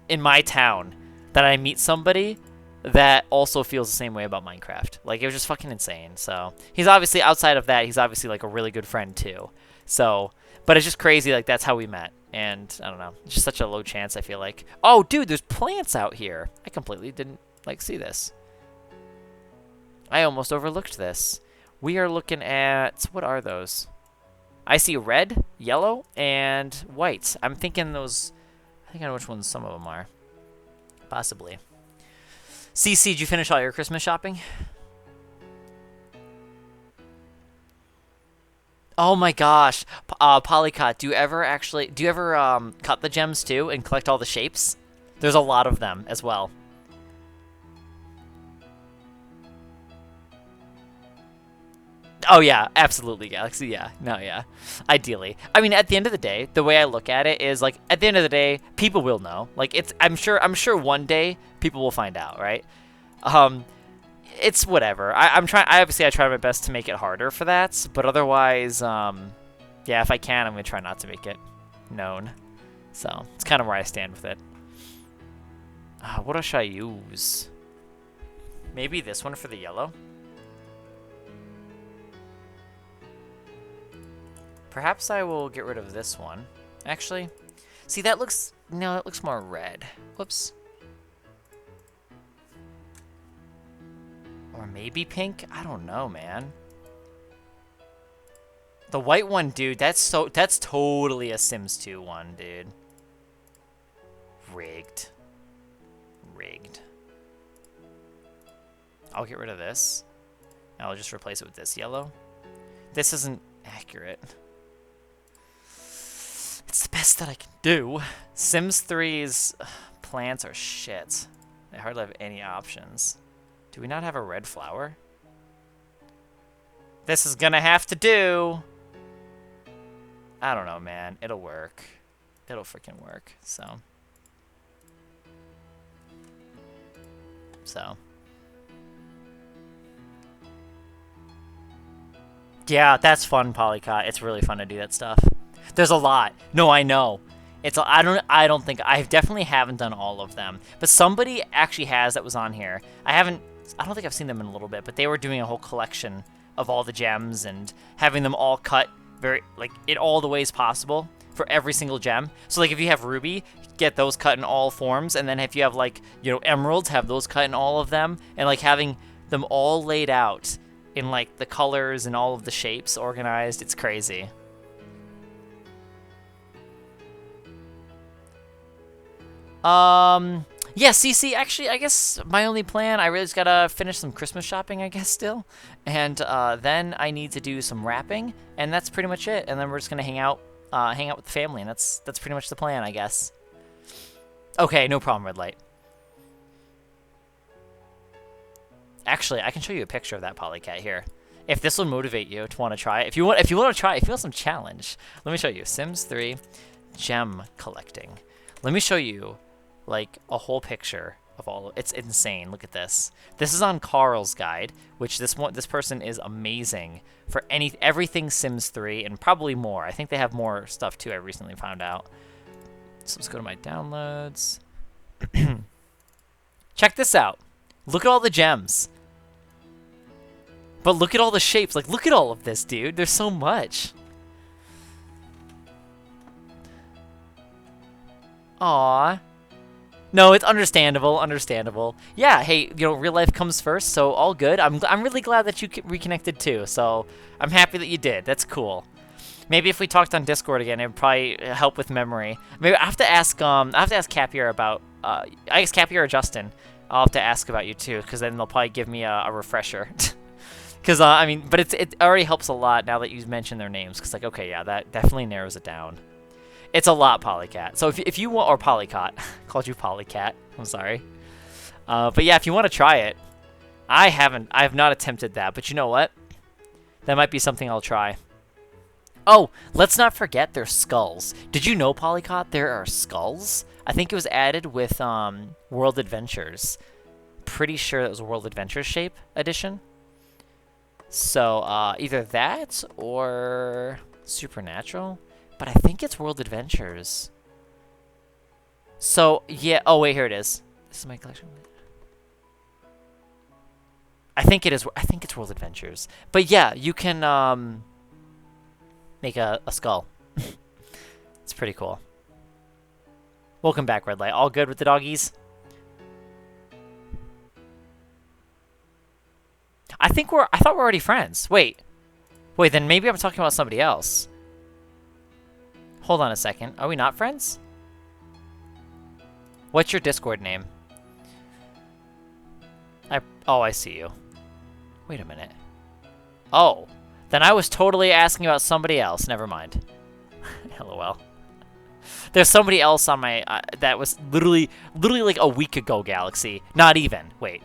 in my town that I meet somebody that also feels the same way about Minecraft? Like, it was just fucking insane. So, he's obviously, outside of that, he's obviously, like, a really good friend, too. So, but it's just crazy, like, that's how we met. And, I don't know, it's just such a low chance, I feel like. Oh, dude, there's plants out here. I completely didn't, like, see this. I almost overlooked this. We are looking at, what are those? I see red, yellow, and white. I'm thinking those, I think I know which ones some of them are. Possibly. CC, did you finish all your Christmas shopping? Oh my gosh. Polycot, do you ever cut the gems too and collect all the shapes? There's a lot of them as well. Oh yeah, absolutely, Galaxy, yeah. No, yeah. Ideally. I mean, at the end of the day, the way I look at it is, like, at the end of the day, people will know. Like, I'm sure one day people will find out, right? It's whatever. I try my best to make it harder for that, but otherwise, yeah, if I can, I'm gonna try not to make it known. So, it's kind of where I stand with it. What else should I use? Maybe this one for the yellow? Perhaps I will get rid of this one. Actually, see, that looks more red. Whoops. Or maybe pink? I don't know, man. The white one, dude, that's totally a Sims 2 one, dude. Rigged. I'll get rid of this. I'll just replace it with this yellow. This isn't accurate. It's the best that I can do. Sims 3's plants are shit. They hardly have any options. Do we not have a red flower? This is gonna have to do. I don't know, man. It'll work. It'll freaking work. So. Yeah, that's fun, Polycot. It's really fun to do that stuff. There's a lot. No, I know. I don't think I definitely haven't done all of them, but somebody actually has that was on here. I don't think I've seen them in a little bit, but they were doing a whole collection of all the gems and having them all cut in all the ways possible for every single gem. So like if you have ruby, get those cut in all forms, and then if you have emeralds, have those cut in all of them, and like having them all laid out in like the colors and all of the shapes organized. It's crazy. Yeah, CC, actually, I guess my only plan, I really just gotta finish some Christmas shopping, I guess, still. And, then I need to do some wrapping, and that's pretty much it. And then we're just gonna hang out with the family, and that's pretty much the plan, I guess. Okay, no problem, red light. Actually, I can show you a picture of that Polycat here. If this will motivate you to want to try it. If you want to try it, if you want some challenge, let me show you. Sims 3 gem collecting. Let me show you like a whole picture of all of it's insane. Look at this. This is on Carl's guide, which this person is amazing for everything Sims 3 and probably more. I think they have more stuff too. I recently found out. So let's go to my downloads. Check this out. Look at all the gems. But look at all the shapes. Like, look at all of this, dude. There's so much. Aww. No, it's understandable. Yeah, hey, real life comes first, so all good. I'm really glad that you reconnected too, so I'm happy that you did. That's cool. Maybe if we talked on Discord again, it would probably help with memory. Maybe I have to ask Capier about I guess Capier or Justin. I'll have to ask about you too, because then they'll probably give me a refresher. Because I mean, but it already helps a lot now that you mentioned their names. Because like, okay, yeah, that definitely narrows it down. It's a lot, Polycat. So if you want, or Polycat, called you Polycat. I'm sorry. But yeah, if you want to try it, I have not attempted that. But you know what? That might be something I'll try. Oh, let's not forget their skulls. Did you know, Polycat, there are skulls? I think it was added with World Adventures. Pretty sure that was a World Adventures shape edition. So either that or Supernatural. But I think it's World Adventures. So, yeah. Oh, wait, here it is. This is my collection. I think it is. I think it's World Adventures. But yeah, you can make a skull. It's pretty cool. Welcome back, Red Light. All good with the doggies? I thought we're already friends. Wait, then maybe I'm talking about somebody else. Hold on a second. Are we not friends? What's your Discord name? Oh, I see you. Wait a minute. Oh, then I was totally asking about somebody else. Never mind. LOL. There's somebody else on my that was literally like a week ago, Galaxy. Not even. Wait.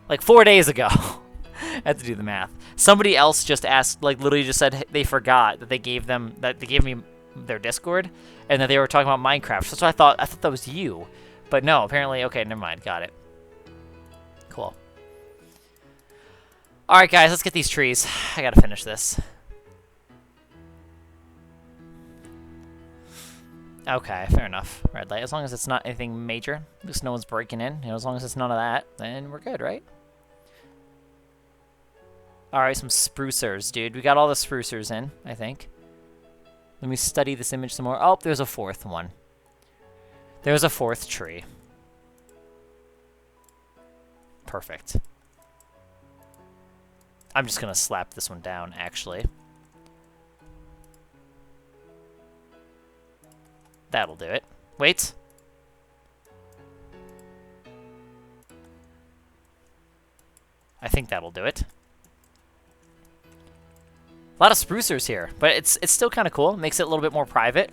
Like 4 days ago. I had to do the math. Somebody else just asked, like literally just said they forgot that they gave me their Discord, and that they were talking about Minecraft. So I thought that was you, but no, apparently. Okay, never mind. Got it. Cool. All right, guys, let's get these trees. I gotta finish this. Okay, fair enough. Red light. As long as it's not anything major, at least no one's breaking in. You know, as long as it's none of that, then we're good, right? All right, some sprucers, dude. We got all the sprucers in, I think. Let me study this image some more. Oh, there's a fourth one. There's a fourth tree. Perfect. I'm just gonna slap this one down, actually. That'll do it. Wait. I think that'll do it. A lot of sprucers here, but it's still kind of cool. Makes it a little bit more private.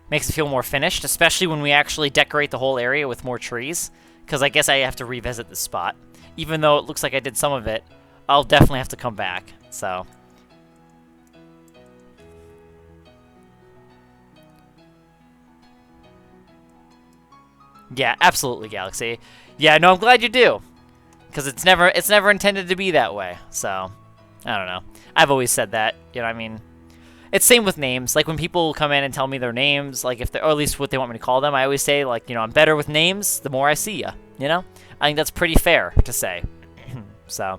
Makes it feel more finished, especially when we actually decorate the whole area with more trees. Because I guess I have to revisit this spot. Even though it looks like I did some of it, I'll definitely have to come back. So. Yeah, absolutely, Galaxy. Yeah, no, I'm glad you do. Because it's never intended to be that way. So, I don't know. I've always said that. You know what I mean? It's same with names. Like, when people come in and tell me their names, like, if they're, or at least what they want me to call them, I always say, like, you know, I'm better with names the more I see ya. You know? I think that's pretty fair to say. So.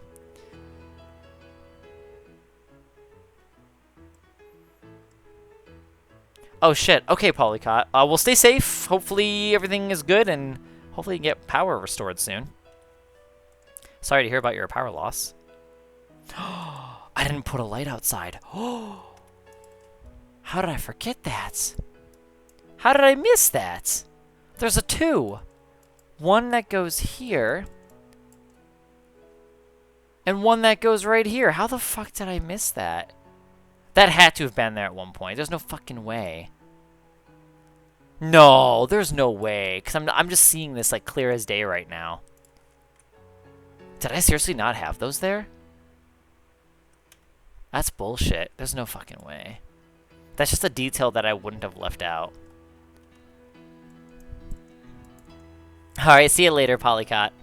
Oh, shit. Okay, Polycot. We'll stay safe. Hopefully everything is good, and hopefully you get power restored soon. Sorry to hear about your power loss. I didn't put a light outside. How did I forget that? How did I miss that? There's a 2. One that goes here. And one that goes right here. How the fuck did I miss that? That had to have been there at one point. There's no fucking way. No, there's no way. Because I'm just seeing this like clear as day right now. Did I seriously not have those there? That's bullshit. There's no fucking way. That's just a detail that I wouldn't have left out. Alright, see you later, Polycot.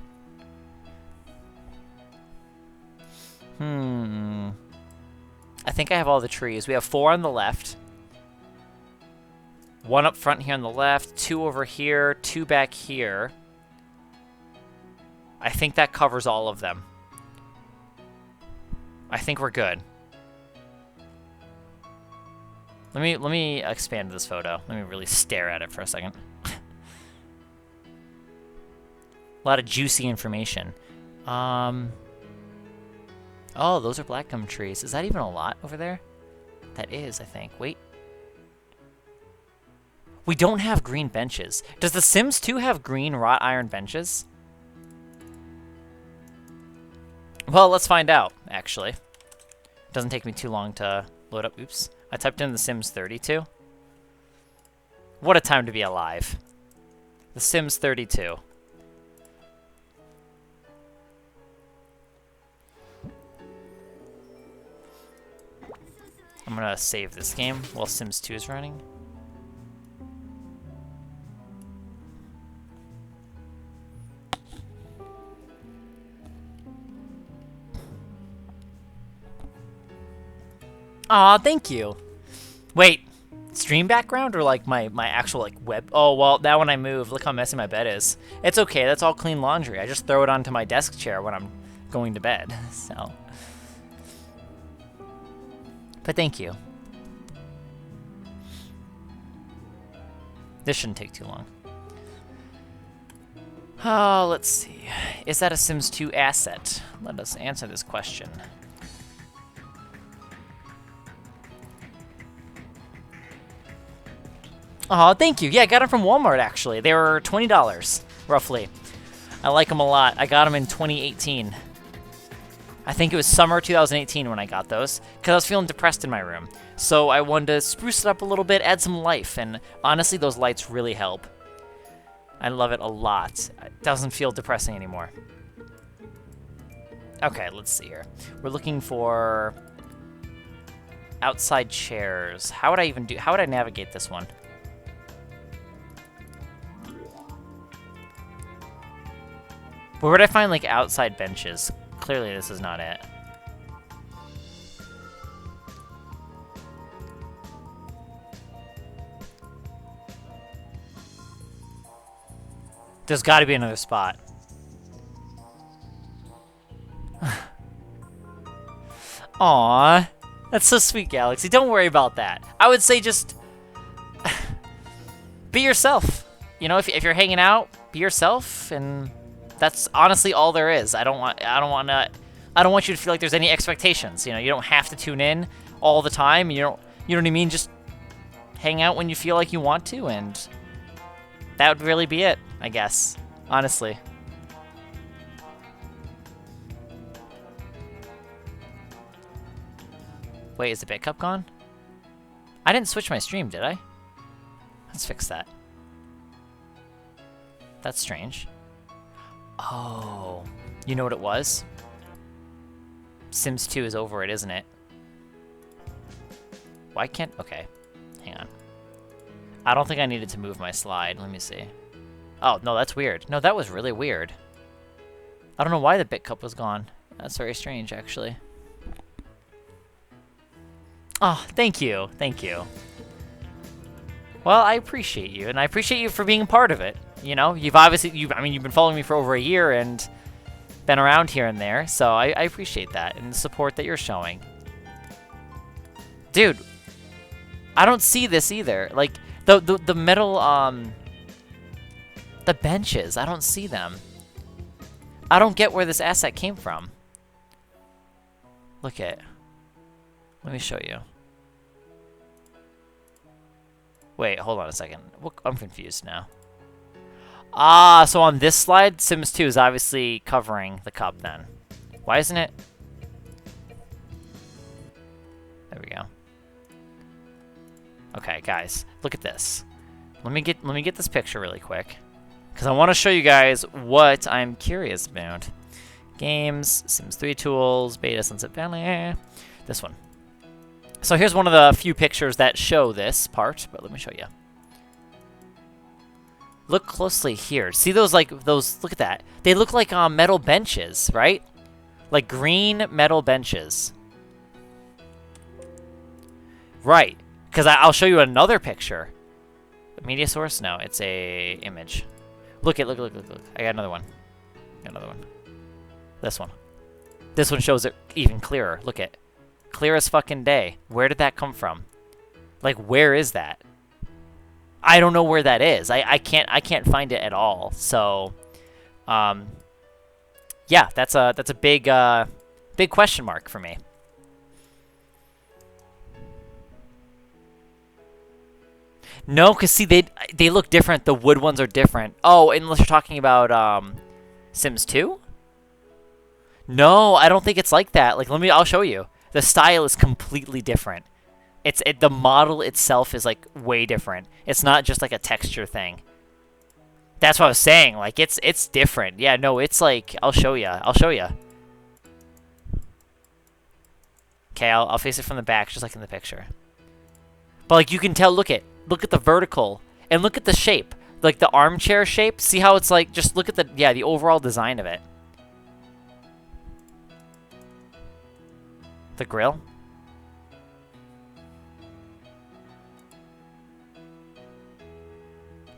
I think I have all the trees. We have 4 on the left. 1 up front here on the left. 2 over here. 2 back here. I think that covers all of them. I think we're good. Let me expand this photo. Let me really stare at it for a second. A lot of juicy information. Oh, those are black gum trees. Is that even a lot over there? That is, I think. Wait. We don't have green benches. Does The Sims 2 have green wrought iron benches? Well, let's find out, actually. It doesn't take me too long to load up. Oops. I typed in The Sims 32. What a time to be alive. The Sims 32. I'm gonna save this game while Sims 2 is running. Aw, thank you. Wait, stream background or like my actual like web? Oh, well, that when I move, look how messy my bed is. It's okay, that's all clean laundry. I just throw it onto my desk chair when I'm going to bed, so. But thank you. This shouldn't take too long. Oh, let's see. Is that a Sims 2 asset? Let us answer this question. Oh, thank you. Yeah, I got them from Walmart, actually. They were $20, roughly. I like them a lot. I got them in 2018. I think it was summer 2018 when I got those, because I was feeling depressed in my room. So I wanted to spruce it up a little bit, add some life, and honestly, those lights really help. I love it a lot. It doesn't feel depressing anymore. Okay, let's see here. We're looking for outside chairs. How would I navigate this one? Where would I find, like, outside benches? Clearly, this is not it. There's got to be another spot. Aww. That's so sweet, Galaxy. Don't worry about that. I would say just be yourself. You know, if you're hanging out, be yourself, and that's honestly all there is. I don't want you to feel like there's any expectations. You know, you don't have to tune in all the time. You know what I mean? Just hang out when you feel like you want to, and that would really be it, I guess. Honestly. Wait, is the bit cup gone? I didn't switch my stream, did I? Let's fix that. That's strange. Oh, you know what it was? Sims 2 is over it, isn't it? Why can't... Okay, hang on. I don't think I needed to move my slide. Let me see. Oh, no, that's weird. No, that was really weird. I don't know why the bit cup was gone. That's very strange, actually. Oh, thank you. Thank you. Well, I appreciate you, and I appreciate you for being a part of it. You know, you've been following me for over a year and been around here and there, so I appreciate that and the support that you're showing. Dude, I don't see this either. Like, the metal, the benches, I don't see them. I don't get where this asset came from. Look at, let me show you. Wait, hold on a second. I'm confused now. Ah, so on this slide, Sims 2 is obviously covering the cup then. Why isn't it? There we go. Okay, guys, look at this. Let me get this picture really quick, because I want to show you guys what I'm curious about. Games, Sims 3 tools, beta, Sunset Valley. This one. So here's one of the few pictures that show this part, but let me show you. Look closely here. See those, look at that. They look like metal benches, right? Like green metal benches. Right. Because I'll show you another picture. Media source? No, it's a image. Look. I got another one. This one. This one shows it even clearer. Look at. Clear as fucking day. Where did that come from? Like, where is that? I don't know where that is. I can't find it at all. So, yeah, that's a big Big question mark for me. No, because see, they look different. The wood ones are different. Oh, unless you're talking about Sims 2? No, I don't think it's like that. Like, I'll show you. The style is completely different. The model itself is like way different. It's not just like a texture thing. That's what I was saying. Like, it's different. Yeah, no, it's like, I'll show you. I'll show you. Okay, I'll face it from the back, just like in the picture. But like, you can tell. Look at the vertical, and look at the shape. Like the armchair shape. See how it's like? Just look at the overall design of it. The grill.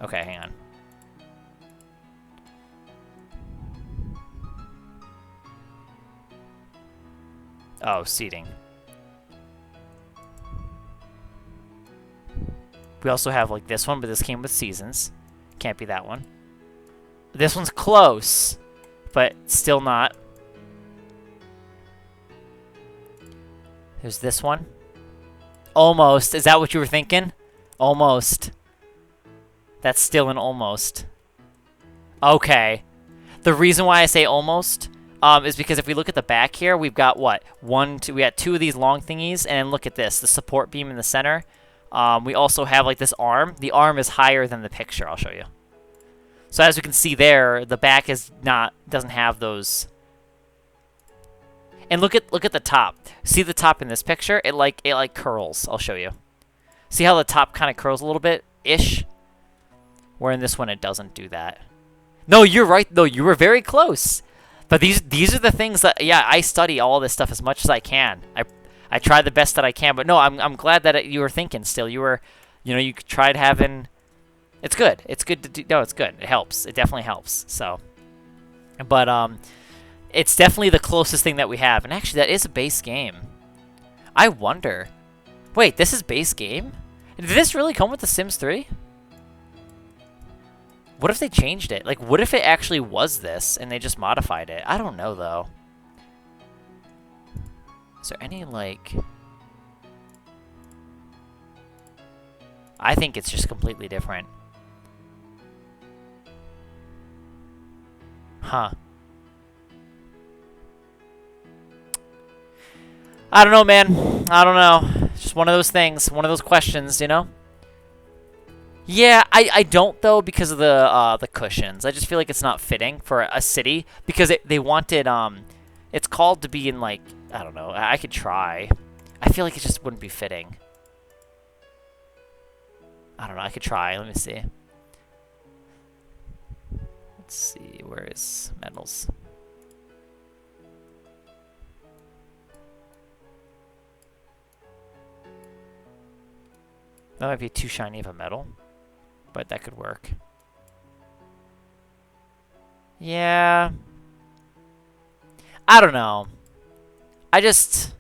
Okay, hang on. Oh, seating. We also have like this one, but this came with seasons. Can't be that one. This one's close, but still not. There's this one. Almost. Is that what you were thinking? Almost. That's still an almost. Okay. The reason why I say almost is because if we look at the back here, we've got what? We got two of these long thingies, and look at this, the support beam in the center. We also have like this arm. The arm is higher than the picture. I'll show you. So as we can see there, the back doesn't have those. And look at the top. See the top in this picture? It like curls. I'll show you. See how the top kind of curls a little bit ish? Where in this one it doesn't do that. No, you're right though. You were very close. But these are the things that I study all this stuff as much as I can. I try the best that I can. But no, I'm glad that you were thinking still. You were, you tried having. It's good. It's good to do. No, it's good. It helps. It definitely helps. So, but it's definitely the closest thing that we have. And actually, that is a base game. I wonder. Wait, this is base game? Did this really come with The Sims 3? What if they changed it? Like, what if it actually was this and they just modified it? I don't know, though. Is there any, like... I think it's just completely different. Huh. I don't know, man. I don't know. It's just one of those things. One of those questions, you know? Yeah, I don't, though, because of the cushions. I just feel like it's not fitting for a city. Because they wanted, it's called to be in, like, I don't know. I could try. I feel like it just wouldn't be fitting. I don't know. I could try. Let me see. Let's see. Where is metals? That might be too shiny of a metal, but that could work. Yeah. I don't know. I just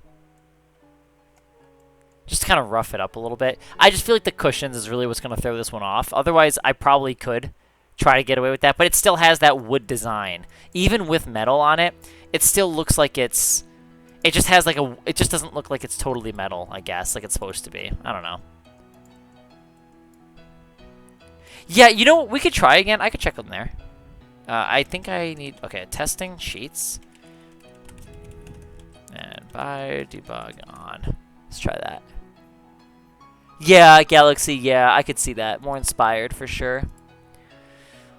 kind of rough it up a little bit. I just feel like the cushions is really what's going to throw this one off. Otherwise, I probably could try to get away with that, but it still has that wood design. Even with metal on it, it still looks like it's... It just has like a... It just doesn't look like it's totally metal, I guess, like it's supposed to be. I don't know. Yeah, you know what? We could try again. I could check on there. I think I need... Okay, testing sheets. And by debug on. Let's try that. Yeah, Galaxy. Yeah, I could see that. More inspired for sure.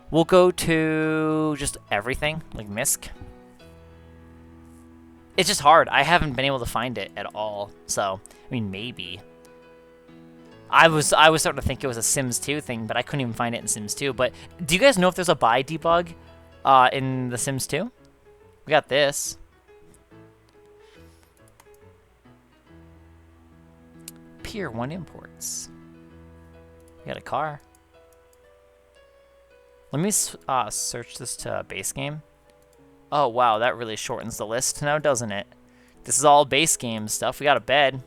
We'll go to just everything, like MISC. It's just hard. I haven't been able to find it at all. So, I mean, maybe. I was starting to think it was a Sims 2 thing, but I couldn't even find it in Sims 2. But do you guys know if there's a buy debug in the Sims 2? We got this. Pier 1 imports. We got a car. Let me search this to base game. Oh, wow, that really shortens the list now, doesn't it? This is all base game stuff. We got a bed.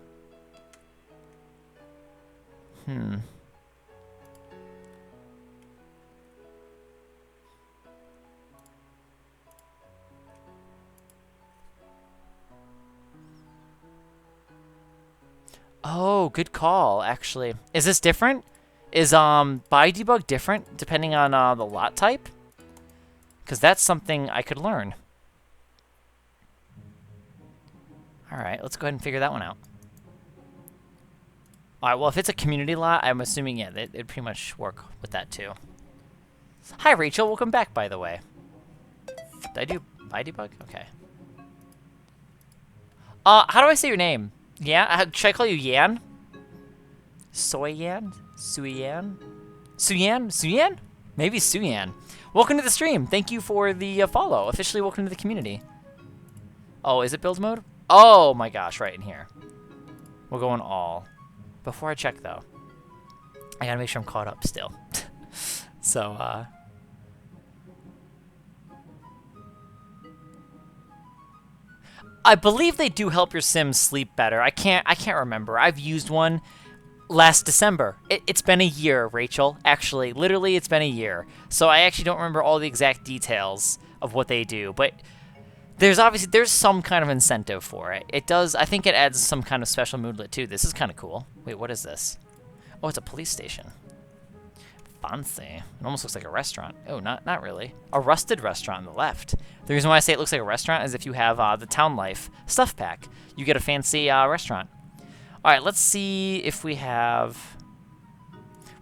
Oh, good call, actually. Is this different? Is buy debug different depending on the lot type? Because that's something I could learn. All right, let's go ahead and figure that one out. All right, well, if it's a community lot, I'm assuming, yeah, it'd pretty much work with that too. Hi, Rachel. Welcome back, by the way. Did I do buy debug? Okay. How do I say your name? Yeah? Should I call you Yan? Soyan? Suyan? Suyan? Suyan? Maybe Suyan. Welcome to the stream. Thank you for the follow. Officially welcome to the community. Oh, is it build mode? Oh my gosh, right in here. We're going all. Before I check, though, I gotta make sure I'm caught up still. So, I believe they do help your Sims sleep better. I can't remember. I've used one last December. It's been a year, Rachel. Actually, literally, it's been a year. So I actually don't remember all the exact details of what they do, but there's some kind of incentive for it. It does. I think it adds some kind of special moodlet too. This is kind of cool. Wait, what is this? Oh, it's a police station. Fancy. It almost looks like a restaurant. Oh, not really. A rusted restaurant on the left. The reason why I say it looks like a restaurant is if you have the Town Life stuff pack, you get a fancy restaurant. All right, let's see if we have.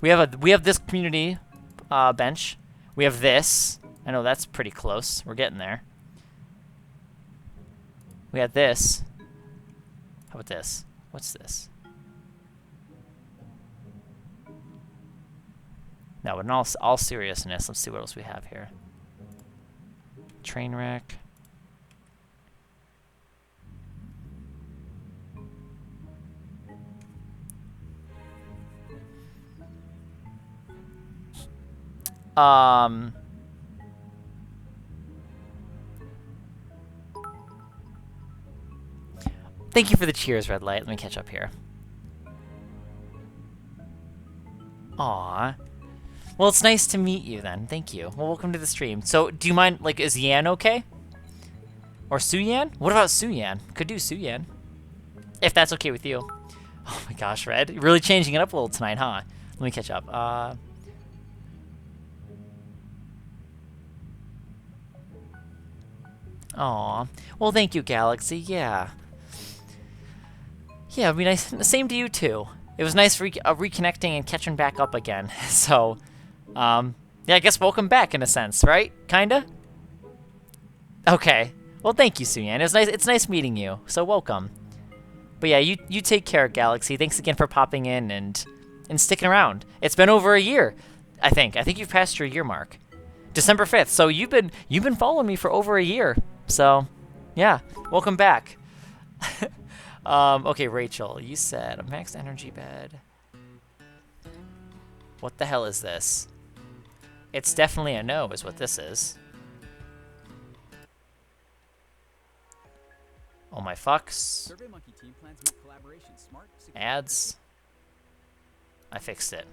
We have this community bench. We have this. I know that's pretty close. We're getting there. We have this. How about this? What's this? No, but in all seriousness, let's see what else we have here. Train wreck. Thank you for the cheers, Red Light. Let me catch up here. Aw. Well, it's nice to meet you then. Thank you. Well, welcome to the stream. So, do you mind, like, is Yan okay? Or Suyan? What about Suyan? Could do Suyan. If that's okay with you. Oh my gosh, Red. You're really changing it up a little tonight, huh? Let me catch up. Aw. Well, thank you, Galaxy. Yeah. Yeah, it'd be nice. Same to you, too. It was nice reconnecting and catching back up again. So, yeah, I guess welcome back in a sense, right? Kinda? Okay. Well, thank you, Suyan. It's nice meeting you. So welcome. But yeah, you take care, Galaxy. Thanks again for popping in and sticking around. It's been over a year, I think. I think you've passed your year mark. December 5th. So you've been following me for over a year. So, yeah, welcome back. Okay, Rachel, you said a max energy bed. What the hell is this? It's definitely a no, is what this is. Oh my fucks. Ads. I fixed it.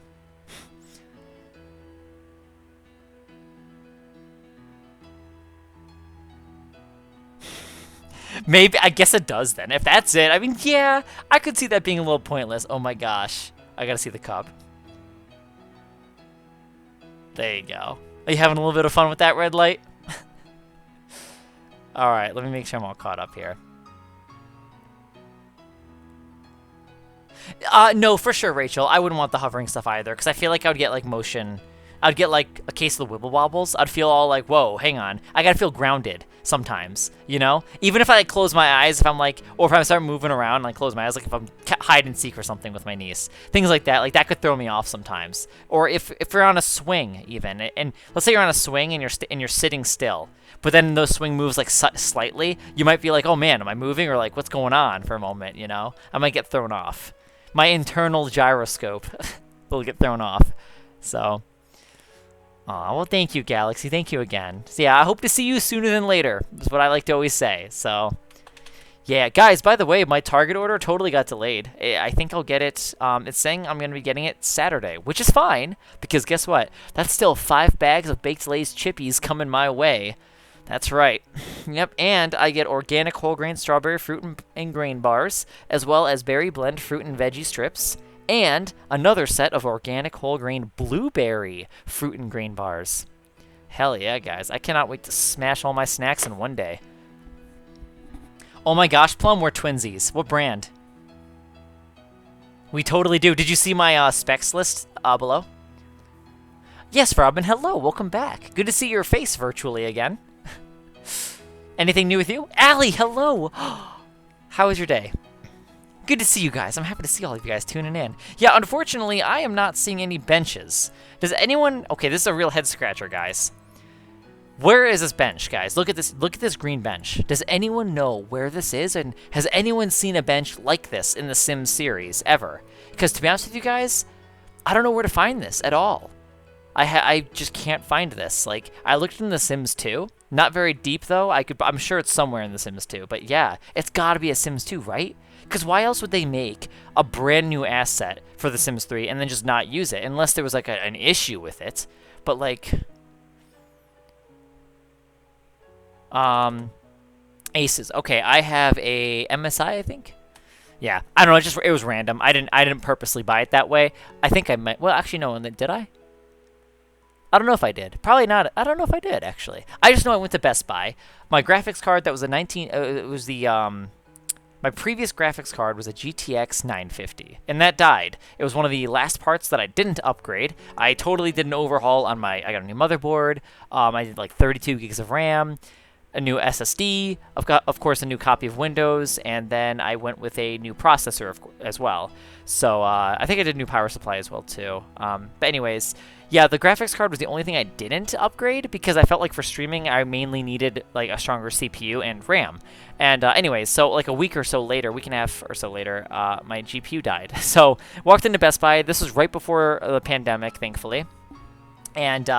Maybe, I guess it does then. If that's it, I mean, yeah, I could see that being a little pointless. Oh my gosh. I gotta see the cup. There you go. Are you having a little bit of fun with that, Red Light? Alright, let me make sure I'm all caught up here. No, for sure, Rachel. I wouldn't want the hovering stuff either, because I feel like I would get, like, motion. I'd get, like, a case of the wibble wobbles. I'd feel all like, whoa, hang on. I gotta feel grounded sometimes, you know? Even if I, like, close my eyes, if I'm, like, or if I start moving around and, like, close my eyes, like, if I'm hide and seek or something with my niece. Things like, that could throw me off sometimes. Or if you're on a swing, even. And let's say you're on a swing and you're sitting still. But then the swing moves, like, slightly. You might be like, oh, man, am I moving? Or, like, what's going on for a moment, you know? I might get thrown off. My internal gyroscope will get thrown off. So... Aw, well, thank you, Galaxy. Thank you again. So, yeah, I hope to see you sooner than later, is what I like to always say. So, yeah, guys, by the way, my Target order totally got delayed. I think I'll get it. It's saying I'm going to be getting it Saturday, which is fine, because guess what? That's still 5 bags of Baked Lay's Chippies coming my way. That's right. Yep, and I get organic whole grain strawberry fruit and grain bars, as well as berry blend fruit and veggie strips, and another set of organic whole grain blueberry fruit and grain bars. Hell yeah, guys. I cannot wait to smash all my snacks in one day. Oh my gosh, Plum, we're twinsies. What brand? We totally do. Did you see my specs list below? Yes, Robin, hello. Welcome back. Good to see your face virtually again. Anything new with you? Allie, hello. How was your day? Good to see you guys. I'm happy to see all of you guys tuning in. Yeah, unfortunately, I am not seeing any benches. Does anyone... Okay, this is a real head scratcher, guys. Where is this bench, guys? Look at this. Look at this green bench. Does anyone know where this is? And has anyone seen a bench like this in the Sims series ever? Because to be honest with you guys, I don't know where to find this at all. I just can't find this. Like, I looked in the Sims 2. Not very deep though. I'm sure it's somewhere in the Sims 2. But yeah, it's got to be a Sims 2, right? Because why else would they make a brand new asset for the Sims 3 and then just not use it unless there was like an issue with it? But like. Aces. Okay, I have a MSI, I think. Yeah, I don't know. It was random. I didn't purposely buy it that way. I think I might. Well, actually, no. Did I? I don't know if I did. Probably not. I don't know if I did actually. I just know I went to Best Buy. My graphics card that was a 19. It was the My previous graphics card was a GTX 950, and that died. It was one of the last parts that I didn't upgrade. I totally did an overhaul on I got a new motherboard. I did like 32 gigs of RAM. A new SSD, of course, a new copy of Windows, and then I went with a new processor as well. So I think I did a new power supply as well too. But anyways, yeah, the graphics card was the only thing I didn't upgrade because I felt like for streaming I mainly needed like a stronger CPU and RAM. And anyways, so like a week and a half or so later, my GPU died. So walked into Best Buy. This was right before the pandemic, thankfully, and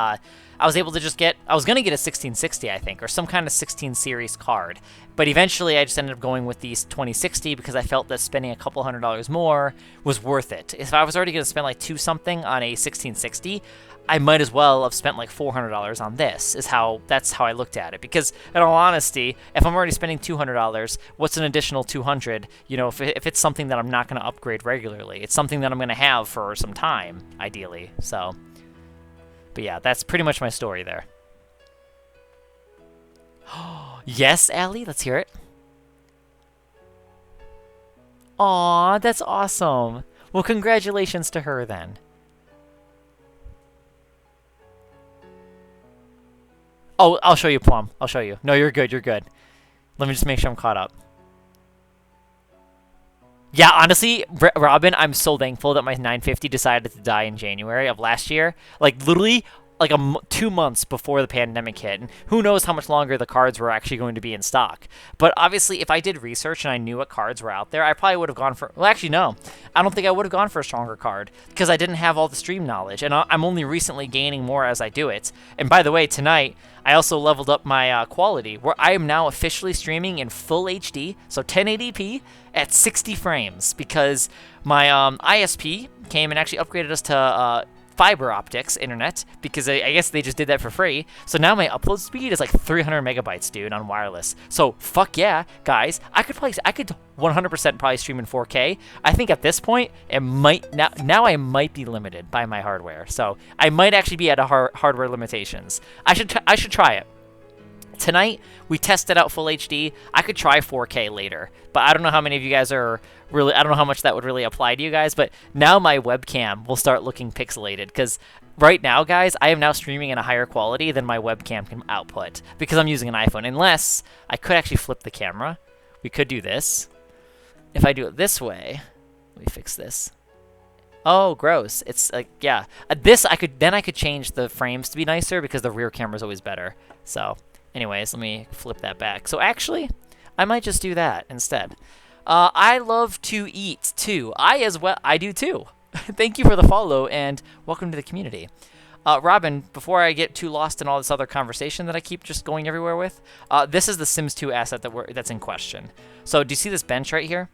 I was able to just I was going to get a 1660, I think, or some kind of 16 series card. But eventually I just ended up going with the 2060 because I felt that spending a couple $100 more was worth it. If I was already going to spend like $2-something on a 1660, I might as well have spent like $400 on this, that's how I looked at it. Because in all honesty, if I'm already spending $200, what's an additional $200? You know, if it's something that I'm not going to upgrade regularly, it's something that I'm going to have for some time, ideally, so... But yeah, that's pretty much my story there. Yes, Allie? Let's hear it. Aw, that's awesome. Well, congratulations to her then. Oh, I'll show you, Plum. I'll show you. No, you're good, you're good. Let me just make sure I'm caught up. Yeah, honestly, Robin, I'm so thankful that my 950 decided to die in January of last year. Like, literally, like 2 months before the pandemic hit. And who knows how much longer the cards were actually going to be in stock. But obviously, if I did research and I knew what cards were out there, I probably would have gone for... Well, actually, no. I don't think I would have gone for a stronger card because I didn't have all the stream knowledge. And I'm only recently gaining more as I do it. And by the way, tonight... I also leveled up my quality, where I am now officially streaming in full HD, so 1080p at 60 frames, because my ISP came and actually upgraded us to fiber optics internet, because I guess they just did that for free. So now my upload speed is like 300 megabytes, dude, on wireless. So fuck yeah, guys, I could 100% probably stream in 4K. I think at this point it might now I might be limited by my hardware. So I might actually be at a hardware limitations. I should try it. Tonight, we tested out full HD. I could try 4K later, but I don't know how many of you guys are really... I don't know how much that would really apply to you guys, but now my webcam will start looking pixelated, because right now, guys, I am now streaming in a higher quality than my webcam can output, because I'm using an iPhone, unless I could actually flip the camera. We could do this. If I do it this way... Let me fix this. Oh, gross. It's like, yeah. I could change the frames to be nicer, because the rear camera is always better, so... Anyways, let me flip that back. So actually, I might just do that instead. I love to eat too. I do too. Thank you for the follow and welcome to the community. Robin, before I get too lost in all this other conversation that I keep just going everywhere with, this is the Sims 2 asset that's in question. So do you see this bench right here?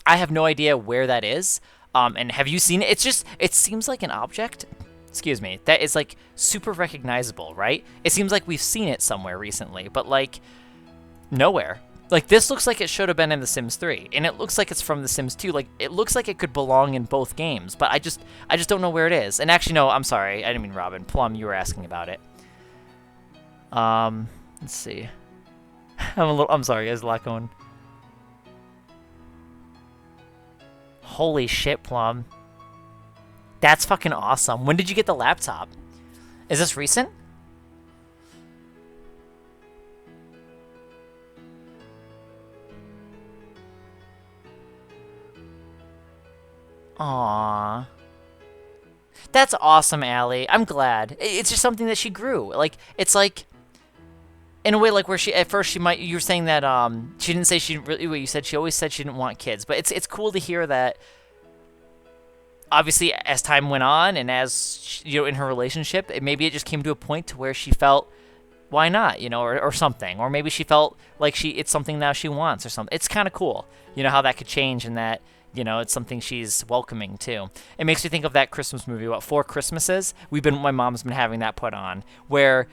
I have no idea where that is. And have you seen it? It seems like an object. Excuse me, that is like super recognizable, right? It seems like we've seen it somewhere recently, but like, Nowhere. Like, this looks like it should have been in The Sims 3, and it looks like it's from The Sims 2. Like, it looks like it could belong in both games, but I just don't know where it is. And actually, no, I'm sorry. I didn't mean Robin. Plum, you were asking about it. Let's see. I'm sorry, there's a lot going. Holy shit, Plum. That's fucking awesome. When did you get the laptop? Is this recent? Aww. That's awesome, Allie. I'm glad. It's just something that she grew. Like, it's like, in a way, like where at first she might, you were saying that she didn't say she didn't really, what you said, she always said she didn't want kids. But it's cool to hear that, obviously, as time went on and as, in her relationship, maybe it just came to a point to where she felt, why not, or something. Or maybe she felt like it's something now she wants or something. It's kind of cool, how that could change and that, it's something she's welcoming too. It makes me think of that Christmas movie, what, Four Christmases? My mom's been having that put on, where,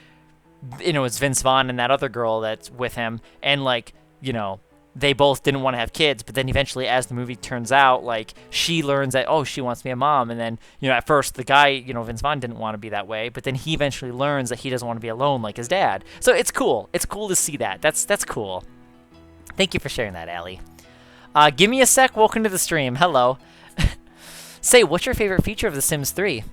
it's Vince Vaughn and that other girl that's with him, and like, they both didn't want to have kids, but then eventually, as the movie turns out, like, she learns that, oh, she wants to be a mom, and then, at first, the guy, Vince Vaughn didn't want to be that way, but then he eventually learns that he doesn't want to be alone like his dad. So it's cool. It's cool to see that. That's cool. Thank you for sharing that, Allie. Give me a sec. Welcome to the stream. Hello. Say, what's your favorite feature of The Sims 3?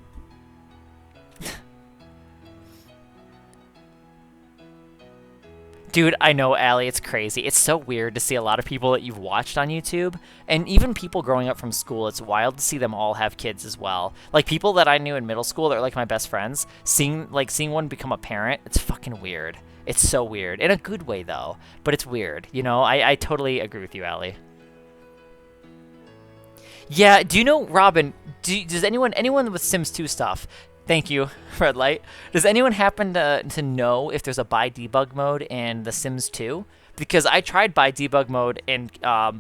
Dude, I know, Allie, it's crazy. It's so weird to see a lot of people that you've watched on YouTube, and even people growing up from school, it's wild to see them all have kids as well. Like, people that I knew in middle school that are like my best friends, seeing one become a parent, it's fucking weird. It's so weird. In a good way, though, but it's weird. I totally agree with you, Allie. Yeah, do you know, Robin, does anyone with Sims 2 stuff, thank you, Red Light, does anyone happen to know if there's a buy debug mode in The Sims 2? Because I tried buy debug mode in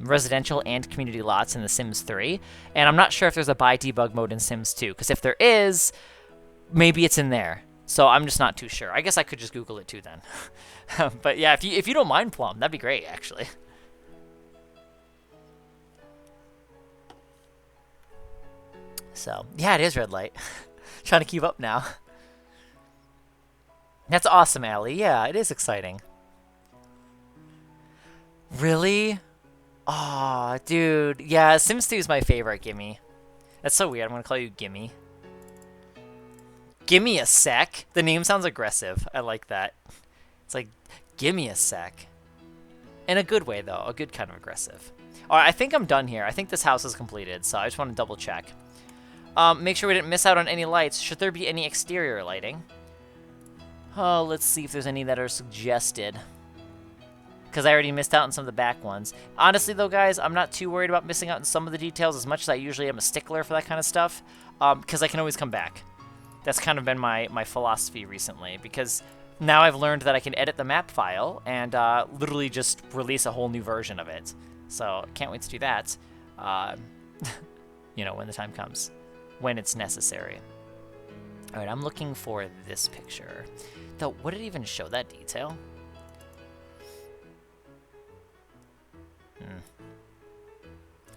residential and community lots in The Sims 3, and I'm not sure if there's a buy debug mode in Sims 2, because if there is, maybe it's in there. So I'm just not too sure. I guess I could just Google it too then. But yeah, if you don't mind, Plum, that'd be great, actually. So, yeah, it is red light. Trying to keep up now. That's awesome, Allie. Yeah, it is exciting. Really? Aw, dude. Yeah, Sims 2 is my favorite, Gimme. That's so weird. I'm going to call you Gimme. Gimme a sec? The name sounds aggressive. I like that. It's like, gimme a sec. In a good way, though. A good kind of aggressive. Alright, I think I'm done here. I think this house is completed, so I just want to double check. Make sure we didn't miss out on any lights. Should there be any exterior lighting? Oh, let's see if there's any that are suggested. Because I already missed out on some of the back ones. Honestly, though, guys, I'm not too worried about missing out on some of the details as much as I usually am a stickler for that kind of stuff. Because I can always come back. That's kind of been my philosophy recently. Because now I've learned that I can edit the map file and literally just release a whole new version of it. So, can't wait to do that. When the time comes. When it's necessary. Alright, I'm looking for this picture. Though, would it even show that detail?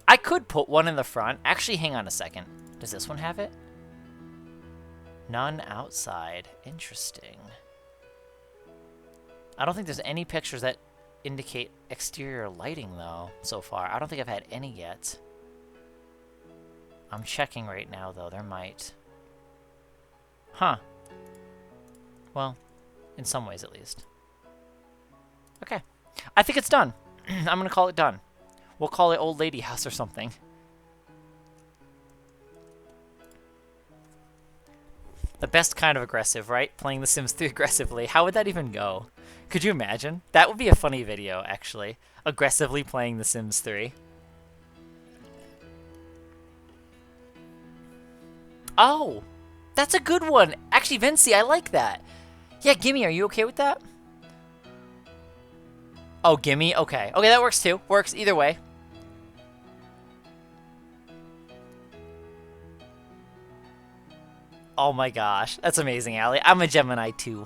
I could put one in the front. Actually, hang on a second. Does this one have it? None outside. Interesting. I don't think there's any pictures that indicate exterior lighting, though, so far. I don't think I've had any yet. I'm checking right now, though. There might. Huh. Well, in some ways, at least. Okay. I think it's done. I'm going to call it done. We'll call it Old Lady House or something. The best kind of aggressive, right? Playing The Sims 3 aggressively. How would that even go? Could you imagine? That would be a funny video, actually. Aggressively playing The Sims 3. Oh, that's a good one. Actually, Vinci, I like that. Yeah, Gimme, are you okay with that? Oh, Gimme? Okay. Okay, that works too. Works either way. Oh my gosh. That's amazing, Allie. I'm a Gemini too.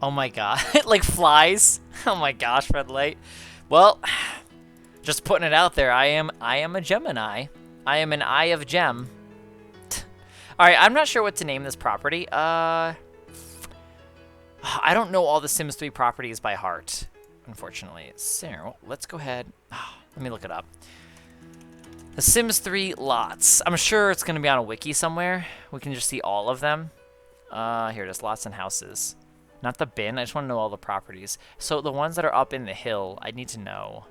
Oh my god. Like flies. Oh my gosh, red light. Well, just putting it out there. I am a Gemini. I am an Eye of Gem. Alright, I'm not sure what to name this property. I don't know all the Sims 3 properties by heart, unfortunately. So, let's go ahead. Let me look it up. The Sims 3 lots. I'm sure it's going to be on a wiki somewhere. We can just see all of them. Here it is, lots and houses. Not the bin, I just want to know all the properties. So the ones that are up in the hill, I need to know.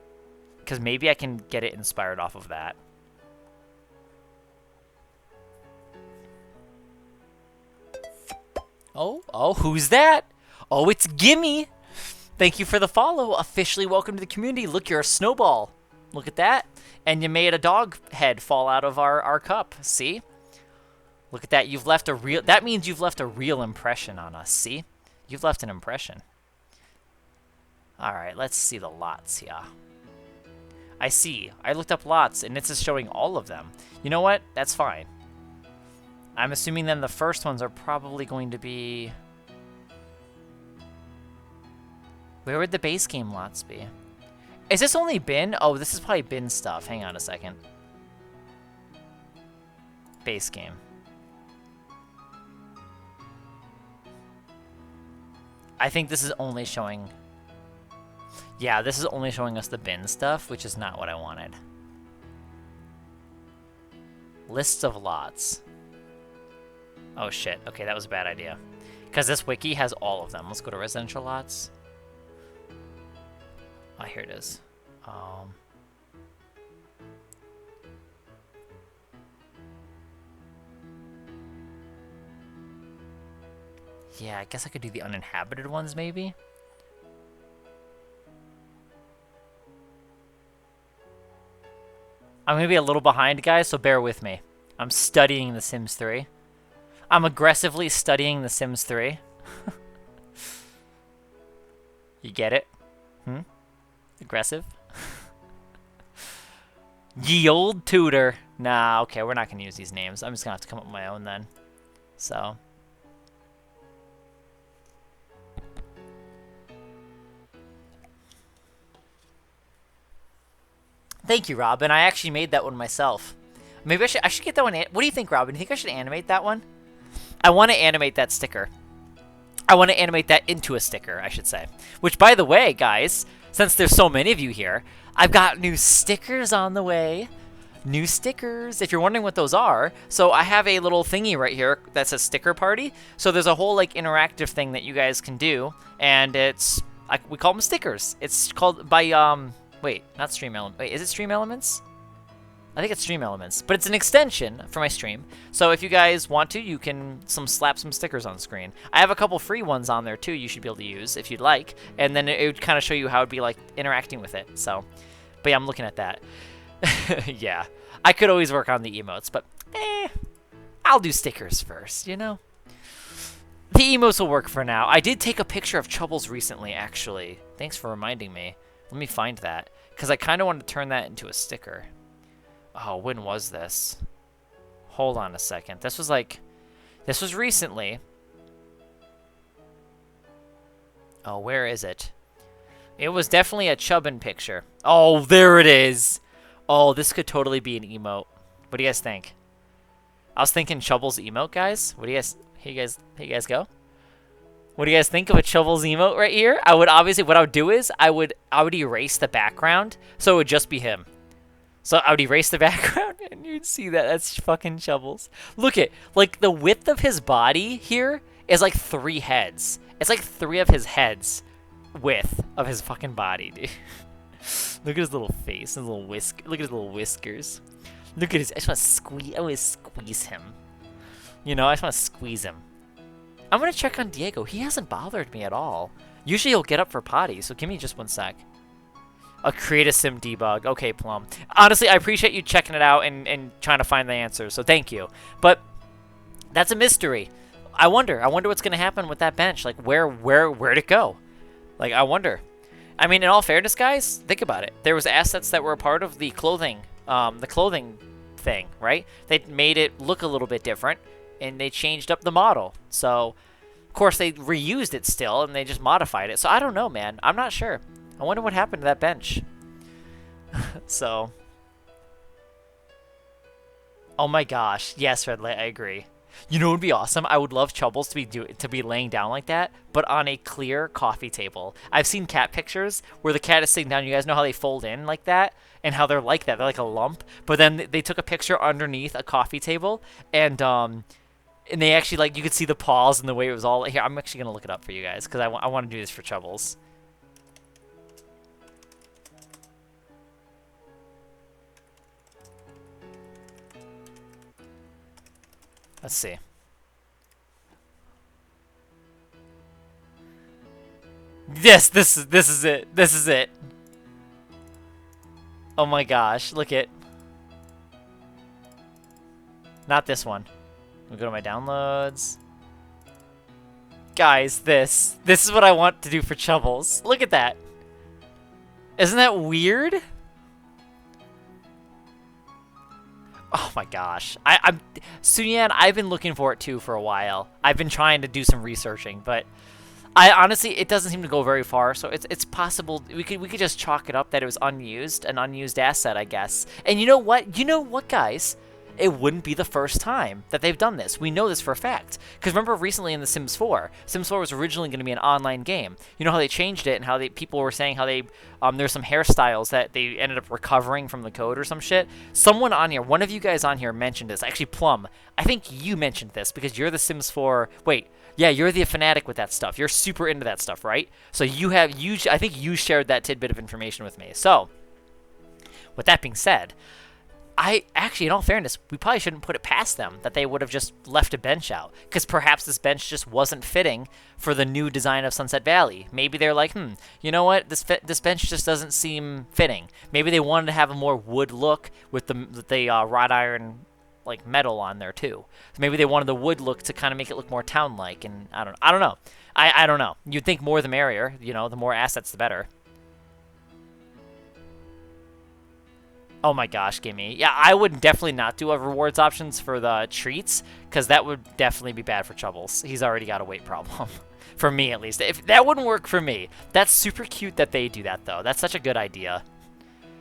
Because maybe I can get it inspired off of that. Oh, who's that? Oh, it's Gimme. Thank you for the follow. Officially welcome to the community. Look, you're a snowball. Look at that. And you made a dog head fall out of our cup. See? Look at that. You've left a real... That means you've left a real impression on us. See? You've left an impression. Alright, let's see the lots here. I see. I looked up lots, and it's just showing all of them. You know what? That's fine. I'm assuming then the first ones are probably going to be... Where would the base game lots be? Is this only bin? Oh, this is probably bin stuff. Hang on a second. Base game. I think this is only showing... Yeah, this is only showing us the bin stuff, which is not what I wanted. Lists of lots. Oh shit, okay, that was a bad idea. Because this wiki has all of them. Let's go to residential lots. Oh, here it is. Yeah, I guess I could do the uninhabited ones, maybe? I'm gonna be a little behind, guys, so bear with me. I'm studying The Sims 3. I'm aggressively studying The Sims 3. You get it? Aggressive? Ye old tutor. Nah, okay, we're not gonna use these names. I'm just gonna have to come up with my own then. So... Thank you, Robin. I actually made that one myself. Maybe I should get that one. What do you think, Robin? Do you think I should animate that one? I want to animate that sticker. I want to animate that into a sticker, I should say. Which, by the way, guys, since there's so many of you here, I've got new stickers on the way. New stickers, if you're wondering what those are. So I have a little thingy right here that says sticker party. So there's a whole like interactive thing that you guys can do. And it's, we call them stickers. It's called by, wait, not Stream Elements. Wait, is it Stream Elements? I think it's Stream Elements, but it's an extension for my stream. So if you guys want to, you can slap some stickers on screen. I have a couple free ones on there too you should be able to use if you'd like. And then it would kind of show you how it'd be like interacting with it. So, but yeah, I'm looking at that. Yeah, I could always work on the emotes, but I'll do stickers first, you know? The emotes will work for now. I did take a picture of Chubbles recently, actually. Thanks for reminding me. Let me find that, because I kind of wanted to turn that into a sticker. Oh, when was this? Hold on a second. This was recently. Oh, where is it? It was definitely a Chubbin picture. Oh, there it is. Oh, this could totally be an emote. What do you guys think? I was thinking Chubbles emote, guys. What do you guys? Here you guys go. What do you guys think of a Chubbles emote right here? I would obviously, what I would do is I would erase the background, so it would just be him. So I would erase the background, and you'd see that. That's fucking Chubbles. Look at, like, the width of his body here is like 3 heads. It's like 3 of his heads width of his fucking body, dude. Look at his little face, his little whisk. Look at his little whiskers. Look at his. I just want to squeeze. I always squeeze him. You know, I just want to squeeze him. I'm gonna check on Diego. He hasn't bothered me at all. Usually he'll get up for potty, so give me just 1 sec. I'll create a sim debug. Okay, Plum. Honestly, I appreciate you checking it out and trying to find the answer, so thank you. But that's a mystery. I wonder what's gonna happen with that bench. Like, where'd it go? Like, I wonder. I mean, in all fairness, guys, think about it. There was assets that were a part of the clothing thing, right? They made it look a little bit different, and they changed up the model. So, Of course, they reused it still, and they just modified it. So I don't know, man. I'm not sure. I wonder what happened to that bench. So, oh my gosh, yes, Red Light, I agree. You know what would be awesome? I would love Chubbles to be laying down like that, but on a clear coffee table. I've seen cat pictures where the cat is sitting down. You guys know how they fold in like that, and how they're like that. They're like a lump. But then they took a picture underneath a coffee table, and they actually, like, you could see the paws and the way it was all. Here, I'm actually gonna look it up for you guys because I want to do this for Chubbles. Let's see. This is it. This is it. Oh my gosh, look at. Not this one. Let me go to my downloads. Guys, this is what I want to do for Chubbles. Look at that. Isn't that weird? Oh my gosh. I'm Sunyan, I've been looking for it too for a while. I've been trying to do some researching, but I honestly, it doesn't seem to go very far, so it's possible we could just chalk it up that it was unused, an unused asset, I guess. And you know what? You know what, guys? It wouldn't be the first time that they've done this. We know this for a fact. Because remember recently in The Sims 4, Sims 4 was originally going to be an online game. You know how they changed it and how people were saying how there's some hairstyles that they ended up recovering from the code or some shit. Someone on here, one of you guys on here mentioned this. Actually, Plum, I think you mentioned this because you're the Sims 4. Wait, yeah, you're the fanatic with that stuff. You're super into that stuff, right? So I think you shared that tidbit of information with me. So, with that being said, in all fairness, we probably shouldn't put it past them that they would have just left a bench out. Because perhaps this bench just wasn't fitting for the new design of Sunset Valley. Maybe they're like, you know what? This bench just doesn't seem fitting. Maybe they wanted to have a more wood look with the wrought iron, like, metal on there, too. So maybe they wanted the wood look to kind of make it look more town-like. And I don't know. I don't know. You'd think more the merrier. You know, the more assets, the better. Oh my gosh, gimme. Yeah, I would definitely not do a rewards options for the treats, because that would definitely be bad for Chubbles. He's already got a weight problem. For me, at least. If that wouldn't work for me. That's super cute that they do that, though. That's such a good idea.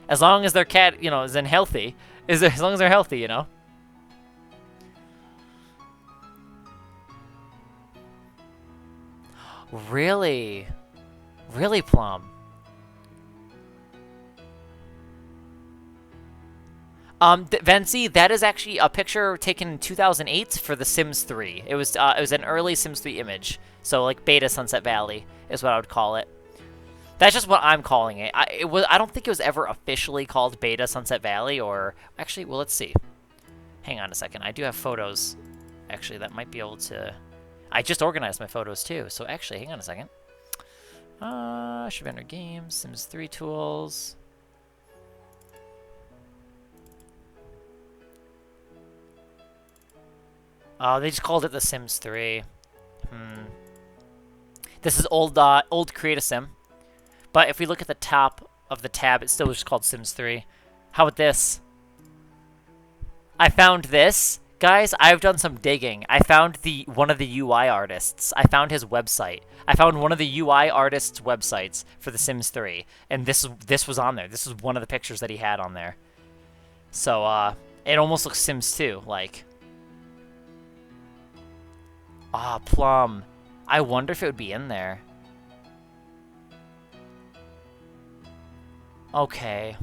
As long as their cat, you know, is healthy. As long as they're healthy, you know? Really? Really, Plum? Venzi, that is actually a picture taken in 2008 for The Sims 3. It was an early Sims 3 image, so like beta Sunset Valley is what I would call it. That's just what I'm calling it. I don't think it was ever officially called beta Sunset Valley, or actually, well, let's see. Hang on a second. I do have photos. Actually, that might be able to. I just organized my photos too, so actually, hang on a second. Should be under games, Sims 3 tools. They just called it The Sims 3. This is old Create a Sim. But if we look at the top of the tab, it's still just called Sims 3. How about this? I found this. Guys, I've done some digging. I found one of the UI artists. I found his website. I found one of the UI artists' websites for The Sims 3. And this was on there. This is one of the pictures that he had on there. So, it almost looks Sims 2, like. Plum. I wonder if it would be in there. Okay.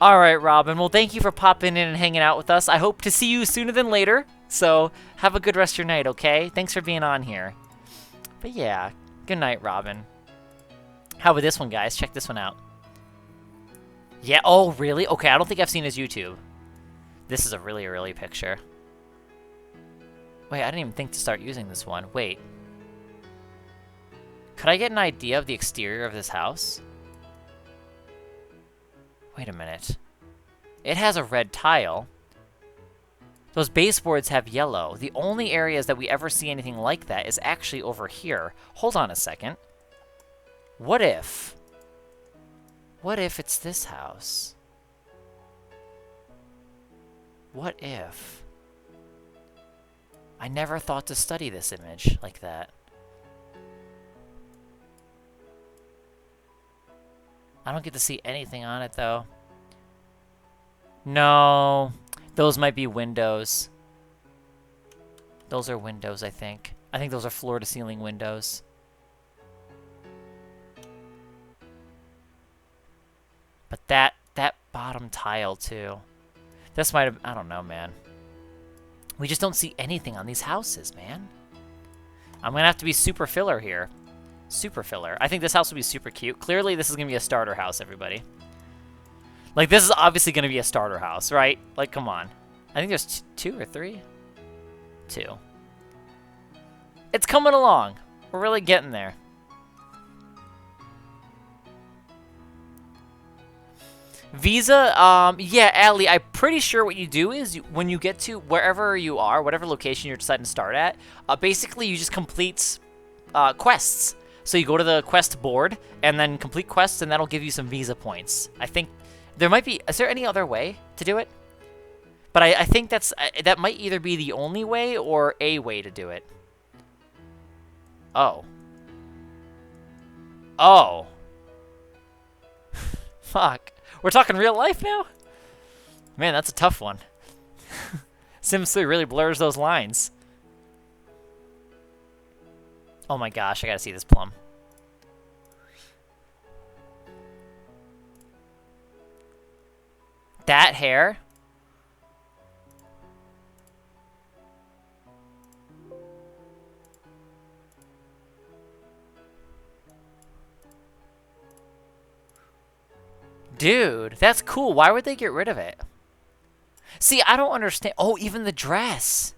Alright, Robin. Well, thank you for popping in and hanging out with us. I hope to see you sooner than later. So, have a good rest of your night, okay? Thanks for being on here. But yeah, good night, Robin. How about this one, guys? Check this one out. Yeah, oh, really? Okay, I don't think I've seen his YouTube. This is a really early picture. Wait, I didn't even think to start using this one. Wait. Could I get an idea of the exterior of this house? Wait a minute. It has a red tile. Those baseboards have yellow. The only areas that we ever see anything like that is actually over here. Hold on a second. What if it's this house? What if? I never thought to study this image like that. I don't get to see anything on it, though. No. Those might be windows. Those are windows, I think. I think those are floor-to-ceiling windows. But that bottom tile, too. This might have... I don't know, man. We just don't see anything on these houses, man. I'm going to have to be super filler here. Super filler. I think this house will be super cute. Clearly, this is going to be a starter house, everybody. Like, this is obviously going to be a starter house, right? Like, come on. I think there's 2 or 3. 2. It's coming along. We're really getting there. Visa, yeah, Allie, I'm pretty sure what you do is when you get to wherever you are, whatever location you're deciding to start at, basically you just complete quests. So you go to the quest board and then complete quests, and that'll give you some Visa points. I think there might be... Is there any other way to do it? But I think that might either be the only way or a way to do it. Oh. Oh. Fuck. We're talking real life now? Man, that's a tough one. Sims 3 really blurs those lines. Oh my gosh, I gotta see this plum. That hair? Dude, that's cool. Why would they get rid of it? See, I don't understand. Oh, even the dress.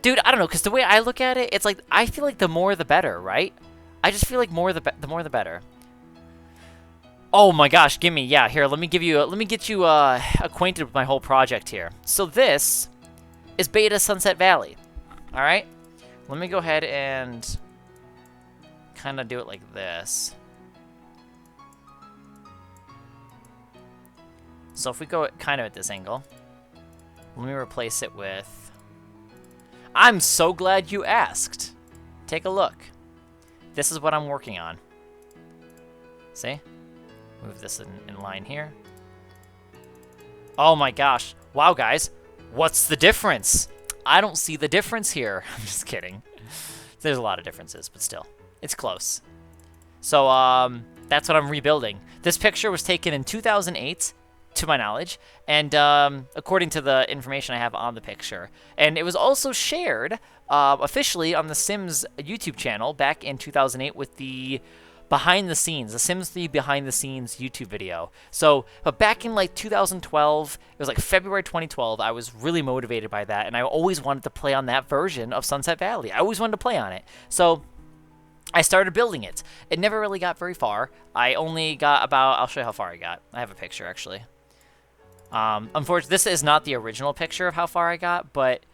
Dude, I don't know, because the way I look at it, it's like, I feel like the more the better, right? I just feel like the more the better. Oh my gosh, gimme. Yeah, here, let me get you acquainted with my whole project here. So this is Beta Sunset Valley. All right? Let me go ahead and kind of do it like this. So if we go kind of at this angle, let me replace it with... I'm so glad you asked. Take a look. This is what I'm working on. See? Move this in line here. Oh my gosh. Wow, guys. What's the difference? I don't see the difference here. I'm just kidding. There's a lot of differences, but still. It's close. So, that's what I'm rebuilding. This picture was taken in 2008, to my knowledge, and according to the information I have on the picture. And it was also shared officially on the Sims YouTube channel back in 2008 with the behind the scenes, the Sims 3 behind the scenes YouTube video. So, but back in like 2012, it was like February 2012, I was really motivated by that, and I always wanted to play on that version of Sunset Valley. I always wanted to play on it. So, I started building it. It never really got very far. I only got about, I'll show you how far I got. I have a picture, actually. Unfortunately, this is not the original picture of how far I got, but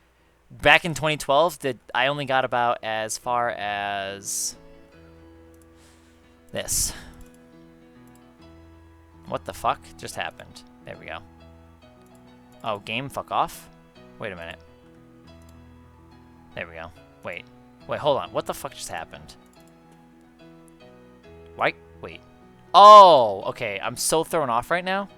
back in 2012, I only got about as far as this. What the fuck just happened? There we go. Oh, game, fuck off. Wait a minute. There we go. Wait, hold on. What the fuck just happened? Why? Wait. Oh, okay. I'm so thrown off right now.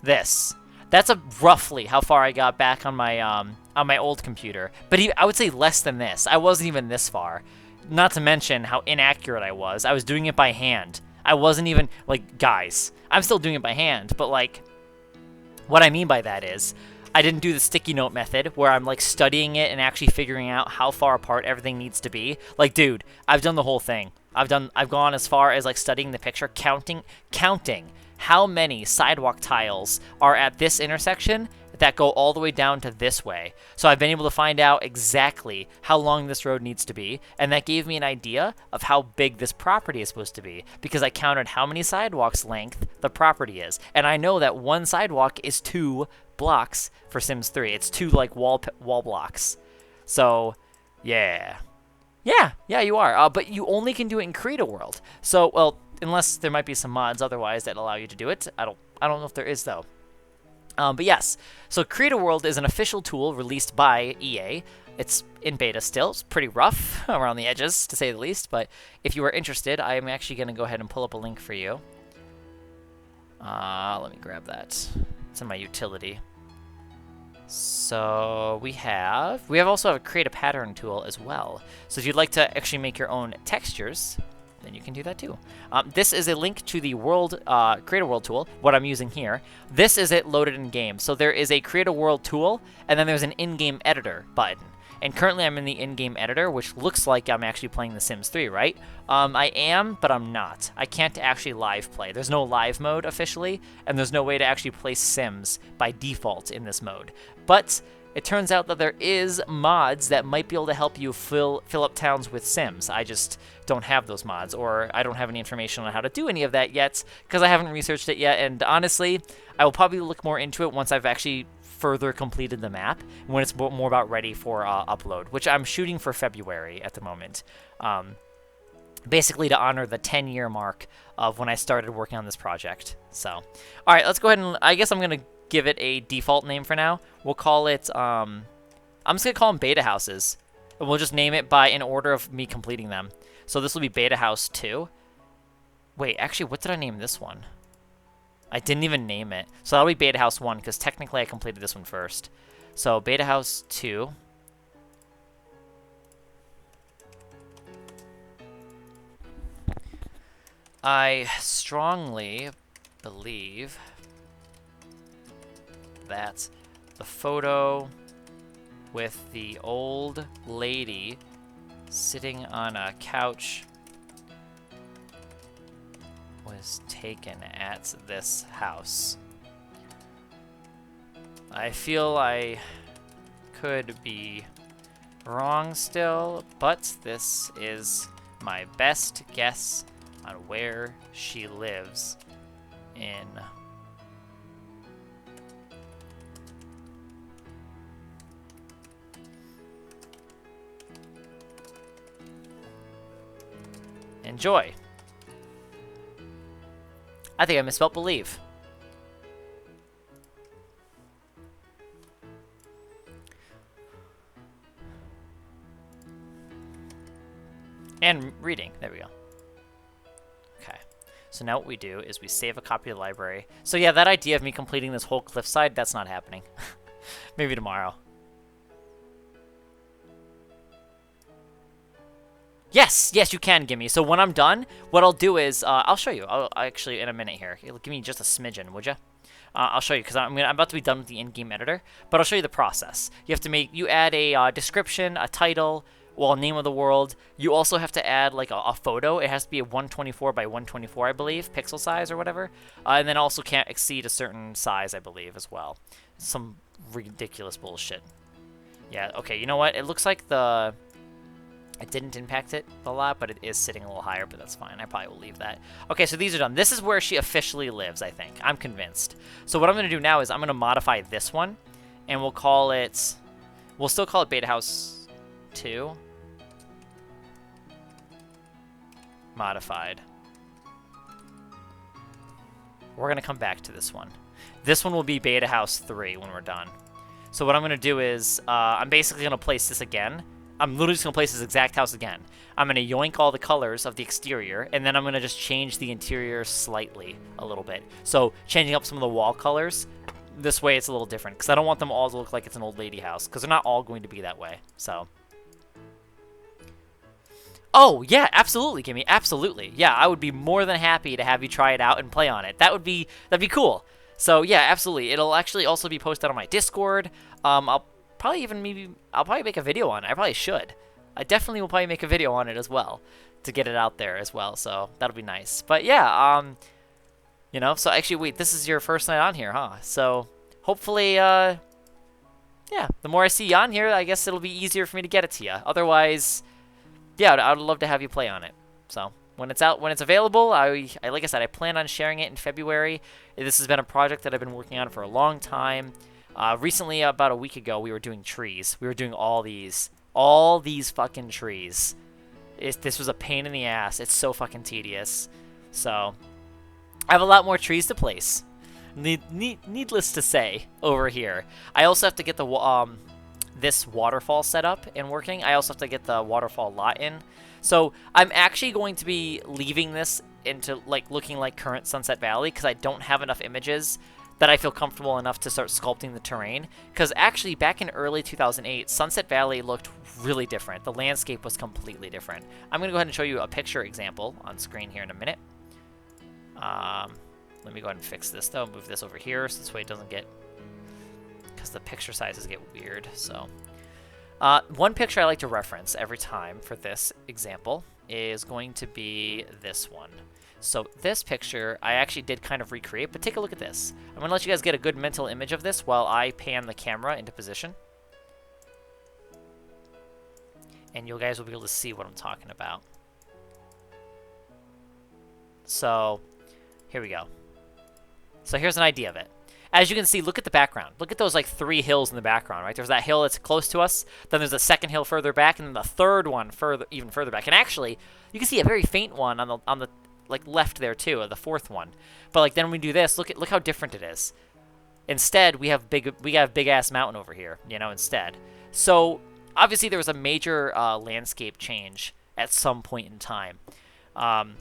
This. That's roughly how far I got back on my old computer. But I would say less than this. I wasn't even this far. Not to mention how inaccurate I was. I was doing it by hand. I wasn't even, like, guys, I'm still doing it by hand, but, like, what I mean by that is I didn't do the sticky note method where I'm, like, studying it and actually figuring out how far apart everything needs to be. Like, dude, I've done the whole thing. I've gone as far as, like, studying the picture, counting how many sidewalk tiles are at this intersection that go all the way down to this way. So I've been able to find out exactly how long this road needs to be, and that gave me an idea of how big this property is supposed to be, because I counted how many sidewalks length the property is. And I know that one sidewalk is 2 blocks for Sims 3. It's 2, like, wall blocks. So, yeah. Yeah, you are. But you only can do it in Create a World. So, well, unless there might be some mods otherwise that allow you to do it. I don't know if there is, though. But yes, so Create a World is an official tool released by EA. It's in beta still. It's pretty rough around the edges, to say the least. But if you are interested, I am actually going to go ahead and pull up a link for you. Let me grab that. It's in my utility. So we also have a Create a Pattern tool as well. So if you'd like to actually make your own textures, then you can do that too. This is a link to the Create a World tool, what I'm using here. This is it loaded in game. So there is a Create a World tool, and then there's an in-game editor button. And currently I'm in the in-game editor, which looks like I'm actually playing The Sims 3, right? I am, but I'm not. I can't actually live play. There's no live mode officially, and there's no way to actually play Sims by default in this mode. But it turns out that there is mods that might be able to help you fill up towns with Sims. I just don't have those mods, or I don't have any information on how to do any of that yet, because I haven't researched it yet, and honestly, I will probably look more into it once I've actually further completed the map, when it's more about ready for upload, which I'm shooting for February at the moment. Basically to honor the 10-year mark of when I started working on this project. So, all right, let's go ahead and, I guess I'm going to give it a default name for now. We'll call it, I'm just going to call them Beta Houses. And we'll just name it in order of me completing them. So this will be Beta House 2. Wait, actually, what did I name this one? I didn't even name it. So that'll be Beta House 1, because technically I completed this one first. So Beta House 2. I strongly believe that the photo with the old lady sitting on a couch was taken at this house. I feel I could be wrong still, but this is my best guess on where she lives in enjoy. I think I misspelled believe. And reading. There we go. Okay. So now what we do is we save a copy of the library. So yeah, that idea of me completing this whole cliffside, that's not happening. Maybe tomorrow. Yes, yes, you can, Gimme. So when I'm done, what I'll do is, I'll show you. I'll actually, in a minute here. Give me just a smidgen, would you? I'll show you, because I'm about to be done with the in-game editor. But I'll show you the process. You have to you add a description, a title, well, name of the world. You also have to add, like, a photo. It has to be a 124 by 124, I believe, pixel size or whatever. And then also can't exceed a certain size, I believe, as well. Some ridiculous bullshit. Yeah, okay, you know what? It looks like it didn't impact it a lot, but it is sitting a little higher, but that's fine. I probably will leave that. Okay, so these are done. This is where she officially lives, I think. I'm convinced. So what I'm going to do now is I'm going to modify this one, and we'll still call it Beta House 2. Modified. We're going to come back to this one. This one will be Beta House 3 when we're done. So what I'm going to do is I'm basically going to place this again. I'm literally just going to place this exact house again. I'm going to yoink all the colors of the exterior, and then I'm going to just change the interior slightly a little bit. So changing up some of the wall colors. This way it's a little different, because I don't want them all to look like it's an old lady house, because they're not all going to be that way. So. Oh, yeah, absolutely, Kimmy. Absolutely. Yeah, I would be more than happy to have you try it out and play on it. That'd be cool. So, yeah, absolutely. It'll actually also be posted on my Discord. I'll probably make a video on it. I probably should. I definitely will probably make a video on it as well to get it out there as well. So that'll be nice. But yeah, you know, so actually, wait, this is your first night on here, huh? So hopefully, yeah, the more I see you on here, I guess it'll be easier for me to get it to you. Otherwise, yeah, I'd love to have you play on it. So when it's out, when it's available, like I said, I plan on sharing it in February. This has been a project that I've been working on for a long time. Recently, about a week ago, we were doing trees. We were doing all these fucking trees. This was a pain in the ass. It's so fucking tedious. So, I have a lot more trees to place. Needless to say, over here, I also have to get the this waterfall set up and working. I also have to get the waterfall lot in. So I'm actually going to be leaving this into like looking like current Sunset Valley because I don't have enough images that I feel comfortable enough to start sculpting the terrain. Because actually, back in early 2008, Sunset Valley looked really different. The landscape was completely different. I'm going to go ahead and show you a picture example on screen here in a minute. Let me go ahead and fix this, though. Move this over here so this way it doesn't get... because the picture sizes get weird, so... one picture I like to reference every time for this example is going to be this one. So this picture, I actually did kind of recreate, but take a look at this. I'm going to let you guys get a good mental image of this while I pan the camera into position. And you guys will be able to see what I'm talking about. So, here we go. So here's an idea of it. As you can see, look at the background. Look at those like 3 hills in the background, right? There's that hill that's close to us. Then there's a second hill further back, and then the third one even further back. And actually, you can see a very faint one on the like left there too, or the 4th one. But like then when we do this, look how different it is. Instead, we have big ass mountain over here, you know, instead. So obviously there was a major landscape change at some point in time. I'm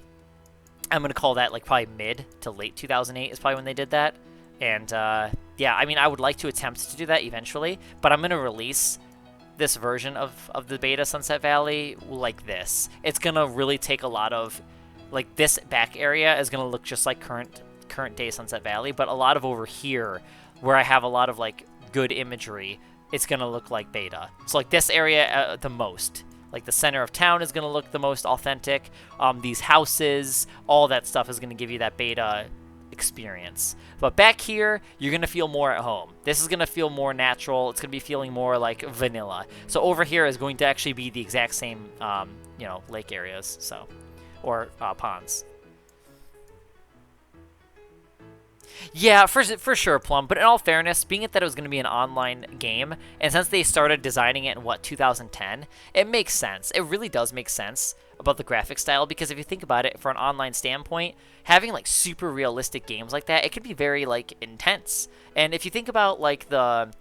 gonna call that like probably mid to late 2008 is probably when they did that. And yeah, I mean, I would like to attempt to do that eventually, but I'm gonna release this version of the beta Sunset Valley like this. It's gonna really take a lot of, like this back area is gonna look just like current day Sunset Valley, but a lot of over here where I have a lot of like good imagery, it's gonna look like beta. So like this area the most. Like the center of town is gonna look the most authentic. These houses, all that stuff is gonna give you that beta experience. But back here, you're gonna feel more at home. This is gonna feel more natural. It's gonna be feeling more like vanilla. So over here is going to actually be the exact same, you know, lake areas. So, or ponds. Yeah, for sure, Plum. But in all fairness, being that it was going to be an online game, and since they started designing it in, 2010, it makes sense. It really does make sense about the graphic style, because if you think about it, from an online standpoint, having, like, super realistic games like that, it can be very, like, intense. And if you think about, like, the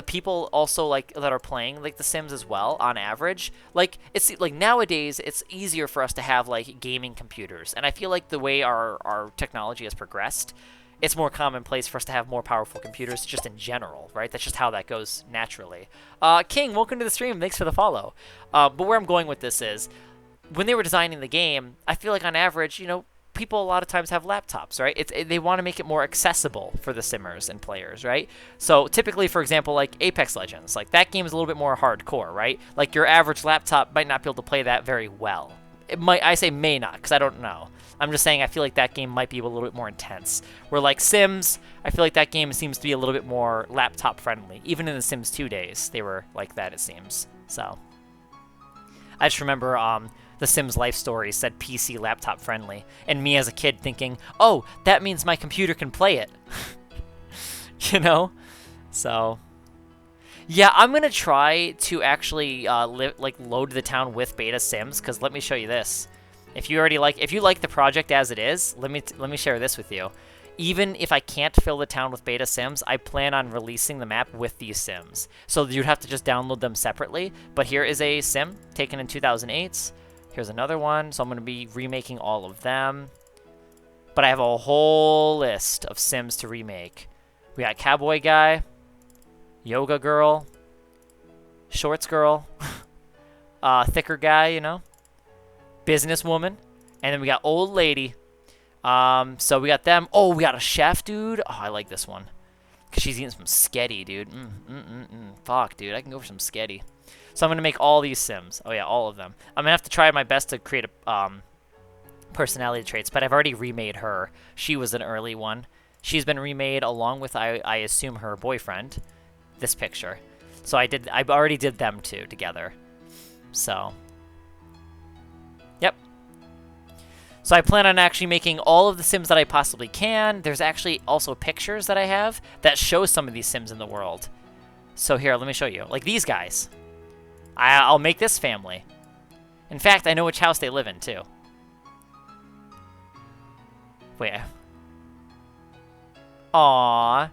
people also like that are playing like The Sims as well, on average, like it's like nowadays it's easier for us to have like gaming computers, and I feel like the way our technology has progressed, it's more commonplace for us to have more powerful computers just in general, right? That's just how that goes naturally. King, welcome to the stream. Thanks for the follow. But where I'm going with this is, when they were designing the game, I feel like on average, you know, people a lot of times have laptops, right? They want to make it more accessible for the simmers and players, right? So typically, for example, like Apex Legends, like that game is a little bit more hardcore, right? Like your average laptop might not be able to play that very well. It might, I say may not, because I don't know. I'm just saying I feel like that game might be a little bit more intense. Where like Sims, I feel like that game seems to be a little bit more laptop friendly. Even in the Sims 2 days, they were like that, it seems. So I just remember The Sims Life Story said PC laptop friendly, and me as a kid thinking, oh, that means my computer can play it. You know? So yeah, I'm gonna try to actually load the town with beta Sims, because let me show you this. If you like the project as it is, let me share this with you. Even if I can't fill the town with beta Sims, I plan on releasing the map with these Sims. So you'd have to just download them separately. But here is a Sim taken in 2008. Here's another one. So I'm going to be remaking all of them. But I have a whole list of Sims to remake. We got Cowboy Guy, Yoga Girl, Shorts Girl, Thicker Guy, you know, Businesswoman, and then we got Old Lady. So we got them. Oh, we got a chef, dude. Oh, I like this one. Because she's eating some sketty, dude. Fuck, dude. I can go for some sketty. So I'm going to make all these Sims. Oh, yeah, all of them. I'm going to have to try my best to create a, personality traits, but I've already remade her. She was an early one. She's been remade along with, I assume, her boyfriend. This picture. So I already did them two together. So. Yep. So I plan on actually making all of the Sims that I possibly can. There's actually also pictures that I have that show some of these Sims in the world. So here, let me show you. Like these guys. I'll make this family. In fact, I know which house they live in, too. Wait. Aww.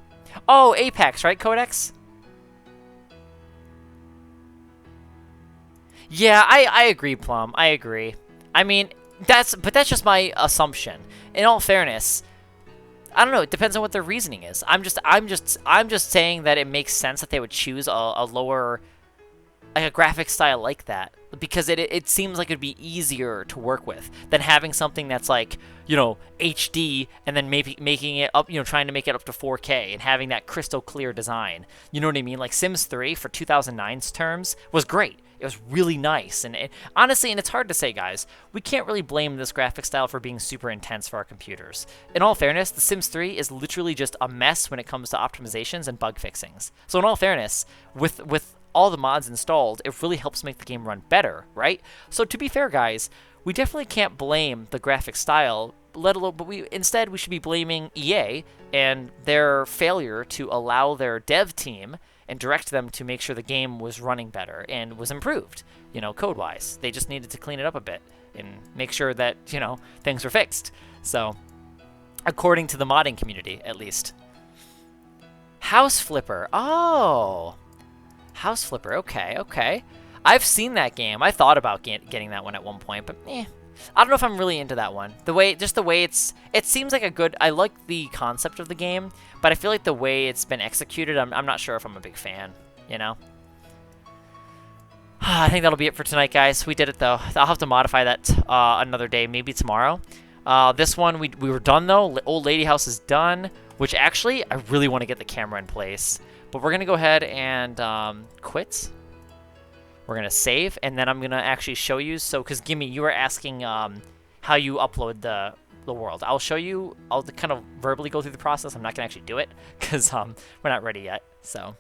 Oh, Apex, right, Codex? Yeah, I agree, Plum. I agree. I mean, that's just my assumption. In all fairness, I don't know. It depends on what their reasoning is. I'm just saying that it makes sense that they would choose a lower, like a graphic style like that, because it seems like it'd be easier to work with than having something that's like, you know, HD and then maybe making it up, you know, trying to make it up to 4K and having that crystal clear design. You know what I mean? Like Sims 3 for 2009's terms was great. It was really nice, and honestly, and it's hard to say, guys, we can't really blame this graphic style for being super intense for our computers. In all fairness, The Sims 3 is literally just a mess when it comes to optimizations and bug fixings. So in all fairness, with all the mods installed, it really helps make the game run better, right? So to be fair, guys, we definitely can't blame the graphic style, let alone, but instead we should be blaming EA and their failure to allow their dev team and direct them to make sure the game was running better and was improved, you know, code-wise. They just needed to clean it up a bit and make sure that, you know, things were fixed. So, according to the modding community, at least. House Flipper. Oh. House Flipper. Okay, okay. I've seen that game. I thought about getting that one at one point, but I don't know if I'm really into that one. The way it seems like a good, I like the concept of the game, but I feel like the way it's been executed, I'm not sure if I'm a big fan, you know? I think that'll be it for tonight, guys. We did it, though. I'll have to modify that another day, maybe tomorrow. This one, we were done, though. Old Lady House is done, which actually, I really want to get the camera in place. But we're going to go ahead and quit. We're going to save, and then I'm going to actually show you. So, because Gimme, you were asking how you upload the world. I'll show you. I'll kind of verbally go through the process. I'm not going to actually do it because we're not ready yet. So,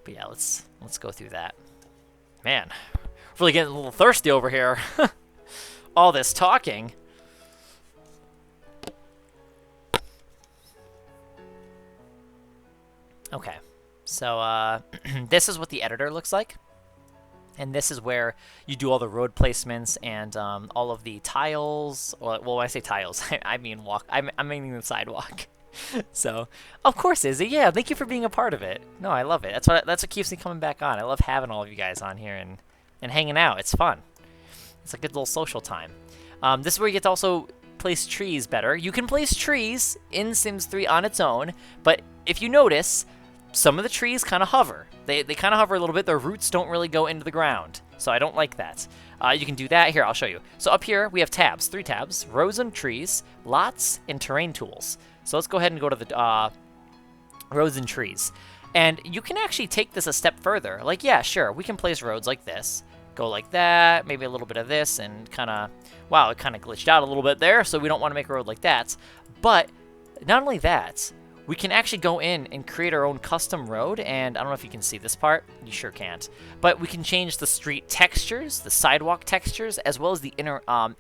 but yeah, let's go through that. Man, really getting a little thirsty over here. All this talking. Okay. So this is what the editor looks like, and this is where you do all the road placements and all of the tiles. Well, when I say tiles, I mean I'm meaning the sidewalk. So, of course, Izzy. Yeah, thank you for being a part of it. No, I love it. That's what keeps me coming back on. I love having all of you guys on here and hanging out. It's fun. It's a good little social time. This is where you get to also place trees better. You can place trees in Sims 3 on its own, but if you notice, some of the trees kind of hover. They kind of hover a little bit. Their roots don't really go into the ground, so I don't like that. You can do that. Here, I'll show you. So up here, we have tabs, 3 tabs, rows and trees, lots, and terrain tools. So let's go ahead and go to the roads and trees. And you can actually take this a step further. Like, yeah, sure, we can place roads like this. Go like that, maybe a little bit of this, and kind of, wow, it kind of glitched out a little bit there, so we don't want to make a road like that. But not only that, we can actually go in and create our own custom road, and I don't know if you can see this part. You sure can't. But we can change the street textures, the sidewalk textures, as well as the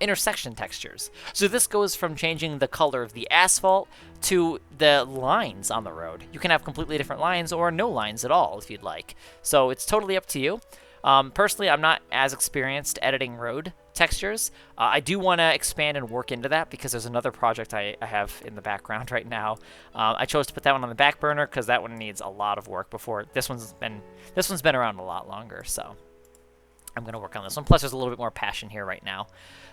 intersection textures. So this goes from changing the color of the asphalt to the lines on the road. You can have completely different lines or no lines at all if you'd like. So it's totally up to you. Personally, I'm not as experienced editing road textures. I do want to expand and work into that because there's another project I have in the background right now. I chose to put that one on the back burner because that one needs a lot of work before this one's been around a lot longer. So I'm gonna work on this one. Plus, there's a little bit more passion here right now,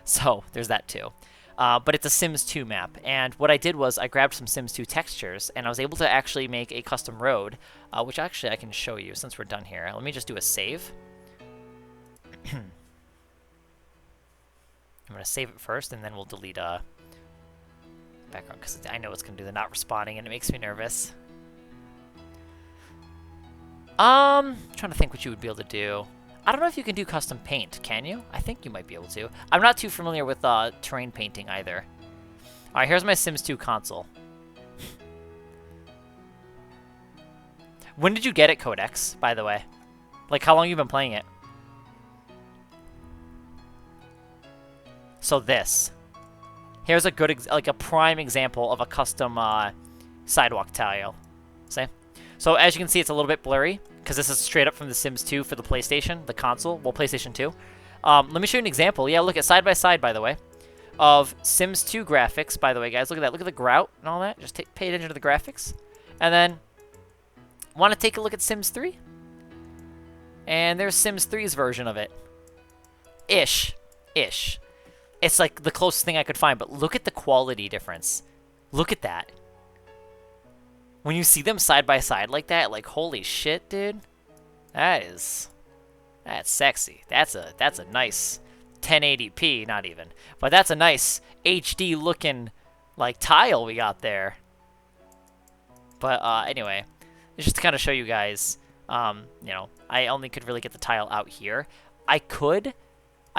so there's that too. But it's a Sims 2 map, and what I did was I grabbed some Sims 2 textures, and I was able to actually make a custom road, which actually I can show you since we're done here. Let me just do a save. I'm going to save it first, and then we'll delete background, because I know it's going to do the not responding, and it makes me nervous. Trying to think what you would be able to do. I don't know if you can do custom paint, can you? I think you might be able to. I'm not too familiar with terrain painting either. Alright, here's my Sims 2 console. When did you get it, Codex, by the way? Like, how long have you been playing it? So this. Here's a good, like a prime example of a custom sidewalk tile. See? So as you can see, it's a little bit blurry because this is straight up from The Sims 2 for the PlayStation, the console, well, PlayStation 2. Let me show you an example. Yeah, look at side by side, by the way. of Sims 2 graphics, by the way, guys. Look at that. Look at the grout and all that. Just pay attention to the graphics. And then, want to take a look at Sims 3? And there's Sims 3's version of it. Ish. It's like the closest thing I could find, but look at the quality difference. Look at that. When you see them side by side like that, like, holy shit, dude. That's sexy. That's a nice 1080p, not even. But that's a nice HD looking, like, tile we got there. But, anyway, it's just to kind of show you guys, you know, I only could really get the tile out here.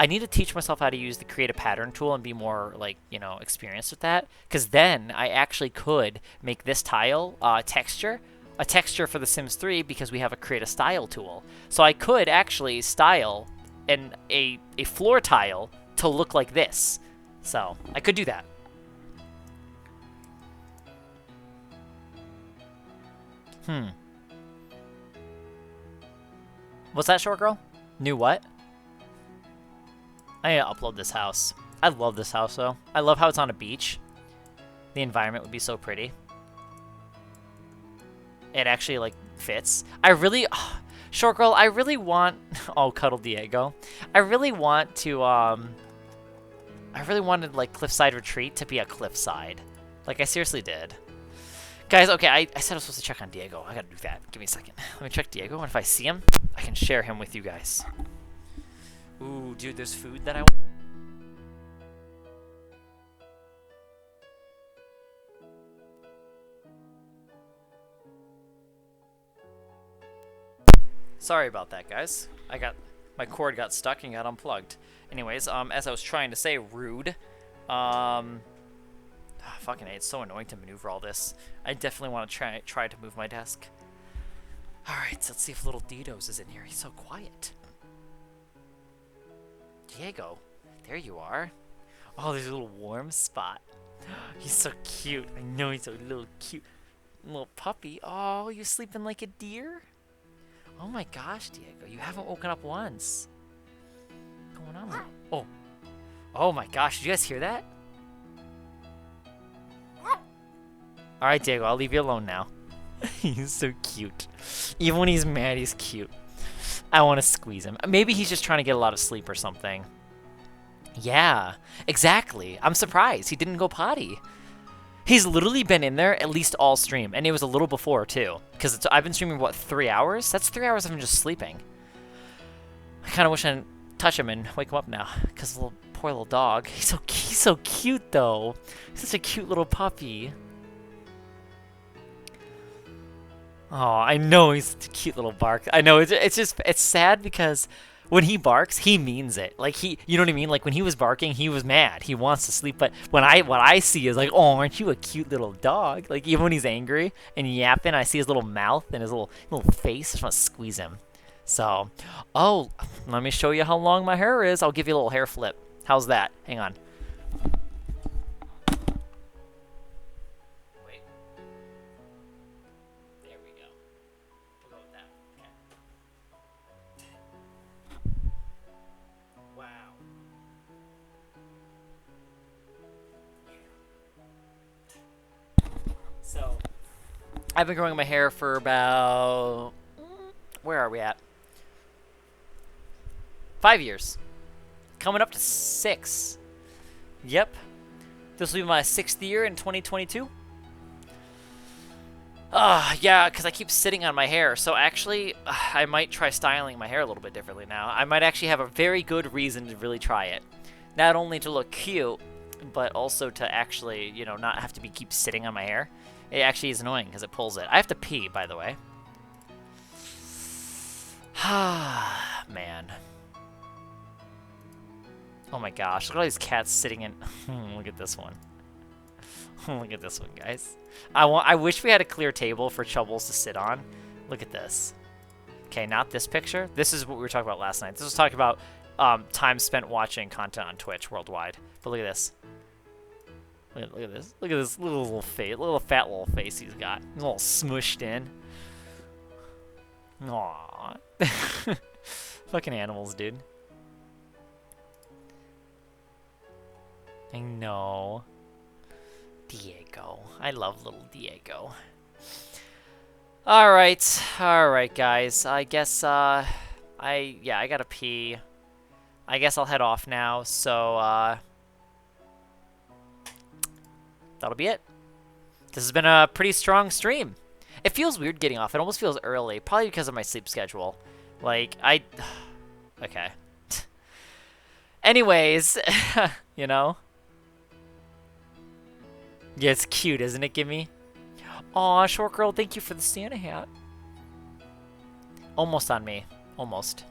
I need to teach myself how to use the create a pattern tool and be more, like, you know, experienced with that. Because then I actually could make this tile a texture for The Sims 3 because we have a create a style tool. So I could actually style a floor tile to look like this. So I could do that. What's that, short girl? New what? I need to upload this house. I love this house, though. I love how it's on a beach. The environment would be so pretty. It actually, like, fits. I really... short girl, I really want... Oh, Cuddle Diego. I really want to, I really wanted, like, Cliffside Retreat to be a cliffside. Like, I seriously did. Guys, okay, I said I was supposed to check on Diego. I gotta do that. Give me a second. Let me check Diego, and if I see him, I can share him with you guys. Ooh, dude, there's food that I want. Sorry about that, guys. My cord got stuck and got unplugged. Anyways, as I was trying to say, rude. Fucking A, it's so annoying to maneuver all this. I definitely want to try to move my desk. Alright, so let's see if little Dido's is in here. He's so quiet. Diego, there you are. Oh, there's a little warm spot. He's so cute. I know he's a little cute little puppy. Oh, you're sleeping like a deer? Oh my gosh, Diego, you haven't woken up once. What's going on? Oh. Oh my gosh, did you guys hear that? Alright, Diego, I'll leave you alone now. He's so cute. Even when he's mad, he's cute. I want to squeeze him. Maybe he's just trying to get a lot of sleep or something. Yeah, exactly. I'm surprised he didn't go potty. He's literally been in there at least all stream, and it was a little before too. Because I've been streaming, what, 3 hours? That's 3 hours of him just sleeping. I kind of wish I didn't touch him and wake him up now, because the poor little dog. He's so cute though. He's such a cute little puppy. Oh, I know he's such a cute little bark. I know it's sad because when he barks, he means it. Like you know what I mean? Like when he was barking, he was mad. He wants to sleep. But what I see is like, oh, aren't you a cute little dog? Like even when he's angry and yapping, I see his little mouth and his little face. I just want to squeeze him. So, oh, let me show you how long my hair is. I'll give you a little hair flip. How's that? Hang on. So, I've been growing my hair for about, where are we at? 5 years. Coming up to 6. Yep. This will be my 6th year in 2022. Yeah, because I keep sitting on my hair. So actually, I might try styling my hair a little bit differently now. I might actually have a very good reason to really try it. Not only to look cute, but also to actually, you know, not have to keep sitting on my hair. It actually is annoying because it pulls it. I have to pee, by the way. Man. Oh my gosh, look at all these cats sitting in... Look at this one. Look at this one, guys. I wish we had a clear table for Chubbles to sit on. Look at this. Okay, not this picture. This is what we were talking about last night. This was talking about time spent watching content on Twitch worldwide. But look at this. Look at this. Look at this little face, little fat little face he's got. He's all smushed in. Aww. Fucking animals, dude. I know. Diego. I love little Diego. Alright. Alright, guys. I guess, I gotta pee. I guess I'll head off now, so, that'll be it. This has been a pretty strong stream. It feels weird getting off. It almost feels early, probably because of my sleep schedule. Like, okay. Anyways, you know? Yeah, it's cute, isn't it, Gimme? Aw, short girl, thank you for the Santa hat. Almost on me. Almost.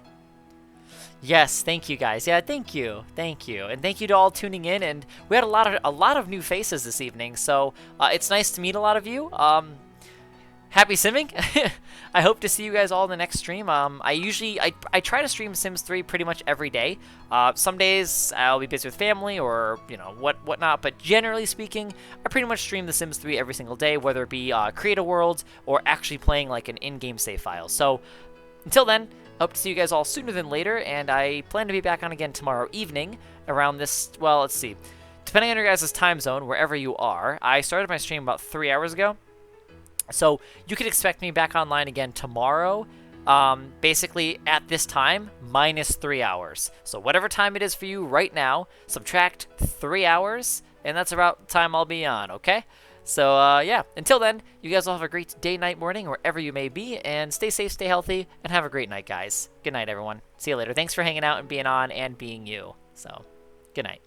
Yes, thank you guys. Yeah, thank you. Thank you. And thank you to all tuning in. And we had a lot of new faces this evening, so it's nice to meet a lot of you. Happy simming. I hope to see you guys all in the next stream. I try to stream Sims 3 pretty much every day. Some days I'll be busy with family or, you know, whatnot, but generally speaking, I pretty much stream The Sims 3 every single day, whether it be create a world or actually playing like an in-game save file. So until then, hope to see you guys all sooner than later, and I plan to be back on again tomorrow evening around this, well, let's see. Depending on your guys' time zone, wherever you are, I started my stream about 3 hours ago. So you could expect me back online again tomorrow, basically at this time, minus 3 hours. So whatever time it is for you right now, subtract 3 hours, and that's about the time I'll be on, okay? So, yeah, until then, you guys all have a great day, night, morning, wherever you may be, and stay safe, stay healthy, and have a great night, guys. Good night, everyone. See you later. Thanks for hanging out and being on and being you. So, good night.